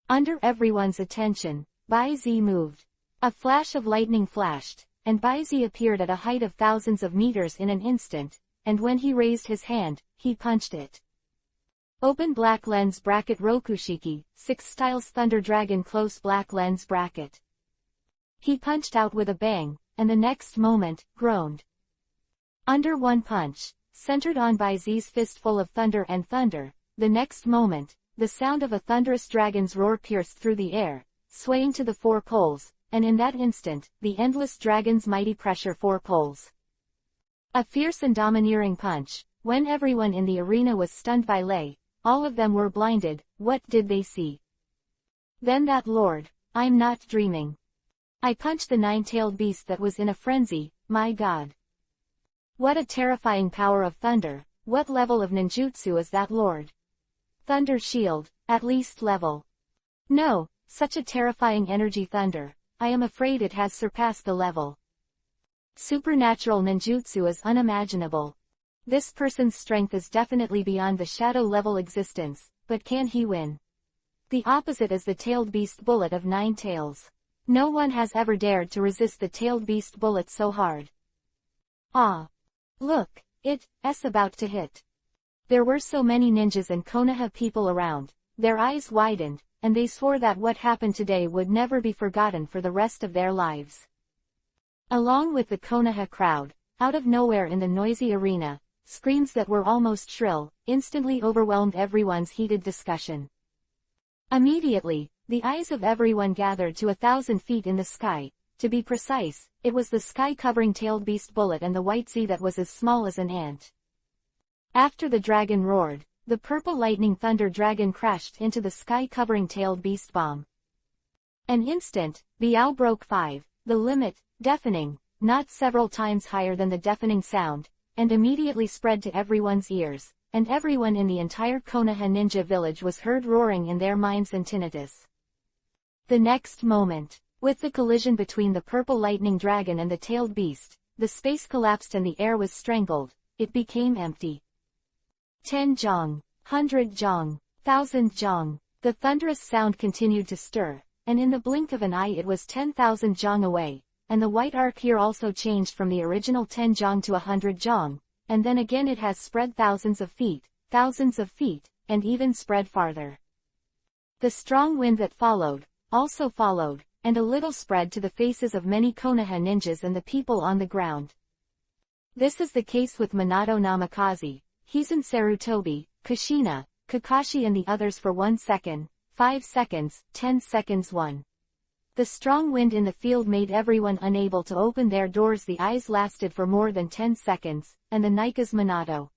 Under everyone's attention, Baizi moved. A flash of lightning flashed, and Baizi appeared at a height of thousands of meters in an instant, and when he raised his hand, he punched it. Open black lens bracket Rokushiki, 6 styles Thunder Dragon close black lens bracket. He punched out with a bang, and the next moment, groaned. Under one punch, centered on Baizi's fistful of thunder and thunder, the next moment, the sound of a thunderous dragon's roar pierced through the air, swaying to the four poles, and in that instant, the endless dragon's mighty pressure four poles. A fierce and domineering punch. When everyone in the arena was stunned by Lei, all of them were blinded. What did they see? Then that lord, I'm not dreaming. I punched the nine-tailed beast that was in a frenzy, my god. What a terrifying power of thunder, what level of ninjutsu is that lord? Thunder shield, at least level. No, such a terrifying energy thunder, I am afraid it has surpassed the level. Supernatural ninjutsu is unimaginable. This person's strength is definitely beyond the shadow level existence, but can he win? The opposite is the tailed beast bullet of 9 tails. No one has ever dared to resist the tailed beast bullet so hard. Ah! Look, it's about to hit. There were so many ninjas and Konoha people around, their eyes widened, and they swore that what happened today would never be forgotten for the rest of their lives. Along with the Konoha crowd, out of nowhere in the noisy arena, screams that were almost shrill, instantly overwhelmed everyone's heated discussion. Immediately, the eyes of everyone gathered to 1,000 feet in the sky. To be precise, it was the sky-covering tailed beast bullet and the white Z that was as small as an ant. After the dragon roared, the purple lightning thunder dragon crashed into the sky-covering tailed beast bomb. An instant, the owl broke 5, the limit, deafening, not several times higher than the deafening sound, and immediately spread to everyone's ears, and everyone in the entire Konoha ninja village was heard roaring in their minds and tinnitus. The next moment, with the collision between the purple lightning dragon and the tailed beast, the space collapsed and the air was strangled, it became empty. 10 jong, 100 jong, 1,000 jong, the thunderous sound continued to stir, and in the blink of an eye it was 10,000 jong away. And the white arc here also changed from the original 10 jong to 100 jong, and then again it has spread thousands of feet, and even spread farther. The strong wind that followed, also followed, and a little spread to the faces of many Konoha ninjas and the people on the ground. This is the case with Minato Namikaze, Hizen Sarutobi, Kushina, Kakashi and the others for 1 second, 5 seconds, 10 seconds 1. The strong wind in the field made everyone unable to open their doors. The eyes lasted for more than 10 seconds, and the Nika's Minato.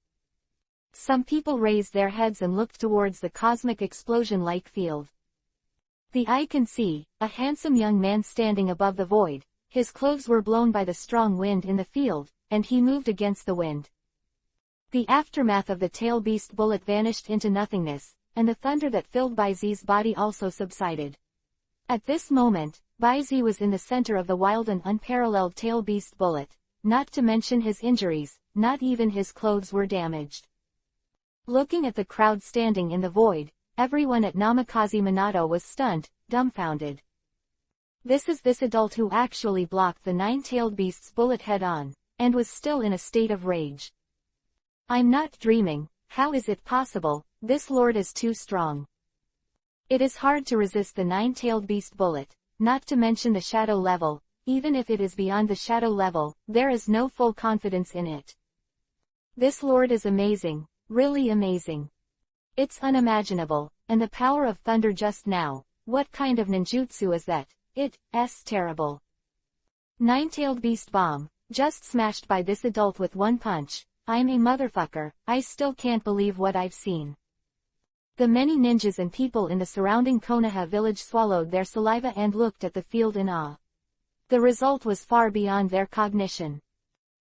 Some people raised their heads and looked towards the cosmic explosion-like field. The eye can see, a handsome young man standing above the void, his clothes were blown by the strong wind in the field, and he moved against the wind. The aftermath of the tail beast bullet vanished into nothingness, and the thunder that filled Baizi's body also subsided. At this moment, Baizi was in the center of the wild and unparalleled tail beast bullet, not to mention his injuries, not even his clothes were damaged. Looking at the crowd standing in the void, everyone at Namikaze Minato was stunned, dumbfounded. This is this adult who actually blocked the 9-tailed beast's bullet head-on, and was still in a state of rage. I'm not dreaming, how is it possible, this lord is too strong. It is hard to resist the 9-tailed beast bullet, not to mention the shadow level. Even if it is beyond the shadow level, there is no full confidence in it. This lord is amazing, really amazing. It's unimaginable, and the power of thunder just now, what kind of ninjutsu is that? It's terrible. 9-tailed beast bomb, just smashed by this adult with 1 punch. I'm a motherfucker, I still can't believe what I've seen. The many ninjas and people in the surrounding Konoha village swallowed their saliva and looked at the field in awe. The result was far beyond their cognition.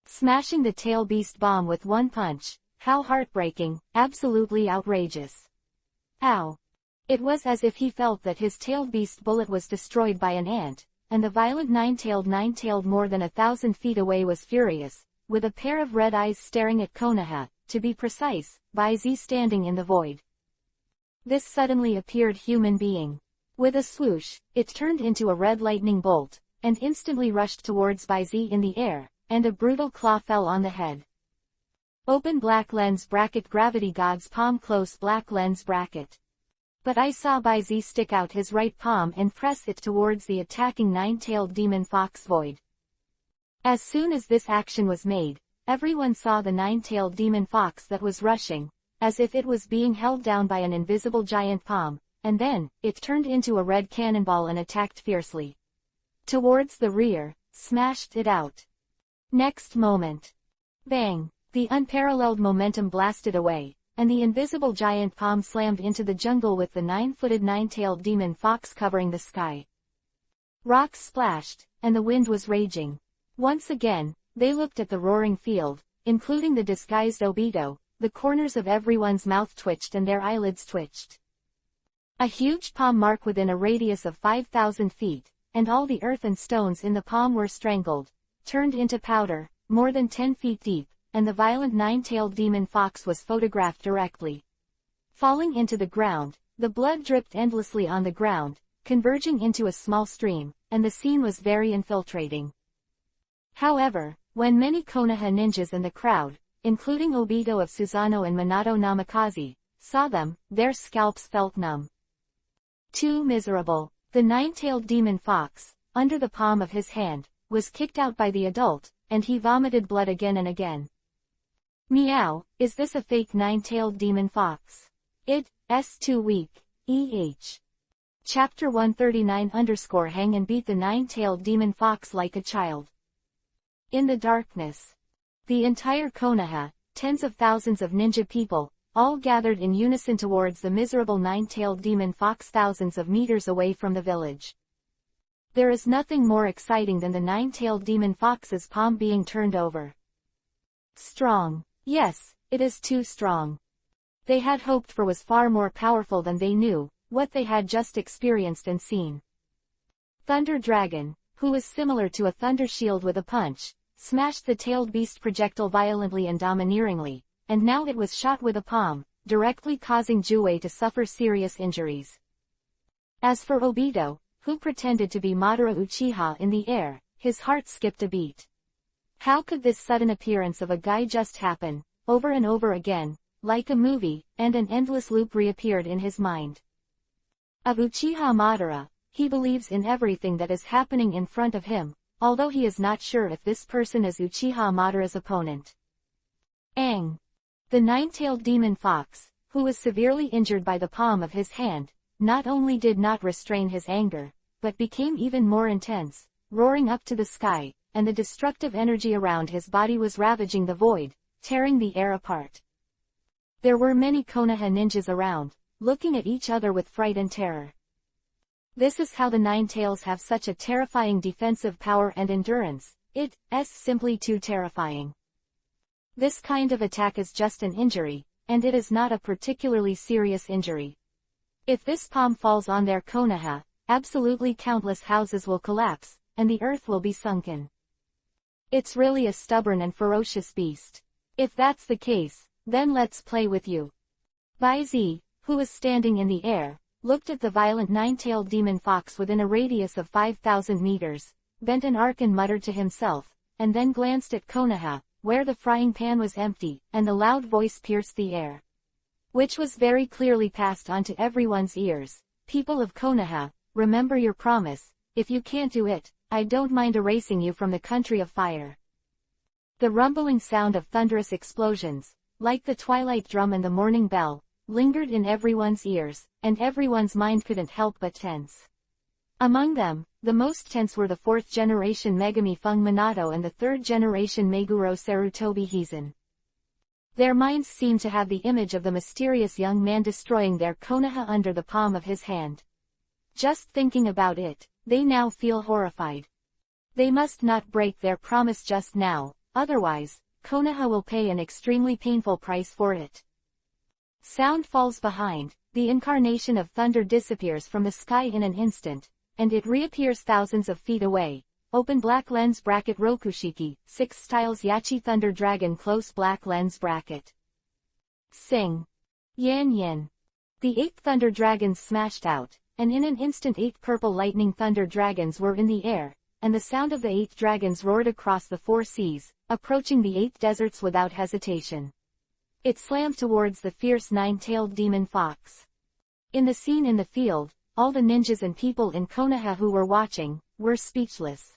Smashing the tail beast bomb with 1 punch, how heartbreaking, absolutely outrageous. Ow! It was as if he felt that his tailed beast bullet was destroyed by an ant, and the violent nine-tailed more than 1,000 feet away was furious, with a pair of red eyes staring at Konoha, to be precise, Baizi standing in the void. This suddenly appeared human being. With a swoosh, it turned into a red lightning bolt, and instantly rushed towards Baizi in the air, and a brutal claw fell on the head. Open black lens bracket gravity god's palm close black lens bracket. But I saw Baizi stick out his right palm and press it towards the attacking 9-tailed demon fox void. As soon as this action was made, everyone saw the nine-tailed demon fox that was rushing, as if it was being held down by an invisible giant palm, and then, it turned into a red cannonball and attacked fiercely. Towards the rear, smashed it out. Next moment. Bang! The unparalleled momentum blasted away, and the invisible giant palm slammed into the jungle with the nine-footed nine-tailed demon fox covering the sky. Rocks splashed, and the wind was raging. Once again, they looked at the roaring field, including the disguised Obito. The corners of everyone's mouth twitched and their eyelids twitched. A huge palm mark within a radius of 5,000 feet, and all the earth and stones in the palm were strangled, turned into powder, more than 10 feet deep, and the violent nine-tailed demon fox was photographed directly. Falling into the ground, the blood dripped endlessly on the ground, converging into a small stream, and the scene was very infiltrating. However, when many Konoha ninjas in the crowd, including Obito of Susanoo and Minato Namikaze, saw them, their scalps felt numb. Too miserable. The nine-tailed demon fox, under the palm of his hand, was kicked out by the adult, and he vomited blood again and again. Meow, is this a fake nine-tailed demon fox? It's too weak. Chapter 139 Hang and beat the nine-tailed demon fox like a child. In the darkness. The entire Konoha, tens of thousands of ninja people, all gathered in unison towards the miserable nine-tailed demon fox thousands of meters away from the village. There is nothing more exciting than the nine-tailed demon fox's palm being turned over. Strong. Yes, it is too strong. They had hoped for was far more powerful than they knew, what they had just experienced and seen. Thunder Dragon, who is similar to a thunder shield with a punch, smashed the tailed beast projectile violently and domineeringly, and now it was shot with a palm, directly causing Jue to suffer serious injuries. As for Obito, who pretended to be Madara Uchiha in the air, his heart skipped a beat. How could this sudden appearance of a guy just happen, over and over again, like a movie, and an endless loop reappeared in his mind. Of Uchiha Madara, he believes in everything that is happening in front of him, although he is not sure if this person is Uchiha Madara's opponent. Aang. The nine-tailed demon fox, who was severely injured by the palm of his hand, not only did not restrain his anger, but became even more intense, roaring up to the sky, and the destructive energy around his body was ravaging the void, tearing the air apart. There were many Konoha ninjas around, looking at each other with fright and terror. This is how the Nine Tails have such a terrifying defensive power and endurance. It's simply too terrifying. This kind of attack is just an injury, and it is not a particularly serious injury. If this palm falls on their Konoha, absolutely countless houses will collapse, and the earth will be sunken. It's really a stubborn and ferocious beast. If that's the case, then let's play with you. Bai Zi, who was standing in the air, looked at the violent nine-tailed demon fox within a radius of 5,000 meters, bent an arc and muttered to himself, and then glanced at Konoha, where the frying pan was empty, and the loud voice pierced the air. Which was very clearly passed on to everyone's ears. People of Konoha, remember your promise. If you can't do it, I don't mind erasing you from the country of fire. The rumbling sound of thunderous explosions, like the twilight drum and the morning bell, lingered in everyone's ears, and everyone's mind couldn't help but tense. Among them, the most tense were the 4th-generation Megami Fung Minato and the 3rd-generation Meguro Sarutobi Hizen. Their minds seemed to have the image of the mysterious young man destroying their Konoha under the palm of his hand. Just thinking about it, they now feel horrified. They must not break their promise just now, otherwise, Konoha will pay an extremely painful price for it. Sound falls behind, the incarnation of thunder disappears from the sky in an instant, and it reappears thousands of feet away. Open black lens bracket Rokushiki, 6 styles Yachi Thunder Dragon close black lens bracket. Sing. Yan Yin. The 8 Thunder Dragons smashed out, and in an instant 8 purple lightning Thunder Dragons were in the air, and the sound of the 8 dragons roared across the 4 seas, approaching the 8 deserts without hesitation. It slammed towards the fierce nine-tailed demon fox. In the scene in the field, all the ninjas and people in Konoha who were watching, were speechless.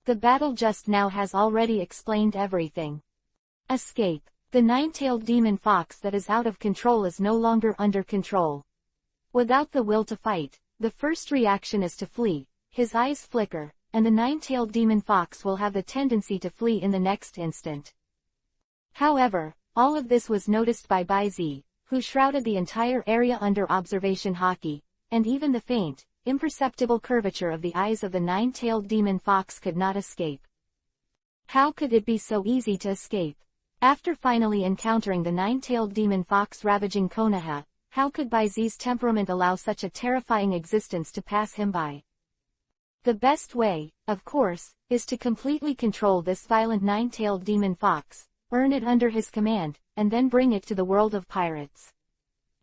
The battle just now has already explained everything. Escape. The nine-tailed demon fox that is out of control is no longer under control. Without the will to fight, the first reaction is to flee. His eyes flicker, and the nine-tailed demon fox will have the tendency to flee in the next instant. However, all of this was noticed by Bai Zi, who shrouded the entire area under observation hockey, and even the faint, imperceptible curvature of the eyes of the nine-tailed demon fox could not escape. How could it be so easy to escape? After finally encountering the nine-tailed demon fox ravaging Konoha, how could Bai Zi's temperament allow such a terrifying existence to pass him by? The best way, of course, is to completely control this violent nine-tailed demon fox, earn it under his command, and then bring it to the world of pirates.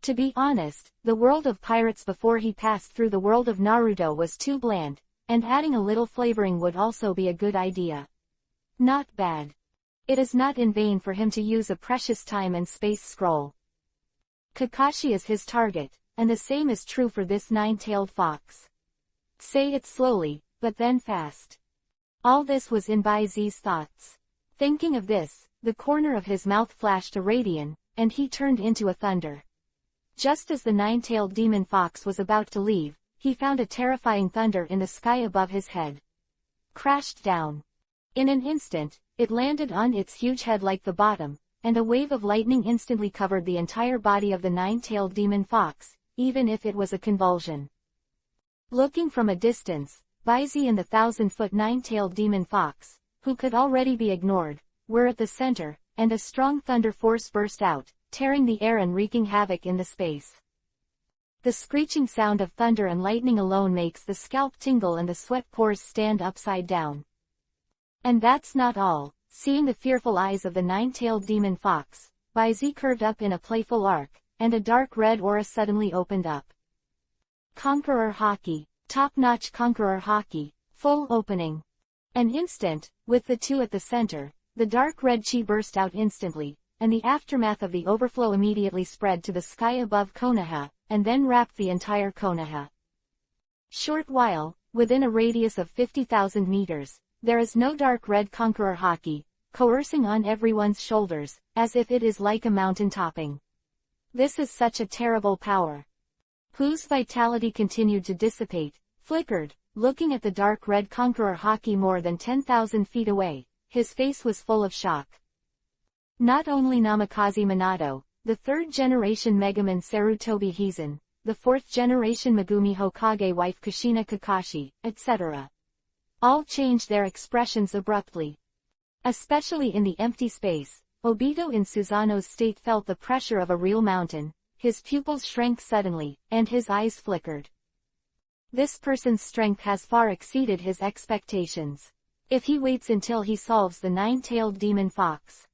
To be honest, the world of pirates before he passed through the world of Naruto was too bland, and adding a little flavoring would also be a good idea. Not bad. It is not in vain for him to use a precious time and space scroll. Kakashi is his target, and the same is true for this nine-tailed fox. Say it slowly, but then fast. All this was in Bai Zi's thoughts. Thinking of this, the corner of his mouth flashed a radian, and he turned into a thunder. Just as the nine-tailed demon fox was about to leave, he found a terrifying thunder in the sky above his head. Crashed down. In an instant, it landed on its huge head like the bottom, and a wave of lightning instantly covered the entire body of the nine-tailed demon fox, even if it was a convulsion. Looking from a distance, Bai Zi and the 1,000-foot nine-tailed demon fox, who could already be ignored, were at the center, and a strong thunder force burst out, tearing the air and wreaking havoc in the space. The screeching sound of thunder and lightning alone makes the scalp tingle and the sweat pores stand upside down. And that's not all. Seeing the fearful eyes of the nine-tailed demon fox, Bai Zi curved up in a playful arc, and a dark red aura suddenly opened up. Conqueror Haki. Top-notch Conqueror Haki. Full opening. An instant, with the two at the center, the dark red chi burst out instantly, and the aftermath of the overflow immediately spread to the sky above Konoha, and then wrapped the entire Konoha. Short while, within a radius of 50,000 meters, there is no dark red Conqueror Haki, coercing on everyone's shoulders, as if it is like a mountain topping. This is such a terrible power. Whose vitality continued to dissipate, flickered, looking at the dark red Conqueror Haki more than 10,000 feet away, his face was full of shock. Not only Namikaze Minato, the third-generation Megaman Sarutobi Hizen, the fourth-generation Megumi Hokage wife Kushina Kakashi, etc. all changed their expressions abruptly. Especially in the empty space, Obito in Susanoo's state felt the pressure of a real mountain, his pupils shrank suddenly, and his eyes flickered. This person's strength has far exceeded his expectations. If he waits until he solves the nine-tailed demon fox,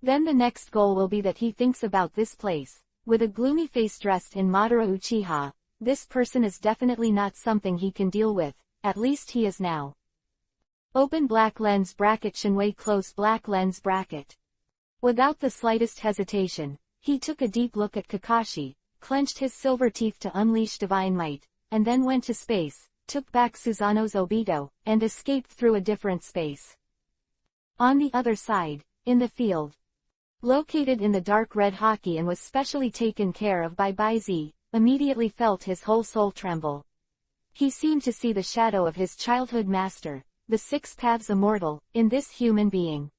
then the next goal will be that he thinks about this place. With a gloomy face dressed in Madara Uchiha, this person is definitely not something he can deal with, at least he is now. Open black lens bracket Shinwei close black lens bracket. Without the slightest hesitation, he took a deep look at Kakashi, clenched his silver teeth to unleash divine might, and then went to space, took back Susanoo's Obito, and escaped through a different space. On the other side, in the field, located in the dark red Haki and was specially taken care of by Bai Zi, immediately felt his whole soul tremble. He seemed to see the shadow of his childhood master, the Six Paths Immortal, in this human being.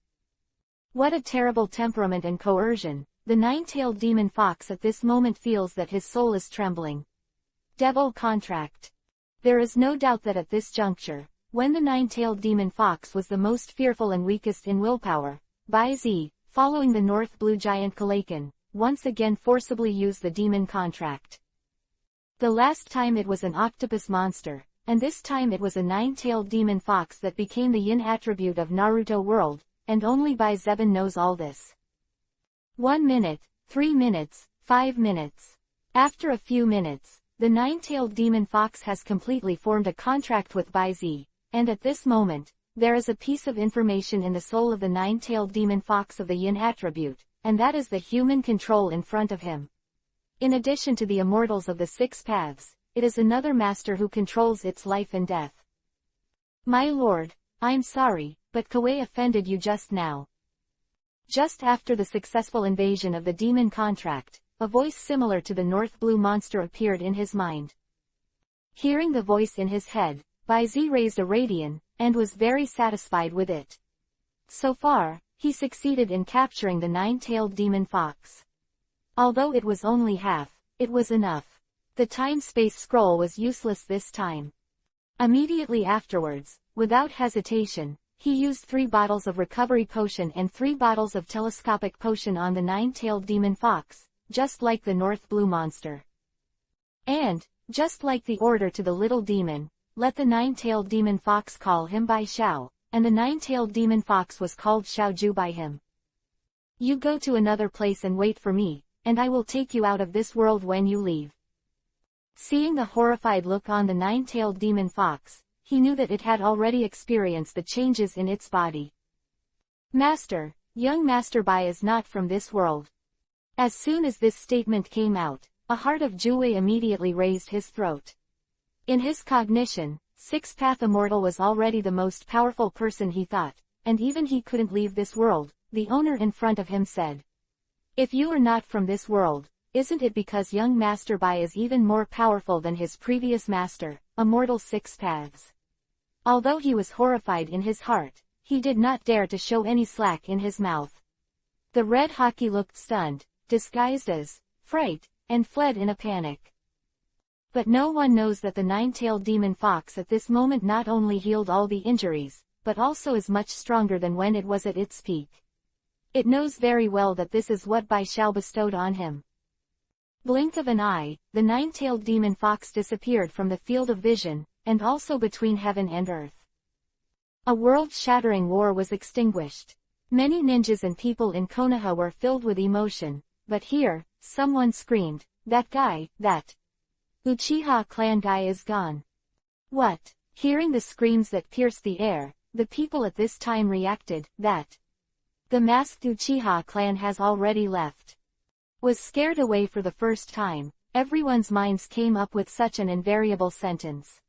What a terrible temperament and coercion. The nine-tailed demon fox at this moment feels that his soul is trembling. Devil contract. There is no doubt that at this juncture, when the nine-tailed demon fox was the most fearful and weakest in willpower, Bai Zi, following the North Blue Giant Kalakan, once again forcibly used the demon contract. The last time it was an octopus monster, and this time it was a nine-tailed demon fox that became the yin attribute of Naruto world, and only Bai Zeben knows all this. 1 minute, 3 minutes, 5 minutes. After a few minutes, the nine-tailed demon fox has completely formed a contract with Bai Zi, and at this moment, there is a piece of information in the soul of the nine-tailed demon fox of the yin attribute, and that is the human control in front of him. In addition to the immortals of the Six Paths, it is another master who controls its life and death. My lord, I'm sorry, but Koei offended you just now. Just after the successful invasion of the demon contract, a voice similar to the North Blue monster appeared in his mind. Hearing the voice in his head, Baizi raised a radian, and was very satisfied with it. So far, he succeeded in capturing the nine-tailed demon fox. Although it was only half, it was enough. The time-space scroll was useless this time. Immediately afterwards, without hesitation, he used 3 bottles of recovery potion and 3 bottles of telescopic potion on the nine-tailed demon fox, just like the North Blue monster. And, just like the order to the little demon, let the nine-tailed demon fox call him by Xiao, and the nine-tailed demon fox was called Xiaoju by him. You go to another place and wait for me, and I will take you out of this world when you leave. Seeing the horrified look on the nine-tailed demon fox, he knew that it had already experienced the changes in its body. Master, young Master Bai is not from this world. As soon as this statement came out, a heart of Jiwei immediately raised his throat. In his cognition, Six-Path Immortal was already the most powerful person he thought, and even he couldn't leave this world, the owner in front of him said. If you are not from this world, isn't it because young Master Bai is even more powerful than his previous master, Immortal Six Paths? Although he was horrified in his heart, he did not dare to show any slack in his mouth. The red hockey looked stunned, disguised as fright, and fled in a panic. But no one knows that the nine-tailed demon fox at this moment not only healed all the injuries, but also is much stronger than when it was at its peak. It knows very well that this is what Bai Xiao bestowed on him. Blink of an eye, the nine-tailed demon fox disappeared from the field of vision, and also between heaven and earth. A world-shattering war was extinguished. Many ninjas and people in Konoha were filled with emotion, but here, someone screamed, "That guy, that Uchiha clan guy is gone." What? Hearing the screams that pierced the air, the people at this time reacted, that the masked Uchiha clan has already left. Was scared away for the first time, everyone's minds came up with such an invariable sentence.